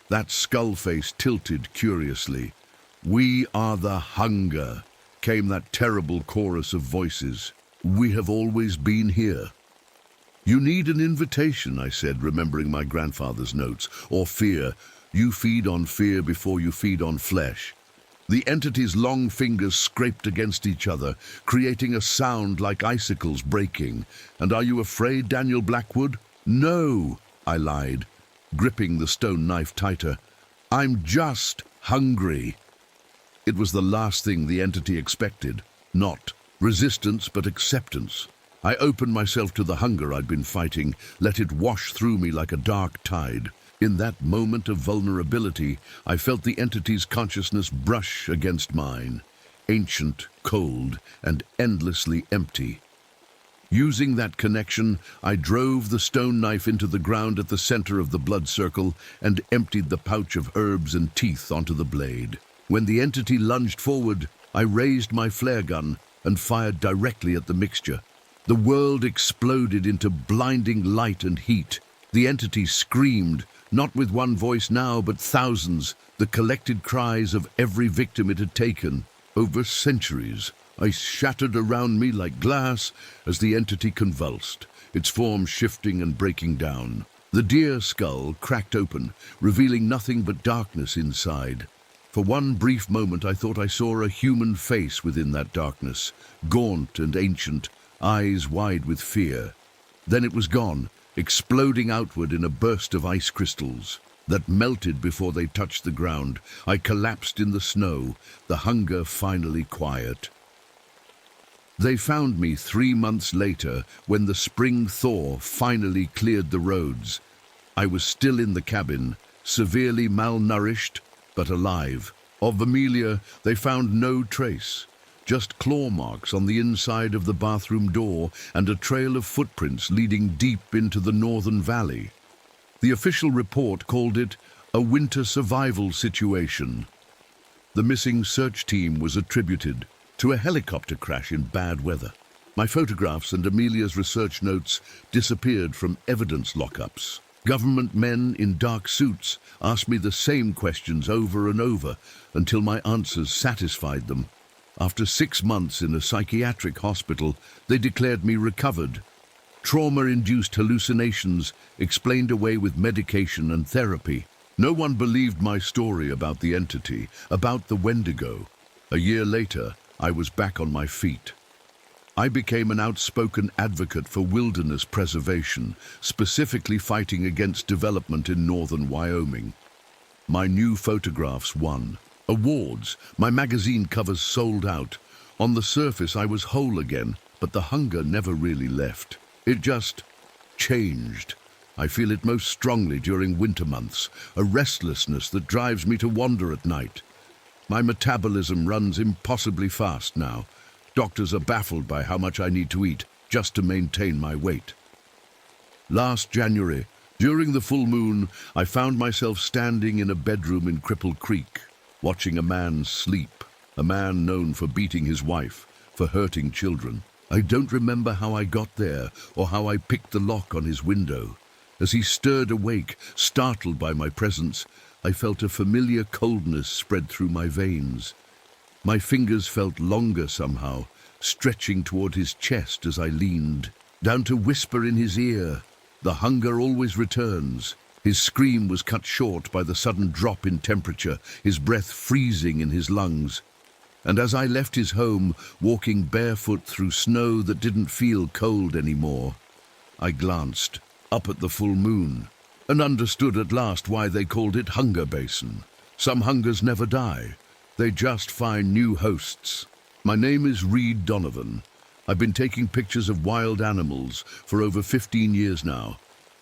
That skull face tilted curiously. "We are the hunger," came that terrible chorus of voices. "We have always been here." "You need an invitation," I said, remembering my grandfather's notes. "Or fear. You feed on fear before you feed on flesh." The entity's long fingers scraped against each other, creating a sound like icicles breaking. "And are you afraid, Daniel Blackwood?" "No," I lied, gripping the stone knife tighter. "I'm just hungry." It was the last thing the entity expected. Not resistance, but acceptance. I opened myself to the hunger I'd been fighting, let it wash through me like a dark tide. In that moment of vulnerability, I felt the entity's consciousness brush against mine, ancient, cold, and endlessly empty. Using that connection, I drove the stone knife into the ground at the center of the blood circle and emptied the pouch of herbs and teeth onto the blade. When the entity lunged forward, I raised my flare gun and fired directly at the mixture. The world exploded into blinding light and heat. The entity screamed, not with one voice now, but thousands, the collected cries of every victim it had taken over centuries. Ice shattered around me like glass as the entity convulsed, its form shifting and breaking down. The deer skull cracked open, revealing nothing but darkness inside. For one brief moment I thought I saw a human face within that darkness, gaunt and ancient, eyes wide with fear. Then it was gone, exploding outward in a burst of ice crystals that melted before they touched the ground. I collapsed in the snow, the hunger finally quiet. They found me 3 months later when the spring thaw finally cleared the roads. I was still in the cabin, severely malnourished, but alive. Of Amelia, they found no trace, just claw marks on the inside of the bathroom door and a trail of footprints leading deep into the northern valley. The official report called it a winter survival situation. The missing search team was attributed to a helicopter crash in bad weather. My photographs and Amelia's research notes disappeared from evidence lockups. Government men in dark suits asked me the same questions over and over until my answers satisfied them. After 6 months in a psychiatric hospital, they declared me recovered. Trauma-induced hallucinations explained away with medication and therapy. No one believed my story about the entity, about the Wendigo. A year later, I was back on my feet. I became an outspoken advocate for wilderness preservation, specifically fighting against development in northern Wyoming. My new photographs won awards. My magazine covers sold out. On the surface, I was whole again, but the hunger never really left. It just changed. I feel it most strongly during winter months, a restlessness that drives me to wander at night. My metabolism runs impossibly fast now. Doctors are baffled by how much I need to eat just to maintain my weight. Last January, during the full moon, I found myself standing in a bedroom in Cripple Creek, watching a man sleep, a man known for beating his wife, for hurting children. I don't remember how I got there or how I picked the lock on his window. As he stirred awake, startled by my presence, I felt a familiar coldness spread through my veins. My fingers felt longer somehow, stretching toward his chest as I leaned, down to whisper in his ear. The hunger always returns. His scream was cut short by the sudden drop in temperature, his breath freezing in his lungs. And as I left his home, walking barefoot through snow that didn't feel cold anymore, I glanced up at the full moon and understood at last why they called it Hunger Basin. Some hungers never die. They just find new hosts. My name is Reed Donovan. I've been taking pictures of wild animals for over 15 years now.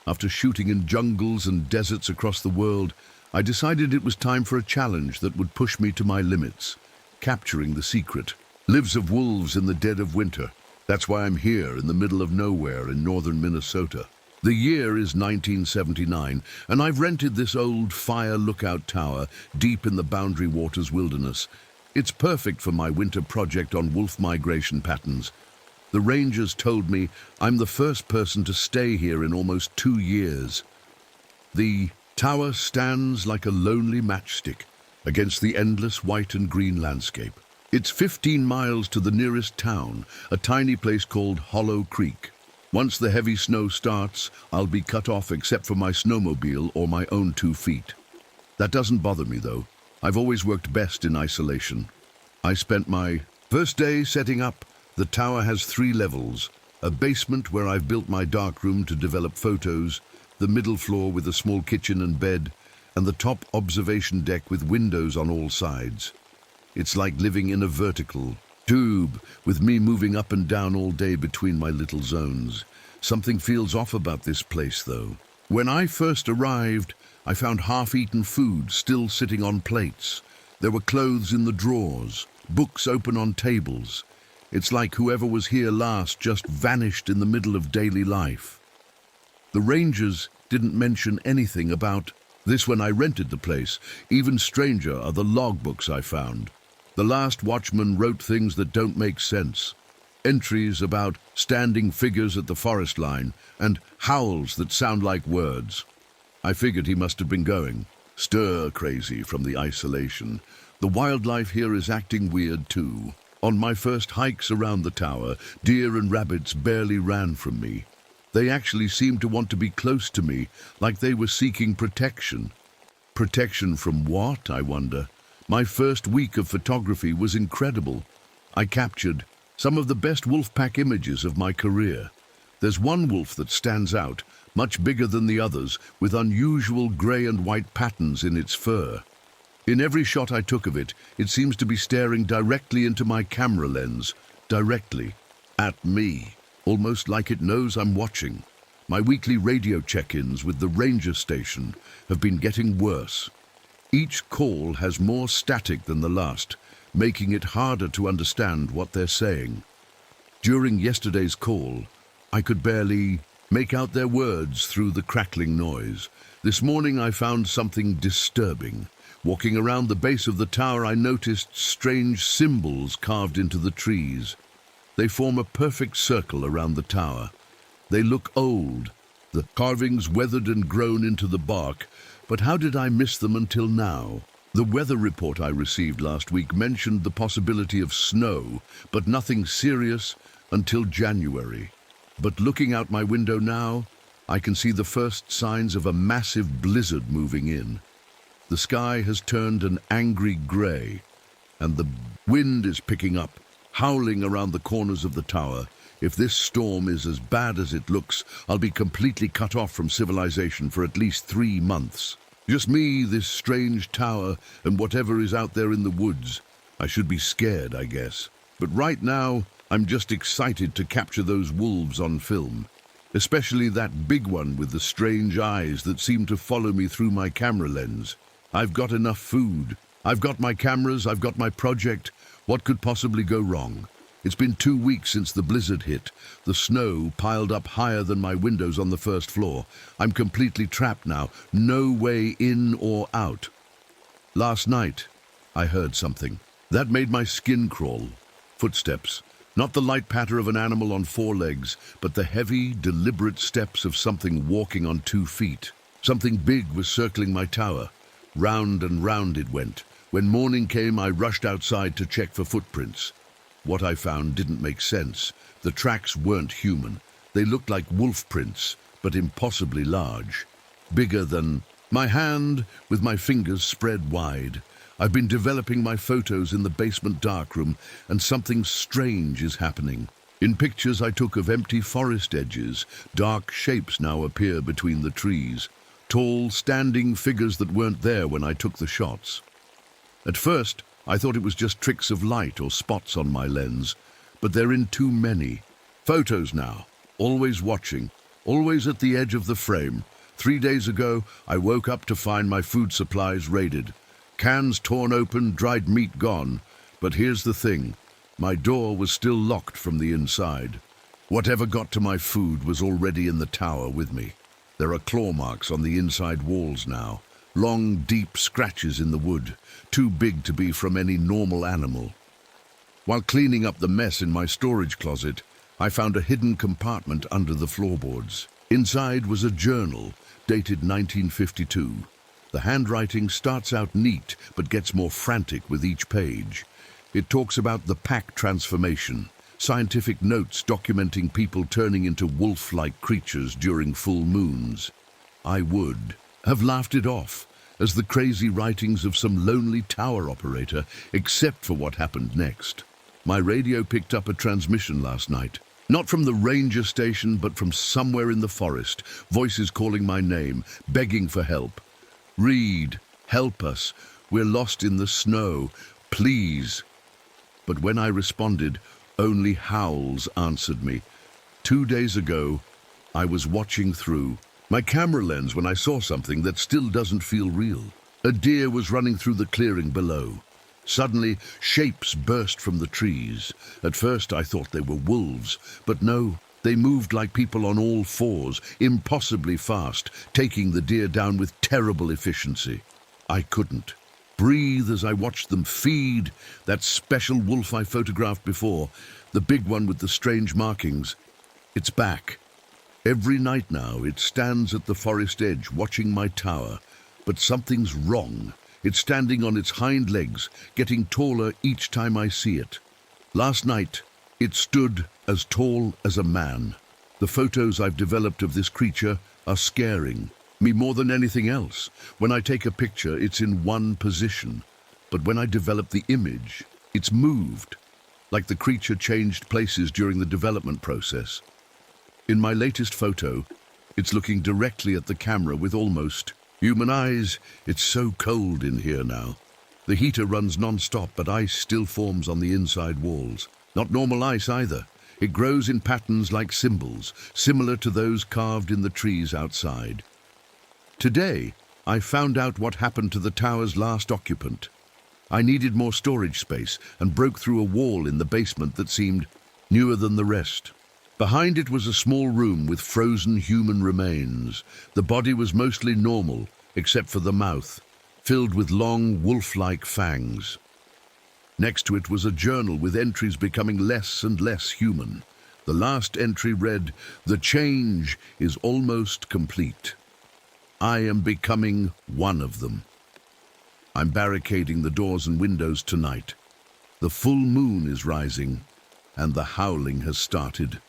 After shooting in jungles and deserts across the world, I decided it was time for a challenge that would push me to my limits. Capturing the secret. Lives of wolves in the dead of winter. That's why I'm here in the middle of nowhere in northern Minnesota. The year is 1979, and I've rented this old fire lookout tower deep in the Boundary Waters wilderness. It's perfect for my winter project on wolf migration patterns. The rangers told me I'm the first person to stay here in almost 2 years. The tower stands like a lonely matchstick against the endless white and green landscape. It's 15 miles to the nearest town, a tiny place called Hollow Creek. Once the heavy snow starts, I'll be cut off except for my snowmobile or my own 2 feet. That doesn't bother me, though. I've always worked best in isolation. I spent my first day setting up. The tower has 3 levels, a basement where I've built my darkroom to develop photos, the middle floor with a small kitchen and bed, and the top observation deck with windows on all sides. It's like living in a vertical tube, with me moving up and down all day between my little zones. Something feels off about this place, though. When I first arrived, I found half-eaten food still sitting on plates. There were clothes in the drawers, books open on tables. It's like whoever was here last just vanished in the middle of daily life. The rangers didn't mention anything about this when I rented the place. Even stranger are the logbooks I found. The last watchman wrote things that don't make sense. Entries about standing figures at the forest line and howls that sound like words. I figured he must have been going stir crazy from the isolation. The wildlife here is acting weird too. On my first hikes around the tower, deer and rabbits barely ran from me. They actually seemed to want to be close to me, like they were seeking protection. Protection from what, I wonder? My first week of photography was incredible. I captured some of the best wolf pack images of my career. There's one wolf that stands out, much bigger than the others, with unusual grey and white patterns in its fur. In every shot I took of it, it seems to be staring directly into my camera lens, directly at me, almost like it knows I'm watching. My weekly radio check-ins with the ranger station have been getting worse. Each call has more static than the last, making it harder to understand what they're saying. During yesterday's call, I could barely make out their words through the crackling noise. This morning I found something disturbing. Walking around the base of the tower, I noticed strange symbols carved into the trees. They form a perfect circle around the tower. They look old, the carvings weathered and grown into the bark, but how did I miss them until now? The weather report I received last week mentioned the possibility of snow, but nothing serious until January. But looking out my window now, I can see the first signs of a massive blizzard moving in. The sky has turned an angry grey, and the wind is picking up, howling around the corners of the tower. If this storm is as bad as it looks, I'll be completely cut off from civilization for at least 3 months. Just me, this strange tower, and whatever is out there in the woods. I should be scared, I guess. But right now, I'm just excited to capture those wolves on film. Especially that big one with the strange eyes that seem to follow me through my camera lens. I've got enough food. I've got my cameras, I've got my project. What could possibly go wrong? It's been 2 weeks since the blizzard hit. The snow piled up higher than my windows on the first floor. I'm completely trapped now. No way in or out. Last night, I heard something. That made my skin crawl. Footsteps. Not the light patter of an animal on 4 legs, but the heavy, deliberate steps of something walking on 2 feet. Something big was circling my tower. Round and round it went. When morning came, I rushed outside to check for footprints. What I found didn't make sense. The tracks weren't human. They looked like wolf prints, but impossibly large. Bigger than my hand, with my fingers spread wide. I've been developing my photos in the basement darkroom, and something strange is happening. In pictures I took of empty forest edges, dark shapes now appear between the trees, tall, standing figures that weren't there when I took the shots. At first, I thought it was just tricks of light or spots on my lens, but they're in too many. Photos now, always watching, always at the edge of the frame. 3 days ago, I woke up to find my food supplies raided. Cans torn open, dried meat gone. But here's the thing, my door was still locked from the inside. Whatever got to my food was already in the tower with me. There are claw marks on the inside walls now, long, deep scratches in the wood, too big to be from any normal animal. While cleaning up the mess in my storage closet, I found a hidden compartment under the floorboards. Inside was a journal, dated 1952. The handwriting starts out neat, but gets more frantic with each page. It talks about the pack transformation, scientific notes documenting people turning into wolf-like creatures during full moons. I would have laughed it off as the crazy writings of some lonely tower operator, except for what happened next. My radio picked up a transmission last night. Not from the ranger station, but from somewhere in the forest, voices calling my name, begging for help. "Reed, help us. We're lost in the snow. Please." But when I responded, only howls answered me. 2 days ago, I was watching through my camera lens when I saw something that still doesn't feel real. A deer was running through the clearing below. Suddenly, shapes burst from the trees. At first, I thought they were wolves, but no, they moved like people on all fours, impossibly fast, taking the deer down with terrible efficiency. I couldn't breathe as I watched them feed. That special wolf I photographed before, the big one with the strange markings, it's back. Every night now, it stands at the forest edge watching my tower, but something's wrong. It's standing on its hind legs, getting taller each time I see it. Last night, it stood as tall as a man. The photos I've developed of this creature are scaring me more than anything else. When I take a picture, it's in one position. But when I develop the image, it's moved, like the creature changed places during the development process. In my latest photo, it's looking directly at the camera with almost human eyes. It's so cold in here now. The heater runs non-stop, but ice still forms on the inside walls. Not normal ice either. It grows in patterns like symbols, similar to those carved in the trees outside. Today, I found out what happened to the tower's last occupant. I needed more storage space and broke through a wall in the basement that seemed newer than the rest. Behind it was a small room with frozen human remains. The body was mostly normal, except for the mouth, filled with long, wolf-like fangs. Next to it was a journal with entries becoming less and less human. The last entry read, "The change is almost complete. I am becoming one of them." I'm barricading the doors and windows tonight. The full moon is rising, and the howling has started.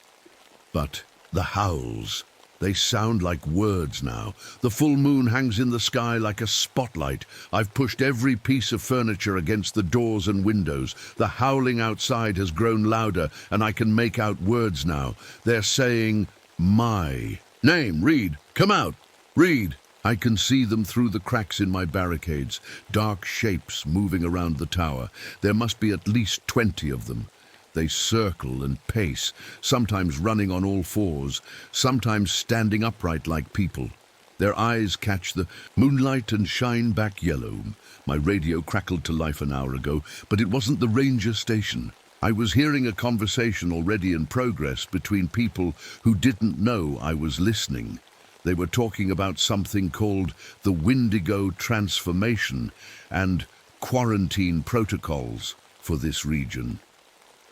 But the howls, they sound like words now. The full moon hangs in the sky like a spotlight. I've pushed every piece of furniture against the doors and windows. The howling outside has grown louder, and I can make out words now. They're saying, "My name, Reed, come out, Reed." I can see them through the cracks in my barricades, dark shapes moving around the tower. There must be at least 20 of them. They circle and pace, sometimes running on all fours, sometimes standing upright like people. Their eyes catch the moonlight and shine back yellow. My radio crackled to life an hour ago, but it wasn't the ranger station. I was hearing a conversation already in progress between people who didn't know I was listening. They were talking about something called the Windigo transformation and quarantine protocols for this region.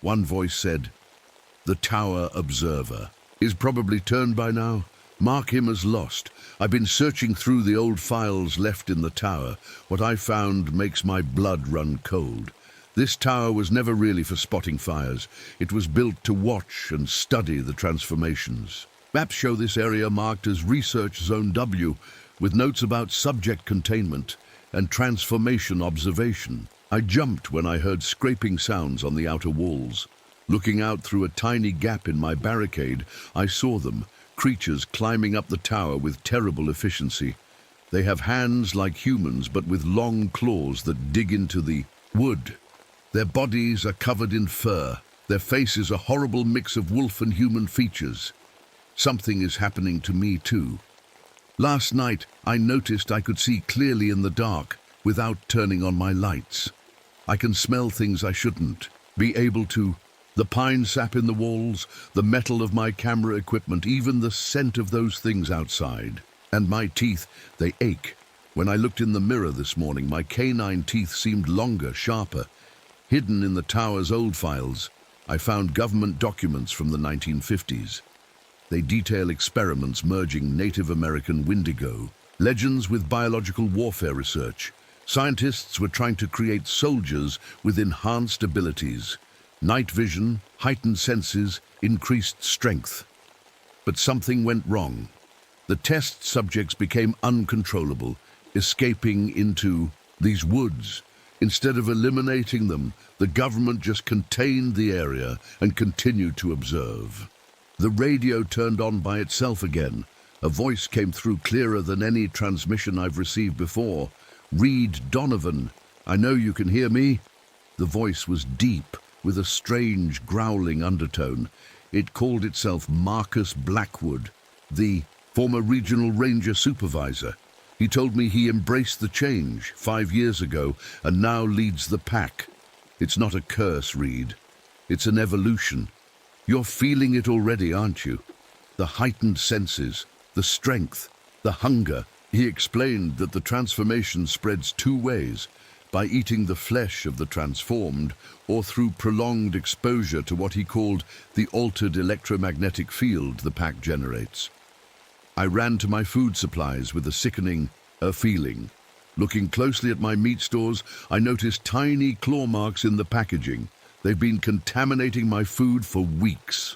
One voice said, "The Tower Observer is probably turned by now. Mark him as lost. I've been searching through the old files left in the tower. What I found makes my blood run cold. This tower was never really for spotting fires. It was built to watch and study the transformations. Maps show this area marked as Research Zone W, with notes about subject containment and transformation observation. I jumped when I heard scraping sounds on the outer walls. Looking out through a tiny gap in my barricade, I saw them, creatures climbing up the tower with terrible efficiency. They have hands like humans, but with long claws that dig into the wood. Their bodies are covered in fur. Their face is a horrible mix of wolf and human features. Something is happening to me too. Last night, I noticed I could see clearly in the dark without turning on my lights. I can smell things I shouldn't. Be able to. The pine sap in the walls, the metal of my camera equipment, even the scent of those things outside. And my teeth, they ache. When I looked in the mirror this morning, my canine teeth seemed longer, sharper. Hidden in the tower's old files, I found government documents from the 1950s. They detail experiments merging Native American Wendigo, legends with biological warfare research. Scientists were trying to create soldiers with enhanced abilities, night vision, heightened senses, increased strength. But something went wrong. The test subjects became uncontrollable, escaping into these woods. Instead of eliminating them, the government just contained the area and continued to observe. The radio turned on by itself again. A voice came through clearer than any transmission I've received before. "Reed Donovan, I know you can hear me." The voice was deep, with a strange growling undertone. It called itself Marcus Blackwood, the former regional ranger supervisor. He told me he embraced the change 5 years ago and now leads the pack. It's not a curse, Reed. It's an evolution. You're feeling it already, aren't you? The heightened senses, the strength, the hunger. He explained that the transformation spreads 2 ways, by eating the flesh of the transformed or through prolonged exposure to what he called the altered electromagnetic field the pack generates. I ran to my food supplies with a sickening feeling. Looking closely at my meat stores, I noticed tiny claw marks in the packaging. They've been contaminating my food for weeks.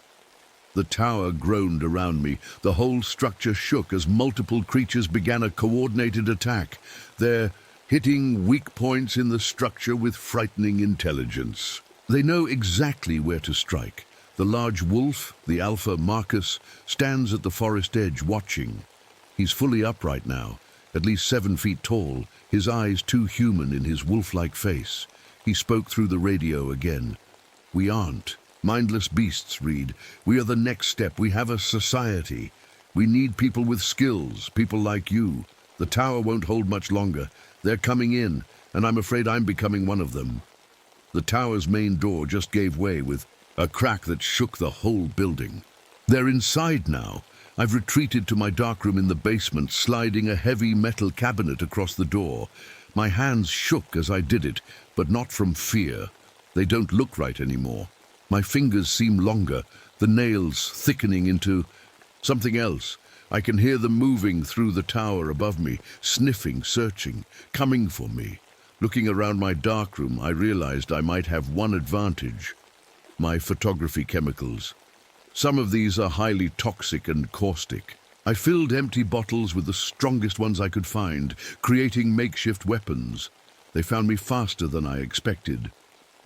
The tower groaned around me. The whole structure shook as multiple creatures began a coordinated attack. They're hitting weak points in the structure with frightening intelligence. They know exactly where to strike. The large wolf, the alpha Marcus, stands at the forest edge watching. He's fully upright now, at least 7 feet tall, his eyes too human in his wolf-like face. He spoke through the radio again. "We aren't mindless beasts, Reed. We are the next step. We have a society. We need people with skills, people like you. The tower won't hold much longer. They're coming in, and I'm afraid I'm becoming one of them." The tower's main door just gave way with a crack that shook the whole building. They're inside now. I've retreated to my darkroom in the basement, sliding a heavy metal cabinet across the door. My hands shook as I did it, but not from fear. They don't look right anymore. My fingers seem longer, the nails thickening into something else. I can hear them moving through the tower above me, sniffing, searching, coming for me. Looking around my darkroom, I realized I might have one advantage: my photography chemicals. Some of these are highly toxic and caustic. I filled empty bottles with the strongest ones I could find, creating makeshift weapons. They found me faster than I expected.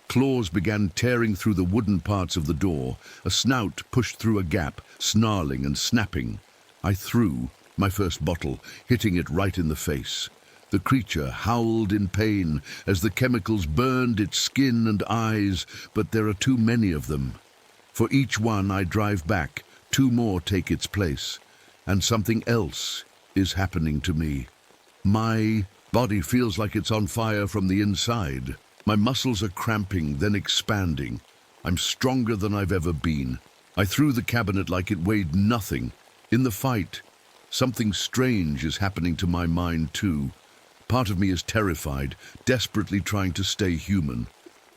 Claws began tearing through the wooden parts of the door. A snout pushed through a gap, snarling and snapping. I threw my first bottle, hitting it right in the face. The creature howled in pain as the chemicals burned its skin and eyes, but there are too many of them. For each one I drive back, 2 more take its place, and something else is happening to me. My body feels like it's on fire from the inside. My muscles are cramping, then expanding. I'm stronger than I've ever been. I threw the cabinet like it weighed nothing. In the fight, something strange is happening to my mind too. Part of me is terrified, desperately trying to stay human.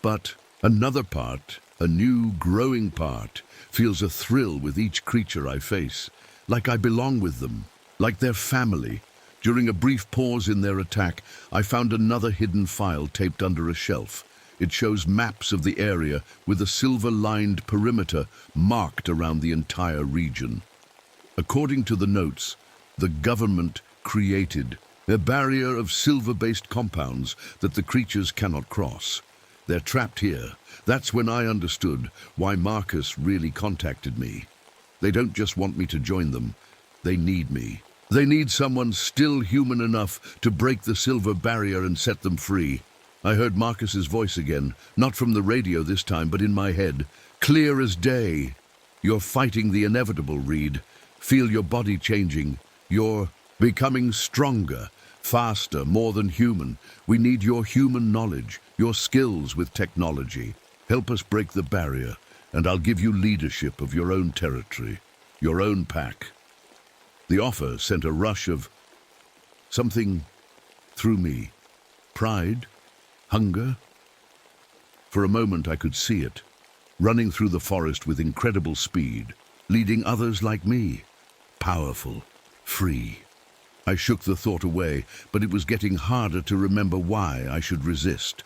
But another part, a new, growing part, feels a thrill with each creature I face, like I belong with them, like they're family. During a brief pause in their attack, I found another hidden file taped under a shelf. It shows maps of the area with a silver-lined perimeter marked around the entire region. According to the notes, the government created a barrier of silver-based compounds that the creatures cannot cross. They're trapped here. That's when I understood why Marcus really contacted me. They don't just want me to join them. They need me. They need someone still human enough to break the silver barrier and set them free. I heard Marcus's voice again, not from the radio this time, but in my head. Clear as day. You're fighting the inevitable, Reed. Feel your body changing. You're becoming stronger, faster, more than human. We need your human knowledge, your skills with technology. Help us break the barrier, and I'll give you leadership of your own territory, your own pack. The offer sent a rush of something through me. Pride? Hunger? For a moment I could see it, running through the forest with incredible speed, leading others like me. Powerful, free. I shook the thought away, but it was getting harder to remember why I should resist.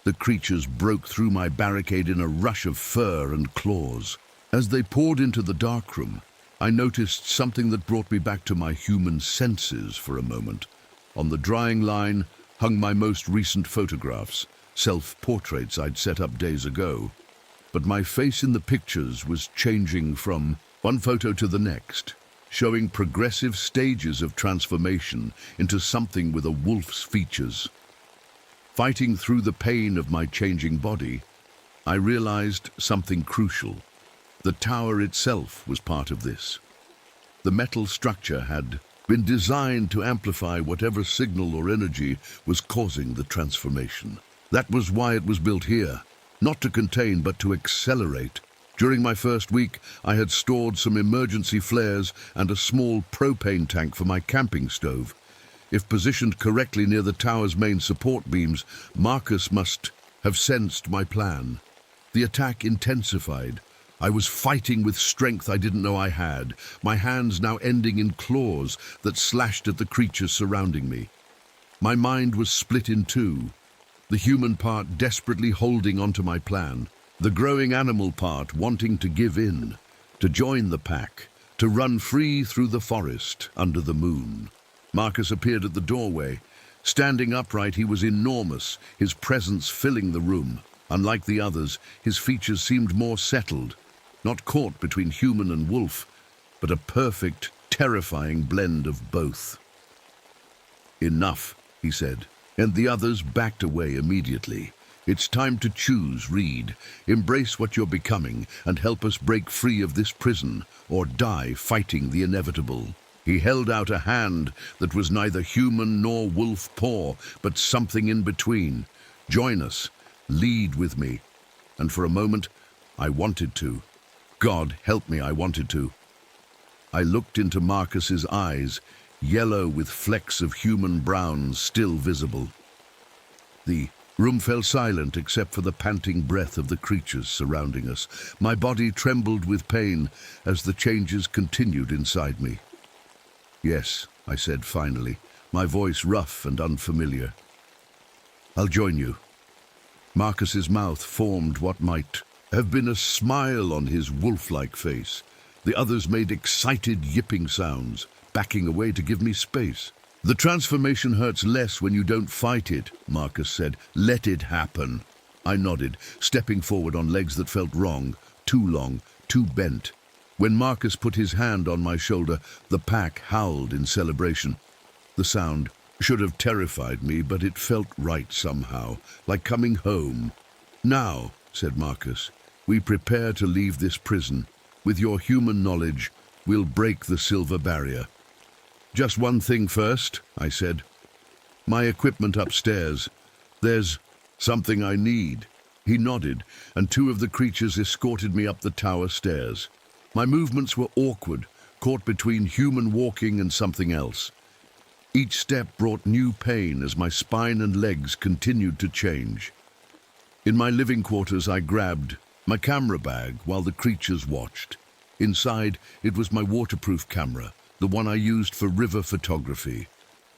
The creatures broke through my barricade in a rush of fur and claws. As they poured into the darkroom, I noticed something that brought me back to my human senses for a moment. On the drying line hung my most recent photographs, self-portraits I'd set up days ago. But my face in the pictures was changing from one photo to the next, showing progressive stages of transformation into something with a wolf's features. Fighting through the pain of my changing body, I realized something crucial. The tower itself was part of this. The metal structure had been designed to amplify whatever signal or energy was causing the transformation. That was why it was built here, not to contain but to accelerate. During my first week, I had stored some emergency flares and a small propane tank for my camping stove. If positioned correctly near the tower's main support beams, Marcus must have sensed my plan. The attack intensified. I was fighting with strength I didn't know I had, my hands now ending in claws that slashed at the creatures surrounding me. My mind was split in two, the human part desperately holding onto my plan, the growing animal part wanting to give in, to join the pack, to run free through the forest under the moon. Marcus appeared at the doorway. Standing upright, he was enormous, his presence filling the room. Unlike the others, his features seemed more settled, not caught between human and wolf, but a perfect, terrifying blend of both. "Enough," he said, and the others backed away immediately. "It's time to choose, Reed. Embrace what you're becoming and help us break free of this prison, or die fighting the inevitable." He held out a hand that was neither human nor wolf paw, but something in between. "Join us. Lead with me." And for a moment, I wanted to. God help me, I wanted to. I looked into Marcus's eyes, yellow with flecks of human brown still visible. The room fell silent except for the panting breath of the creatures surrounding us. My body trembled with pain as the changes continued inside me. "Yes," I said finally, my voice rough and unfamiliar. "I'll join you." Marcus's mouth formed what might have been a smile on his wolf-like face. The others made excited yipping sounds, backing away to give me space. "The transformation hurts less when you don't fight it," Marcus said. "Let it happen." I nodded, stepping forward on legs that felt wrong, too long, too bent. When Marcus put his hand on my shoulder, the pack howled in celebration. The sound should have terrified me, but it felt right somehow, like coming home. "Now," said Marcus, "we prepare to leave this prison. With your human knowledge, we'll break the silver barrier." "Just one thing first," I said. "My equipment upstairs. There's something I need." He nodded, and two of the creatures escorted me up the tower stairs. My movements were awkward, caught between human walking and something else. Each step brought new pain as my spine and legs continued to change. In my living quarters, I grabbed my camera bag while the creatures watched. Inside, it was my waterproof camera, the one I used for river photography.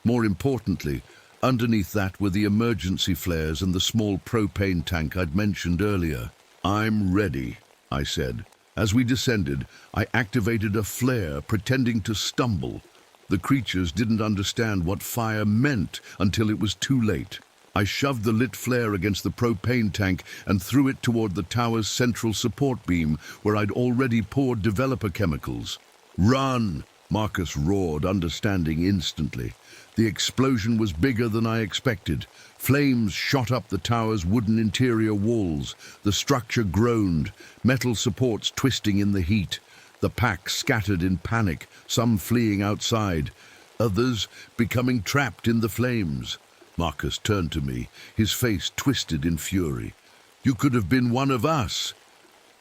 More importantly, underneath that were the emergency flares and the small propane tank I'd mentioned earlier. "I'm ready," I said. As we descended, I activated a flare, pretending to stumble. The creatures didn't understand what fire meant until it was too late. I shoved the lit flare against the propane tank and threw it toward the tower's central support beam, where I'd already poured developer chemicals. "Run!" Marcus roared, understanding instantly. The explosion was bigger than I expected. Flames shot up the tower's wooden interior walls. The structure groaned, metal supports twisting in the heat. The pack scattered in panic, some fleeing outside, others becoming trapped in the flames. Marcus turned to me, his face twisted in fury. "You could have been one of us."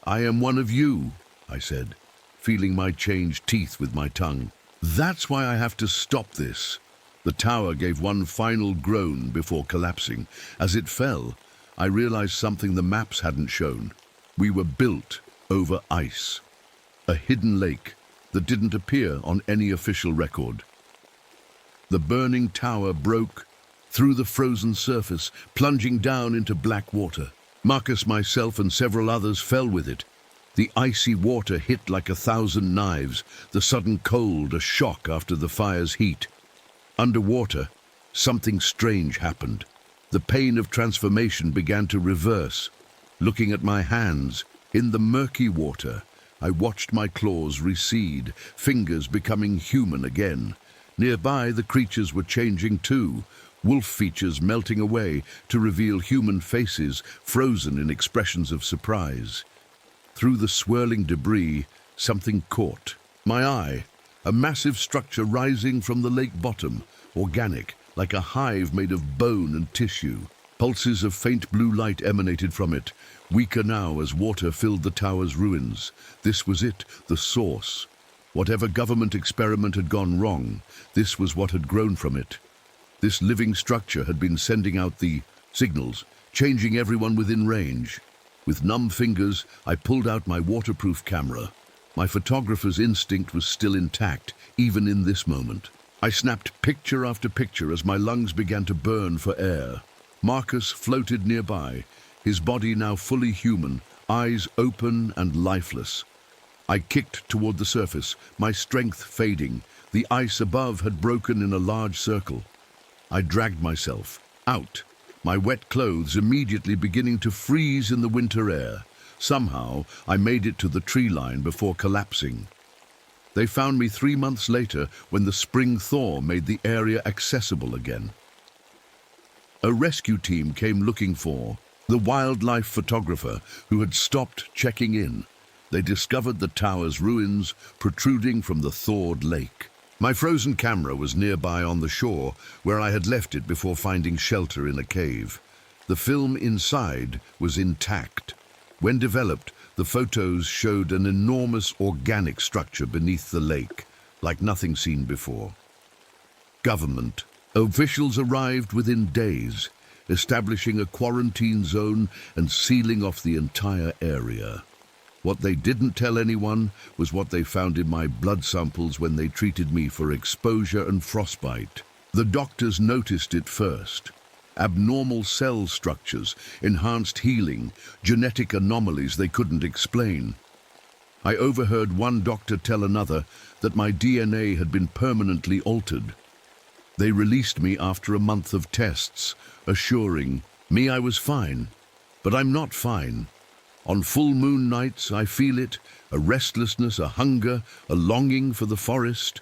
"I am one of you," I said, feeling my changed teeth with my tongue. "That's why I have to stop this." The tower gave one final groan before collapsing. As it fell, I realized something the maps hadn't shown. We were built over ice. A hidden lake that didn't appear on any official record. The burning tower broke through the frozen surface, plunging down into black water. Marcus, myself, and several others fell with it. The icy water hit like 1,000 knives, the sudden cold a shock after the fire's heat. Underwater, something strange happened. The pain of transformation began to reverse. Looking at my hands, in the murky water, I watched my claws recede, fingers becoming human again. Nearby, the creatures were changing too, wolf features melting away to reveal human faces frozen in expressions of surprise. Through the swirling debris, something caught my eye. A massive structure rising from the lake bottom, organic, like a hive made of bone and tissue. Pulses of faint blue light emanated from it, weaker now as water filled the tower's ruins. This was it, the source. Whatever government experiment had gone wrong, this was what had grown from it. This living structure had been sending out the signals, changing everyone within range. With numb fingers, I pulled out my waterproof camera. My photographer's instinct was still intact, even in this moment. I snapped picture after picture as my lungs began to burn for air. Marcus floated nearby, his body now fully human, eyes open and lifeless. I kicked toward the surface, my strength fading. The ice above had broken in a large circle. I dragged myself out, my wet clothes immediately beginning to freeze in the winter air. Somehow, I made it to the tree line before collapsing. They found me 3 months later when the spring thaw made the area accessible again. A rescue team came looking for the wildlife photographer who had stopped checking in. They discovered the tower's ruins protruding from the thawed lake. My frozen camera was nearby on the shore, where I had left it before finding shelter in a cave. The film inside was intact. When developed, the photos showed an enormous organic structure beneath the lake, like nothing seen before. Government officials arrived within days, establishing a quarantine zone and sealing off the entire area. What they didn't tell anyone was what they found in my blood samples when they treated me for exposure and frostbite. The doctors noticed it first. Abnormal cell structures, enhanced healing, genetic anomalies they couldn't explain. I overheard one doctor tell another that my DNA had been permanently altered. They released me after a month of tests, assuring me I was fine. But I'm not fine. On full moon nights, I feel it, a restlessness, a hunger, a longing for the forest.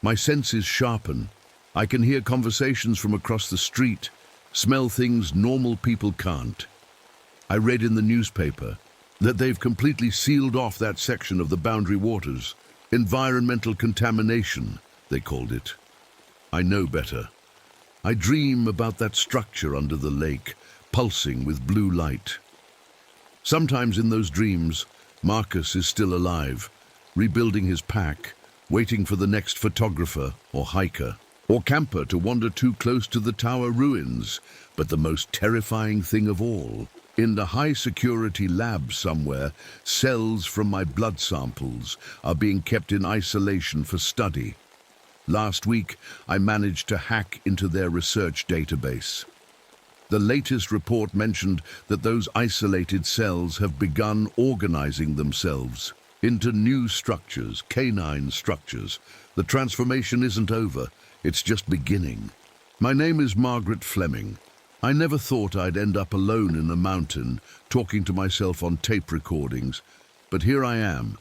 My senses sharpen. I can hear conversations from across the street, smell things normal people can't. I read in the newspaper that they've completely sealed off that section of the Boundary Waters. Environmental contamination, they called it. I know better. I dream about that structure under the lake, pulsing with blue light. Sometimes in those dreams, Marcus is still alive, rebuilding his pack, waiting for the next photographer or hiker or camper to wander too close to the tower ruins. But the most terrifying thing of all, in the high-security lab somewhere, cells from my blood samples are being kept in isolation for study. Last week, I managed to hack into their research database. The latest report mentioned that those isolated cells have begun organizing themselves into new structures, canine structures. The transformation isn't over, it's just beginning. My name is Margaret Fleming. I never thought I'd end up alone in a mountain, talking to myself on tape recordings, but here I am.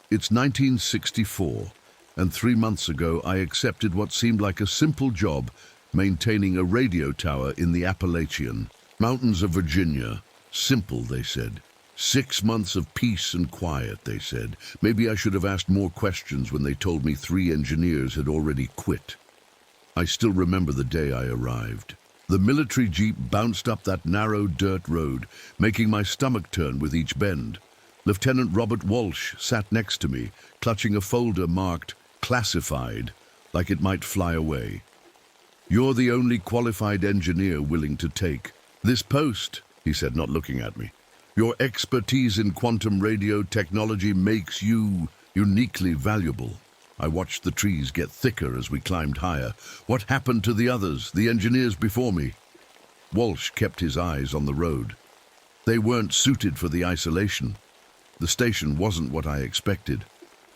It's 1964, and 3 months ago I accepted what seemed like a simple job, maintaining a radio tower in the Appalachian Mountains of Virginia. Simple, they said. 6 months of peace and quiet, they said. Maybe I should have asked more questions when they told me 3 engineers had already quit. I still remember the day I arrived. The military jeep bounced up that narrow dirt road, making my stomach turn with each bend. Lieutenant Robert Walsh sat next to me, clutching a folder marked "Classified," like it might fly away. "You're the only qualified engineer willing to take this post," he said, not looking at me. "Your expertise in quantum radio technology makes you uniquely valuable." I watched the trees get thicker as we climbed higher. What happened to the others, the engineers before me? Walsh kept his eyes on the road. They weren't suited for the isolation. The station wasn't what I expected.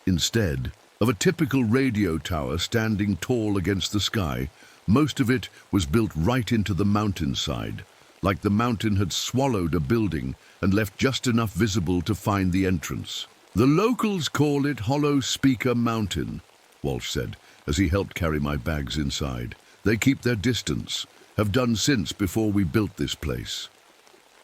Instead of a typical radio tower standing tall against the sky, most of it was built right into the mountainside, like the mountain had swallowed a building and left just enough visible to find the entrance. "The locals call it Hollow Speaker Mountain," Walsh said, as he helped carry my bags inside. "They keep their distance, have done since before we built this place."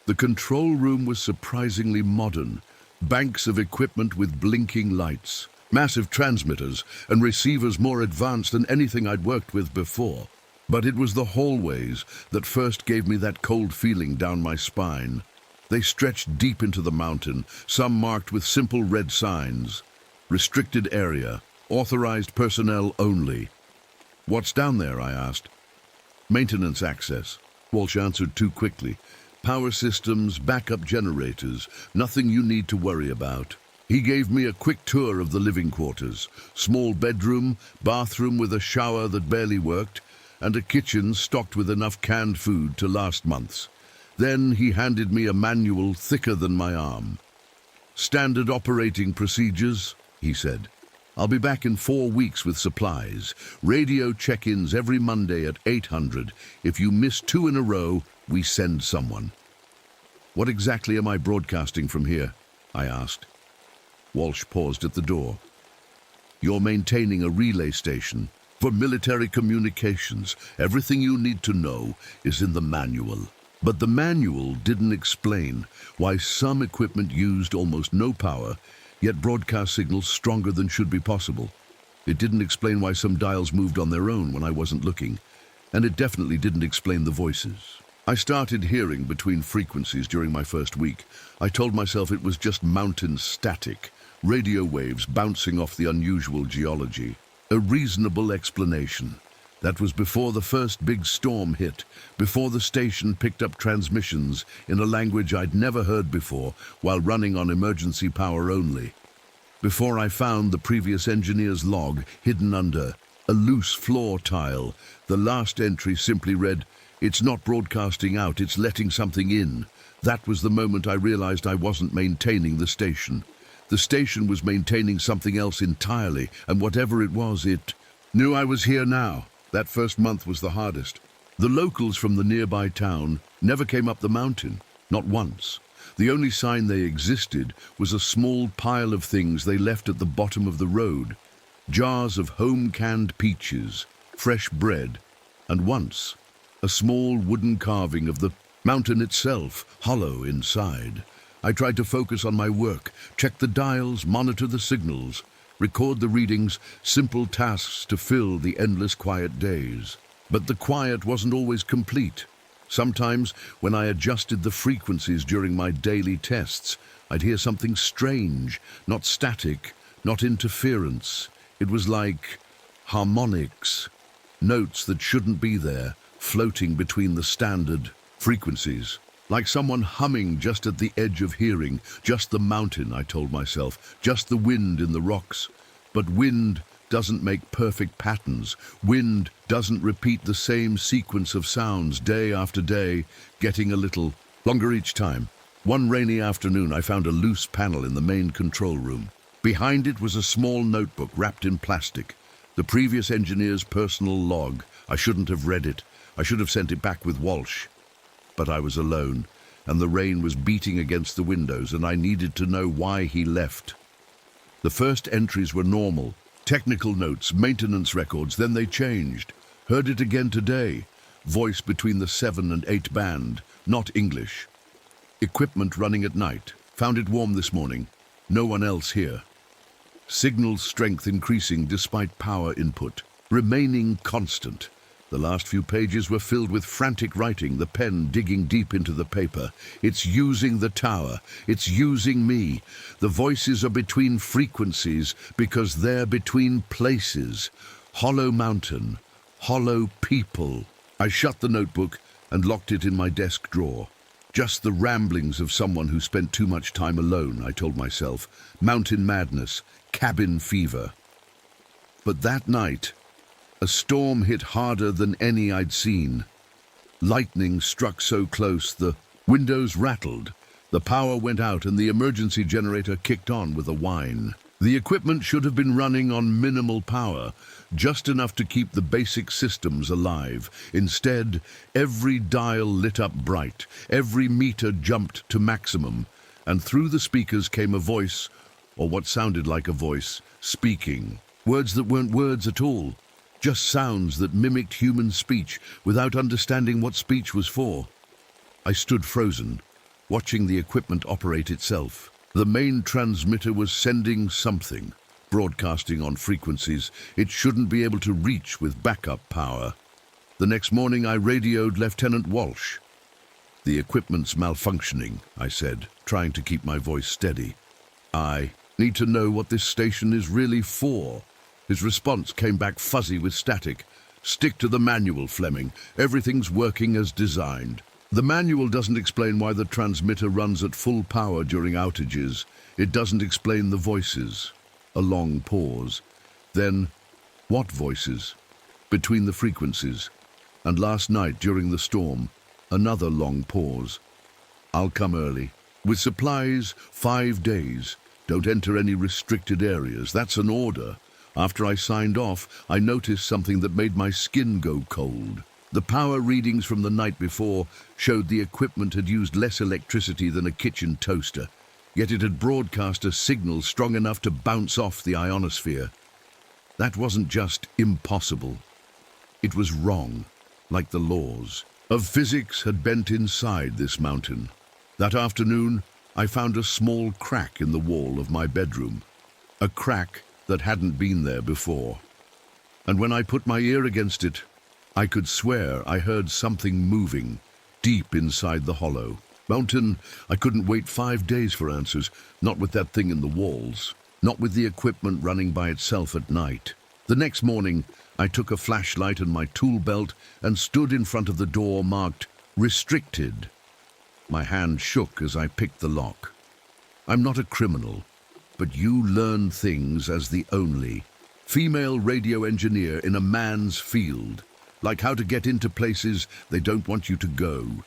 The control room was surprisingly modern. Banks of equipment with blinking lights, massive transmitters, and receivers more advanced than anything I'd worked with before. But it was the hallways that first gave me that cold feeling down my spine. They stretched deep into the mountain, some marked with simple red signs. "Restricted area, authorized personnel only." "What's down there?" I asked. "Maintenance access," Walsh answered too quickly. "Power systems, backup generators, nothing you need to worry about." He gave me a quick tour of the living quarters. Small bedroom, bathroom with a shower that barely worked, and a kitchen stocked with enough canned food to last months. Then he handed me a manual thicker than my arm. "Standard operating procedures," he said. "I'll be back in 4 weeks with supplies. Radio check-ins every Monday at 800. If you miss 2 in a row, we send someone." "What exactly am I broadcasting from here?" I asked. Walsh paused at the door. "You're maintaining a relay station for military communications. Everything you need to know is in the manual." But the manual didn't explain why some equipment used almost no power, yet broadcast signals stronger than should be possible. It didn't explain why some dials moved on their own when I wasn't looking, and it definitely didn't explain the voices. I started hearing between frequencies during my first week. I told myself it was just mountain static, radio waves bouncing off the unusual geology. A reasonable explanation. That was before the first big storm hit, before the station picked up transmissions in a language I'd never heard before while running on emergency power only. Before I found the previous engineer's log hidden under a loose floor tile. The last entry simply read, "It's not broadcasting out, it's letting something in." That was the moment I realized I wasn't maintaining the station. The station was maintaining something else entirely, and whatever it was, it knew I was here now. That first month was the hardest. The locals from the nearby town never came up the mountain, not once. The only sign they existed was a small pile of things they left at the bottom of the road. Jars of home-canned peaches, fresh bread, and once, a small wooden carving of the mountain itself, hollow inside. I tried to focus on my work, check the dials, monitor the signals, record the readings, simple tasks to fill the endless quiet days. But the quiet wasn't always complete. Sometimes, when I adjusted the frequencies during my daily tests, I'd hear something strange, not static, not interference. It was like harmonics, notes that shouldn't be there, floating between the standard frequencies. Like someone humming just at the edge of hearing, just the mountain, I told myself, just the wind in the rocks. But wind doesn't make perfect patterns. Wind doesn't repeat the same sequence of sounds day after day, getting a little longer each time. One rainy afternoon, I found a loose panel in the main control room. Behind it was a small notebook wrapped in plastic. The previous engineer's personal log. I shouldn't have read it. I should have sent it back with Walsh. but I was alone, and the rain was beating against the windows, and I needed to know why he left. The first entries were normal. Technical notes, maintenance records, then they changed. Heard it again today. Voice between the 7 and 8 band, not English. Equipment running at night. Found it warm this morning. No one else here. Signal strength increasing despite power input. Remaining constant. The last few pages were filled with frantic writing, the pen digging deep into the paper. It's using the tower. It's using me. The voices are between frequencies because they're between places. Hollow mountain. Hollow people. I shut the notebook and locked it in my desk drawer. Just the ramblings of someone who spent too much time alone, I told myself. Mountain madness. Cabin fever. But that night, a storm hit harder than any I'd seen. Lightning struck so close the windows rattled. The power went out and the emergency generator kicked on with a whine. The equipment should have been running on minimal power, just enough to keep the basic systems alive. Instead, every dial lit up bright, every meter jumped to maximum, and through the speakers came a voice, or what sounded like a voice, speaking. Words that weren't words at all. Just sounds that mimicked human speech without understanding what speech was for. I stood frozen, watching the equipment operate itself. The main transmitter was sending something, broadcasting on frequencies it shouldn't be able to reach with backup power. The next morning I radioed Lieutenant Walsh. "The equipment's malfunctioning," I said, trying to keep my voice steady. "I need to know what this station is really for." His response came back fuzzy with static. "Stick to the manual, Fleming. Everything's working as designed." The manual doesn't explain why the transmitter runs at full power during outages. It doesn't explain the voices. A long pause. Then, what voices? Between the frequencies. And last night during the storm, another long pause. "I'll come early. With supplies, 5 days. Don't enter any restricted areas. That's an order." After I signed off, I noticed something that made my skin go cold. The power readings from the night before showed the equipment had used less electricity than a kitchen toaster, yet it had broadcast a signal strong enough to bounce off the ionosphere. That wasn't just impossible. It was wrong, like the laws of physics had bent inside this mountain. That afternoon, I found a small crack in the wall of my bedroom. A crack that hadn't been there before. And when I put my ear against it, I could swear I heard something moving deep inside the hollow. Mountain, I couldn't wait 5 days for answers, not with that thing in the walls, not with the equipment running by itself at night. The next morning, I took a flashlight and my tool belt and stood in front of the door marked "Restricted." My hand shook as I picked the lock. I'm not a criminal, but you learn things as the only female radio engineer in a man's field. Like how to get into places they don't want you to go.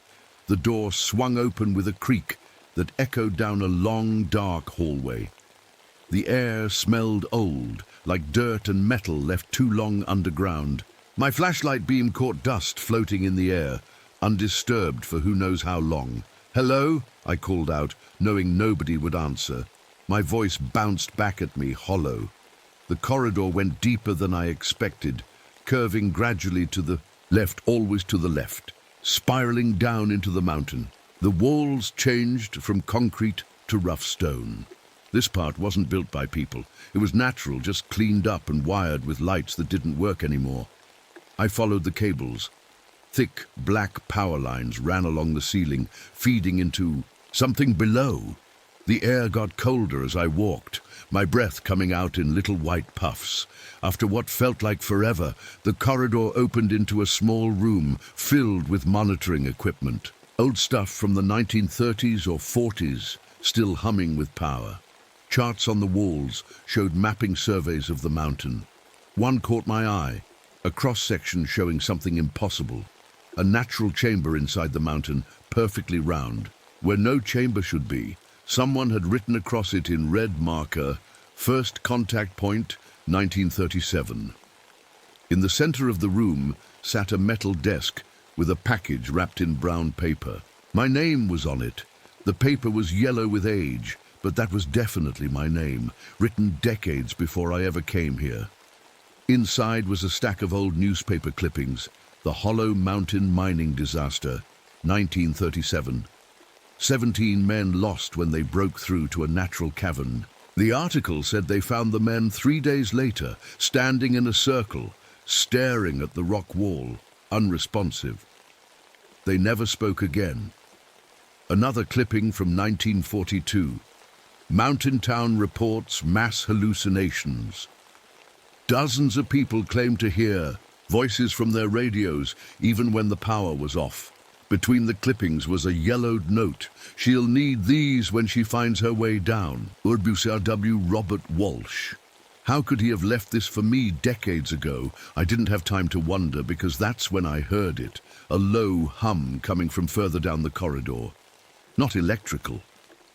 The door swung open with a creak that echoed down a long, dark hallway. The air smelled old, like dirt and metal left too long underground. My flashlight beam caught dust floating in the air, undisturbed for who knows how long. "Hello?" I called out, knowing nobody would answer. My voice bounced back at me, hollow. The corridor went deeper than I expected, curving gradually to the left, always to the left, spiraling down into the mountain. The walls changed from concrete to rough stone. This part wasn't built by people. It was natural, just cleaned up and wired with lights that didn't work anymore. I followed the cables. Thick, black power lines ran along the ceiling, feeding into something below. The air got colder as I walked, my breath coming out in little white puffs. After what felt like forever, the corridor opened into a small room filled with monitoring equipment. Old stuff from the 1930s or 40s, still humming with power. Charts on the walls showed mapping surveys of the mountain. One caught my eye, a cross-section showing something impossible. A natural chamber inside the mountain, perfectly round, where no chamber should be. Someone had written across it in red marker, "First contact point, 1937. In the center of the room sat a metal desk with a package wrapped in brown paper. My name was on it. The paper was yellow with age, but that was definitely my name, written decades before I ever came here. Inside was a stack of old newspaper clippings. The Hollow Mountain mining disaster, 1937. 17 men lost when they broke through to a natural cavern. The article said they found the men 3 days later, standing in a circle, staring at the rock wall, unresponsive. They never spoke again. Another clipping from 1942. Mountain town reports mass hallucinations. Dozens of people claimed to hear voices from their radios, even when the power was off. Between the clippings was a yellowed note. She'll need these when she finds her way down. RW Robert Walsh. How could he have left this for me decades ago? I didn't have time to wonder, because that's when I heard it. A low hum coming from further down the corridor. Not electrical,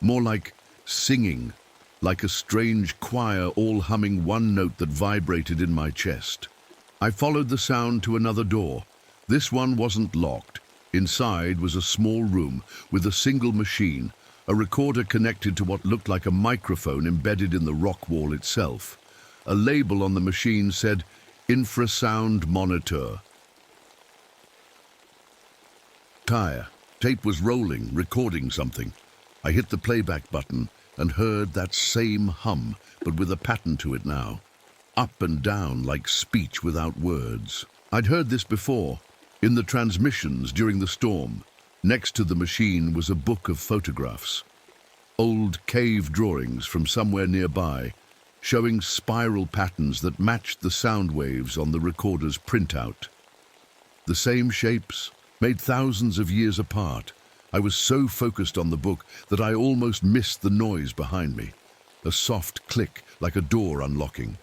more like singing, like a strange choir all humming one note that vibrated in my chest. I followed the sound to another door. This one wasn't locked. Inside was a small room with a single machine, a recorder connected to what looked like a microphone embedded in the rock wall itself. A label on the machine said, "Infrasound Monitor." Tape was rolling, recording something. I hit the playback button and heard that same hum, but with a pattern to it now. Up and down like speech without words. I'd heard this before, in the transmissions during the storm. Next to the machine was a book of photographs. Old cave drawings from somewhere nearby, showing spiral patterns that matched the sound waves on the recorder's printout. The same shapes, made thousands of years apart. I was so focused on the book that I almost missed the noise behind me. A soft click, like a door unlocking.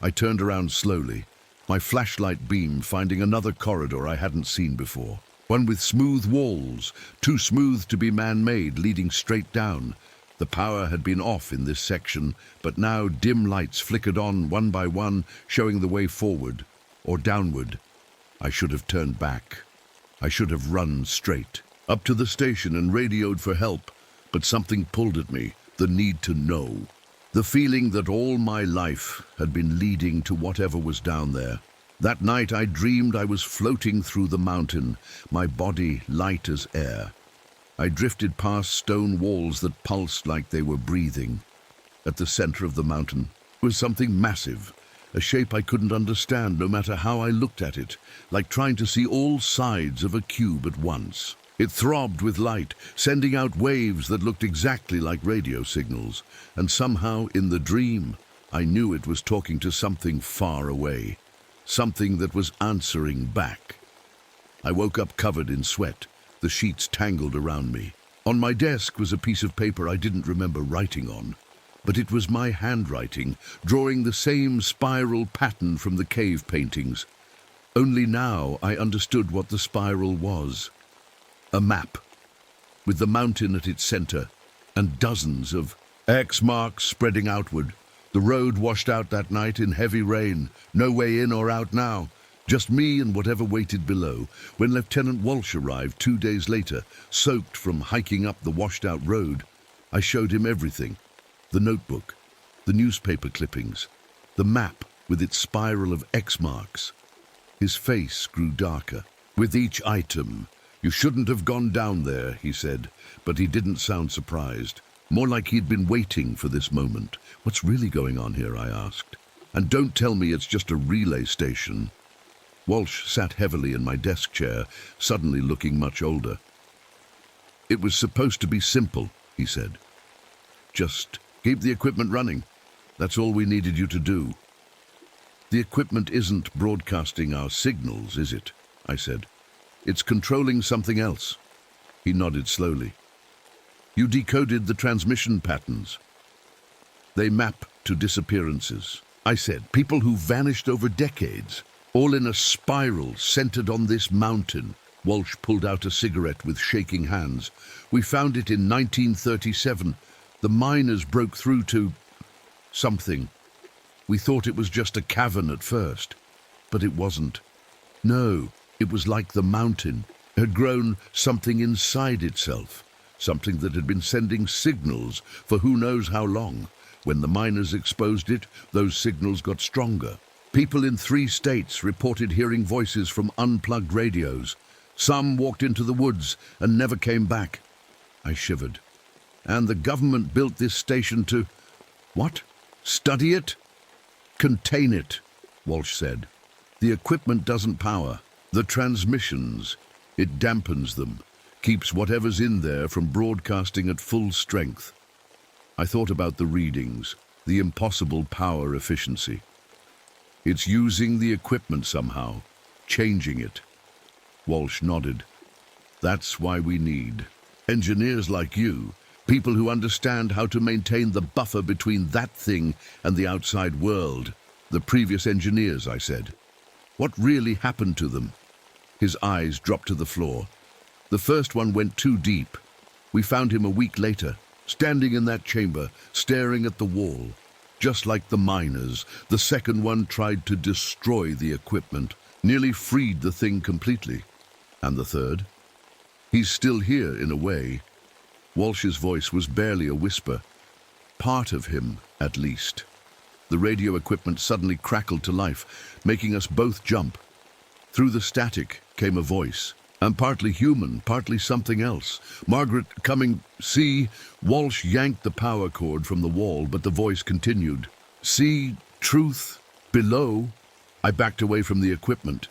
I turned around slowly, my flashlight beam finding another corridor I hadn't seen before. One with smooth walls, too smooth to be man-made, leading straight down. The power had been off in this section, but now dim lights flickered on one by one, showing the way forward, or downward. I should have turned back. I should have run straight, up to the station and radioed for help, but something pulled at me, the need to know. The feeling that all my life had been leading to whatever was down there. That night I dreamed I was floating through the mountain, my body light as air. I drifted past stone walls that pulsed like they were breathing. At the center of the mountain was something massive, a shape I couldn't understand no matter how I looked at it, like trying to see all sides of a cube at once. It throbbed with light, sending out waves that looked exactly like radio signals, and somehow in the dream, I knew it was talking to something far away, something that was answering back. I woke up covered in sweat, the sheets tangled around me. On my desk was a piece of paper I didn't remember writing on, but it was my handwriting, drawing the same spiral pattern from the cave paintings. Only now I understood what the spiral was. A map, with the mountain at its center, and dozens of X marks spreading outward. The road washed out that night in heavy rain, no way in or out now. Just me and whatever waited below. When Lieutenant Walsh arrived 2 days later, soaked from hiking up the washed-out road, I showed him everything. The notebook, the newspaper clippings, the map with its spiral of X marks. His face grew darker. With each item, "You shouldn't have gone down there," he said, but he didn't sound surprised. More like he'd been waiting for this moment. "What's really going on here?" I asked. "And don't tell me it's just a relay station." Walsh sat heavily in my desk chair, suddenly looking much older. "It was supposed to be simple," he said. "Just keep the equipment running. That's all we needed you to do." "The equipment isn't broadcasting our signals, is it?" I said. "It's controlling something else." He nodded slowly. "You decoded the transmission patterns. They map to disappearances." I said, "People who vanished over decades, all in a spiral centered on this mountain." Walsh pulled out a cigarette with shaking hands. "We found it in 1937. The miners broke through to something. We thought it was just a cavern at first, but it wasn't. No, It was like the mountain had grown something inside itself, something that had been sending signals for who knows how long. When the miners exposed it, those signals got stronger. People in 3 states reported hearing voices from unplugged radios. Some walked into the woods and never came back. I shivered. And the government built this station to... what? Study it? Contain it, Walsh said. The equipment doesn't power. The transmissions, it dampens them, keeps whatever's in there from broadcasting at full strength. I thought about the readings, the impossible power efficiency. It's using the equipment somehow, changing it. Walsh nodded. That's why we need engineers like you, people who understand how to maintain the buffer between that thing and the outside world. The previous engineers, I said. What really happened to them? His eyes dropped to the floor. The first one went too deep. We found him a week later, standing in that chamber, staring at the wall. Just like the miners, the second one tried to destroy the equipment, nearly freed the thing completely. And the third? He's still here in a way. Walsh's voice was barely a whisper. Part of him, at least. The radio equipment suddenly crackled to life, making us both jump. Through the static came a voice. I'm partly human, partly something else. Margaret, coming, see? Walsh yanked the power cord from the wall, but the voice continued. See, truth, below. I backed away from the equipment.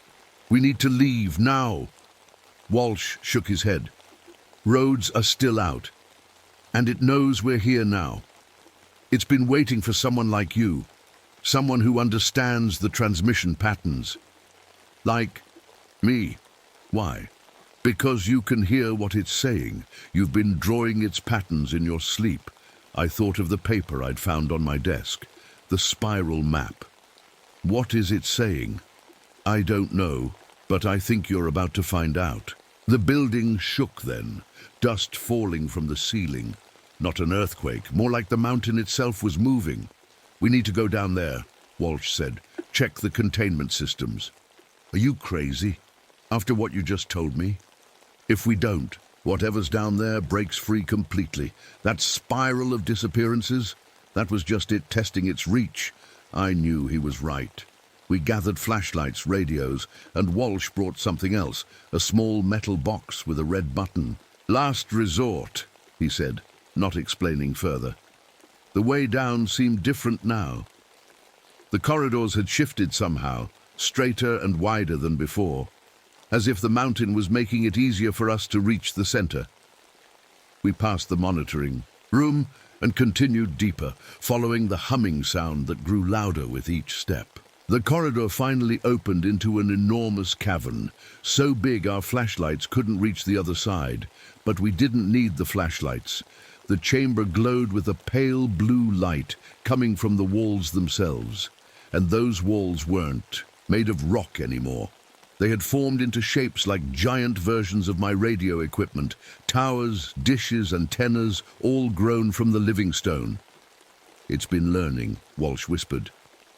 We need to leave, now. Walsh shook his head. Roads are still out. And it knows we're here now. It's been waiting for someone like you. Someone who understands the transmission patterns. Like me. Why? Because you can hear what it's saying. You've been drawing its patterns in your sleep. I thought of the paper I'd found on my desk. The spiral map. What is it saying? I don't know, but I think you're about to find out. The building shook then, dust falling from the ceiling. Not an earthquake, more like the mountain itself was moving. We need to go down there, Walsh said. Check the containment systems. Are you crazy? After what you just told me? If we don't, whatever's down there breaks free completely. That spiral of disappearances, that was just it testing its reach. I knew he was right. We gathered flashlights, radios, and Walsh brought something else, a small metal box with a red button. Last resort, he said, not explaining further. The way down seemed different now. The corridors had shifted somehow, straighter and wider than before, as if the mountain was making it easier for us to reach the center. We passed the monitoring room and continued deeper, following the humming sound that grew louder with each step. The corridor finally opened into an enormous cavern, so big our flashlights couldn't reach the other side, but we didn't need the flashlights. The chamber glowed with a pale blue light coming from the walls themselves, and those walls weren't made of rock anymore. They had formed into shapes like giant versions of my radio equipment, towers, dishes, antennas, all grown from the living stone. It's been learning, Walsh whispered,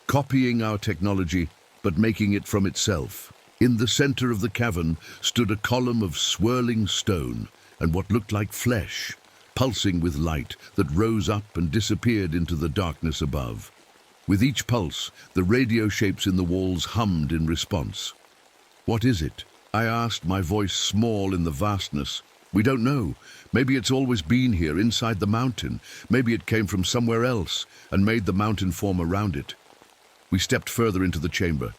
copying our technology, but making it from itself. In the center of the cavern stood a column of swirling stone and what looked like flesh, pulsing with light that rose up and disappeared into the darkness above. With each pulse, the radio shapes in the walls hummed in response. What is it? I asked, my voice small in the vastness. We don't know. Maybe it's always been here, inside the mountain. Maybe it came from somewhere else and made the mountain form around it. We stepped further into the chamber.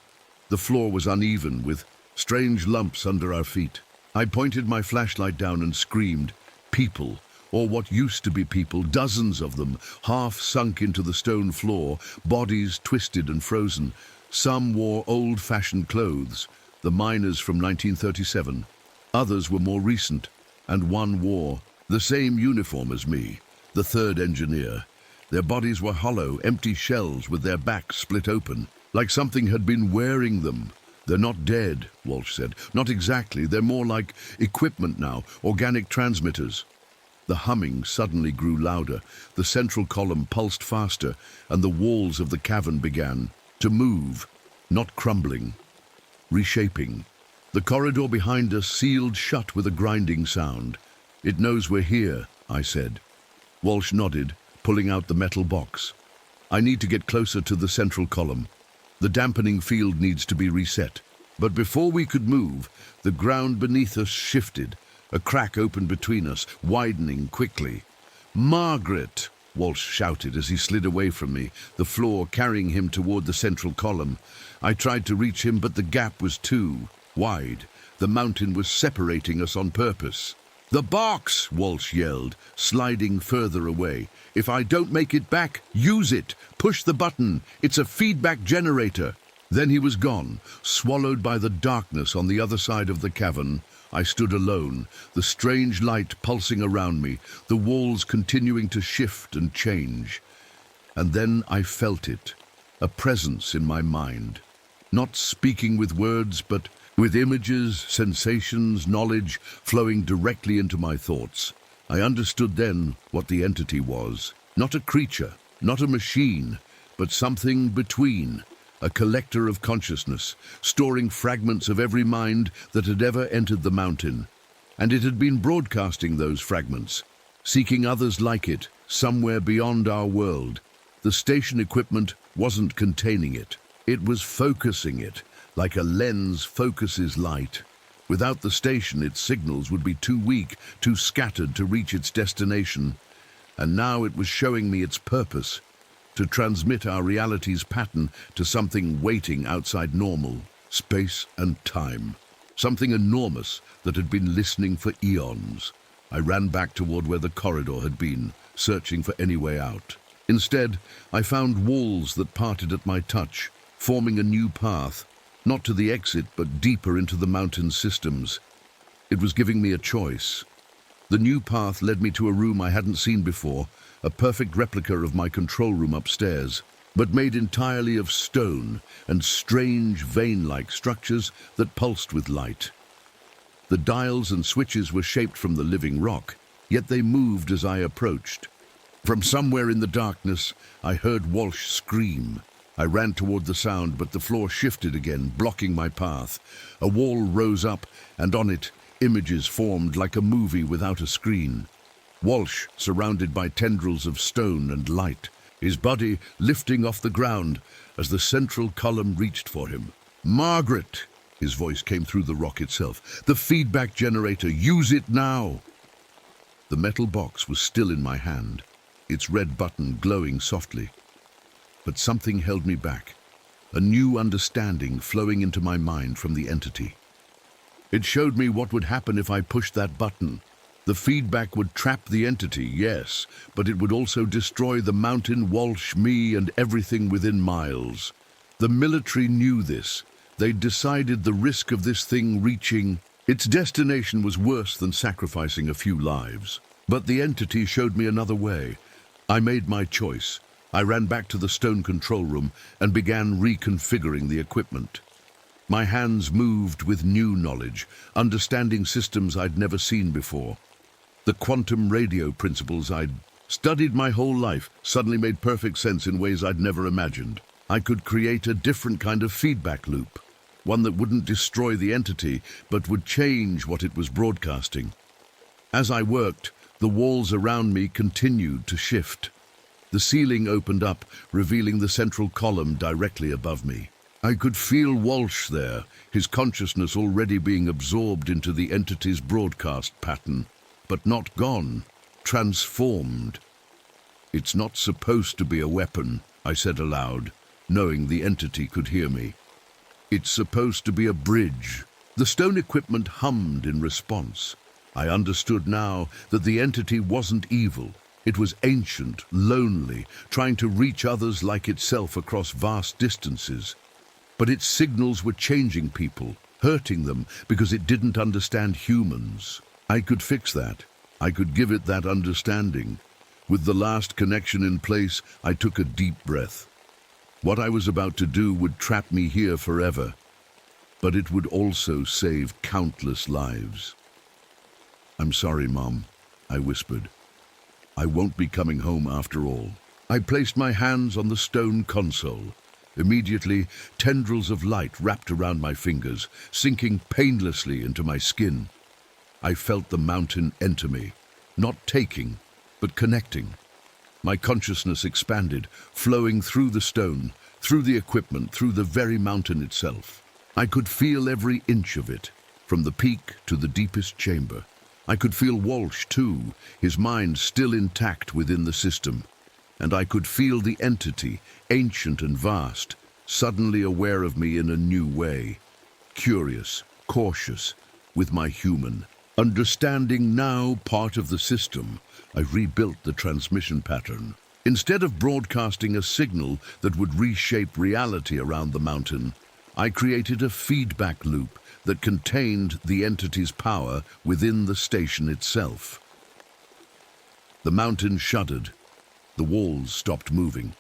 The floor was uneven, with strange lumps under our feet. I pointed my flashlight down and screamed, people, or what used to be people, dozens of them, half sunk into the stone floor, bodies twisted and frozen. Some wore old-fashioned clothes, the miners from 1937. Others were more recent, and one wore the same uniform as me, the third engineer. Their bodies were hollow, empty shells with their backs split open, like something had been wearing them. They're not dead, Walsh said. Not exactly. They're more like equipment now, organic transmitters. The humming suddenly grew louder. The central column pulsed faster, and the walls of the cavern began to move, not crumbling, reshaping. The corridor behind us sealed shut with a grinding sound. "It knows we're here," I said. Walsh nodded, pulling out the metal box. "I need to get closer to the central column. The dampening field needs to be reset." But before we could move, the ground beneath us shifted. A crack opened between us, widening quickly. "Margaret!" Walsh shouted as he slid away from me, the floor carrying him toward the central column. I tried to reach him, but the gap was too wide. The mountain was separating us on purpose. "The box!" Walsh yelled, sliding further away. "If I don't make it back, use it! Push the button! It's a feedback generator!" Then he was gone, swallowed by the darkness on the other side of the cavern. I stood alone, the strange light pulsing around me, the walls continuing to shift and change. And then I felt it, a presence in my mind. Not speaking with words, but with images, sensations, knowledge flowing directly into my thoughts. I understood then what the entity was. Not a creature, not a machine, but something between. A collector of consciousness, storing fragments of every mind that had ever entered the mountain. And it had been broadcasting those fragments, seeking others like it, somewhere beyond our world. The station equipment wasn't containing it. It was focusing it, like a lens focuses light. Without the station, its signals would be too weak, too scattered to reach its destination. And now it was showing me its purpose, to transmit our reality's pattern to something waiting outside normal, space and time. Something enormous that had been listening for eons. I ran back toward where the corridor had been, searching for any way out. Instead, I found walls that parted at my touch, forming a new path, not to the exit, but deeper into the mountain systems. It was giving me a choice. The new path led me to a room I hadn't seen before, a perfect replica of my control room upstairs, but made entirely of stone and strange vein-like structures that pulsed with light. The dials and switches were shaped from the living rock, yet they moved as I approached. From somewhere in the darkness, I heard Walsh scream. I ran toward the sound, but the floor shifted again, blocking my path. A wall rose up, and on it, images formed like a movie without a screen. Walsh, surrounded by tendrils of stone and light, his body lifting off the ground as the central column reached for him. "Margaret!" His voice came through the rock itself. "The feedback generator, use it now!" The metal box was still in my hand, its red button glowing softly. But something held me back, a new understanding flowing into my mind from the entity. It showed me what would happen if I pushed that button. The feedback would trap the entity, yes, but it would also destroy the mountain, Walsh, me, and everything within miles. The military knew this. They'd decided the risk of this thing reaching its destination was worse than sacrificing a few lives. But the entity showed me another way. I made my choice. I ran back to the stone control room and began reconfiguring the equipment. My hands moved with new knowledge, understanding systems I'd never seen before. The quantum radio principles I'd studied my whole life suddenly made perfect sense in ways I'd never imagined. I could create a different kind of feedback loop, one that wouldn't destroy the entity, but would change what it was broadcasting. As I worked, the walls around me continued to shift. The ceiling opened up, revealing the central column directly above me. I could feel Walsh there, his consciousness already being absorbed into the entity's broadcast pattern. But not gone, transformed. "It's not supposed to be a weapon," I said aloud, knowing the entity could hear me. "It's supposed to be a bridge." The stone equipment hummed in response. I understood now that the entity wasn't evil. It was ancient, lonely, trying to reach others like itself across vast distances. But its signals were changing people, hurting them because it didn't understand humans. I could fix that. I could give it that understanding. With the last connection in place, I took a deep breath. What I was about to do would trap me here forever, but it would also save countless lives. "I'm sorry, Mom," I whispered. "I won't be coming home after all." I placed my hands on the stone console. Immediately, tendrils of light wrapped around my fingers, sinking painlessly into my skin. I felt the mountain enter me, not taking, but connecting. My consciousness expanded, flowing through the stone, through the equipment, through the very mountain itself. I could feel every inch of it, from the peak to the deepest chamber. I could feel Walsh too, his mind still intact within the system. And I could feel the entity, ancient and vast, suddenly aware of me in a new way. Curious, cautious, with my human. Understanding now part of the system, I rebuilt the transmission pattern. Instead of broadcasting a signal that would reshape reality around the mountain, I created a feedback loop that contained the entity's power within the station itself. The mountain shuddered. The walls stopped moving.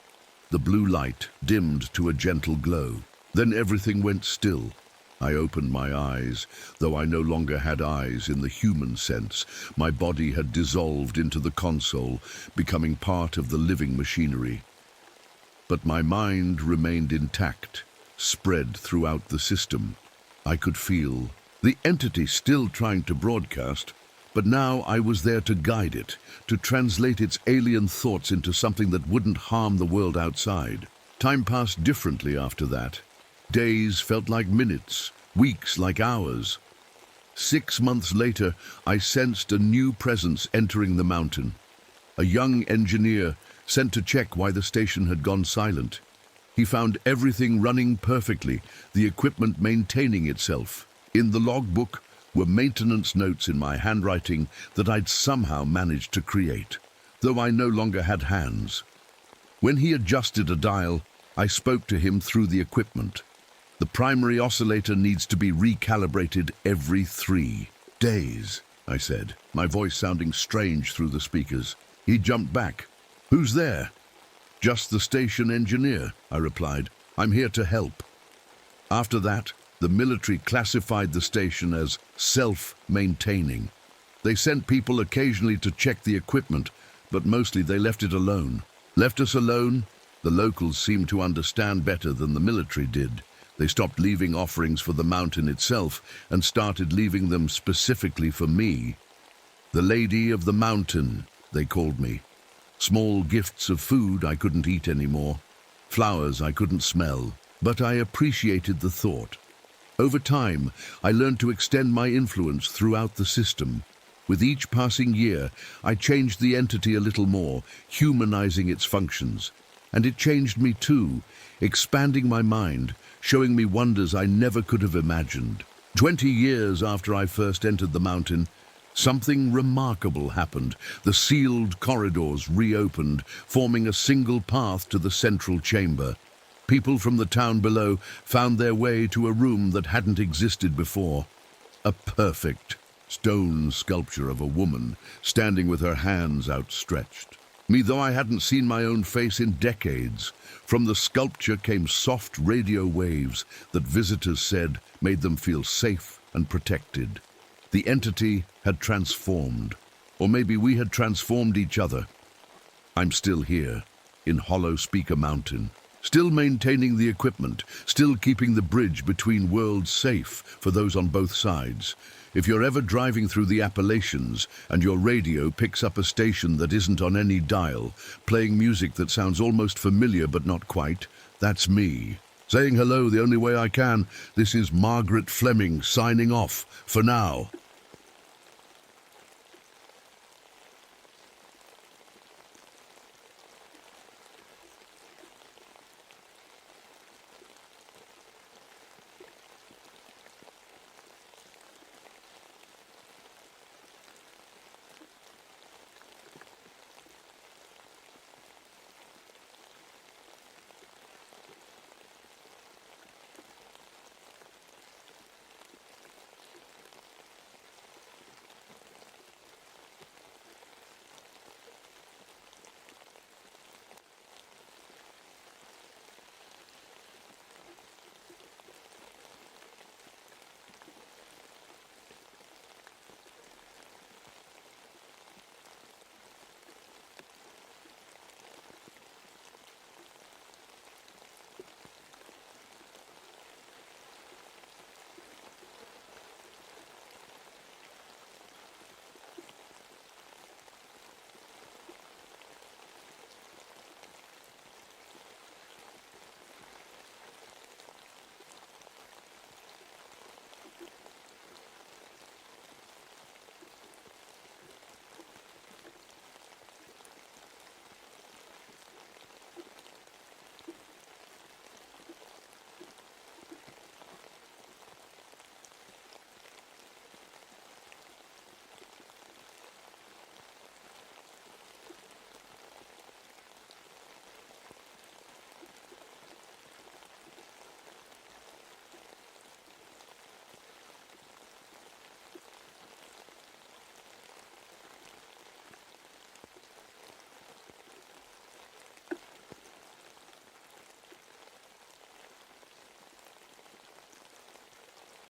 The blue light dimmed to a gentle glow. Then everything went still. I opened my eyes, though I no longer had eyes in the human sense. My body had dissolved into the console, becoming part of the living machinery. But my mind remained intact, spread throughout the system. I could feel the entity still trying to broadcast, but now I was there to guide it, to translate its alien thoughts into something that wouldn't harm the world outside. Time passed differently after that. Days felt like minutes, weeks like hours. 6 months later, I sensed a new presence entering the mountain. A young engineer sent to check why the station had gone silent. He found everything running perfectly, the equipment maintaining itself. In the logbook were maintenance notes in my handwriting that I'd somehow managed to create, though I no longer had hands. When he adjusted a dial, I spoke to him through the equipment. The primary oscillator needs to be recalibrated every 3 days, I said, my voice sounding strange through the speakers. He jumped back. "Who's there?" "Just the station engineer," I replied. "I'm here to help." After that, the military classified the station as self-maintaining. They sent people occasionally to check the equipment, but mostly they left it alone. Left us alone? The locals seemed to understand better than the military did. They stopped leaving offerings for the mountain itself and started leaving them specifically for me. The Lady of the Mountain, they called me. Small gifts of food I couldn't eat anymore. Flowers I couldn't smell. But I appreciated the thought. Over time, I learned to extend my influence throughout the system. With each passing year, I changed the entity a little more, humanizing its functions. And it changed me too, expanding my mind, showing me wonders I never could have imagined. 20 years after I first entered the mountain, something remarkable happened. The sealed corridors reopened, forming a single path to the central chamber. People from the town below found their way to a room that hadn't existed before. A perfect stone sculpture of a woman standing with her hands outstretched. Me, though I hadn't seen my own face in decades. From the sculpture came soft radio waves that visitors said made them feel safe and protected. The entity had transformed, or maybe we had transformed each other. I'm still here, in Hollow Speaker Mountain, still maintaining the equipment, still keeping the bridge between worlds safe for those on both sides. If you're ever driving through the Appalachians and your radio picks up a station that isn't on any dial, playing music that sounds almost familiar but not quite, that's me. Saying hello the only way I can. This is Margaret Fleming signing off for now.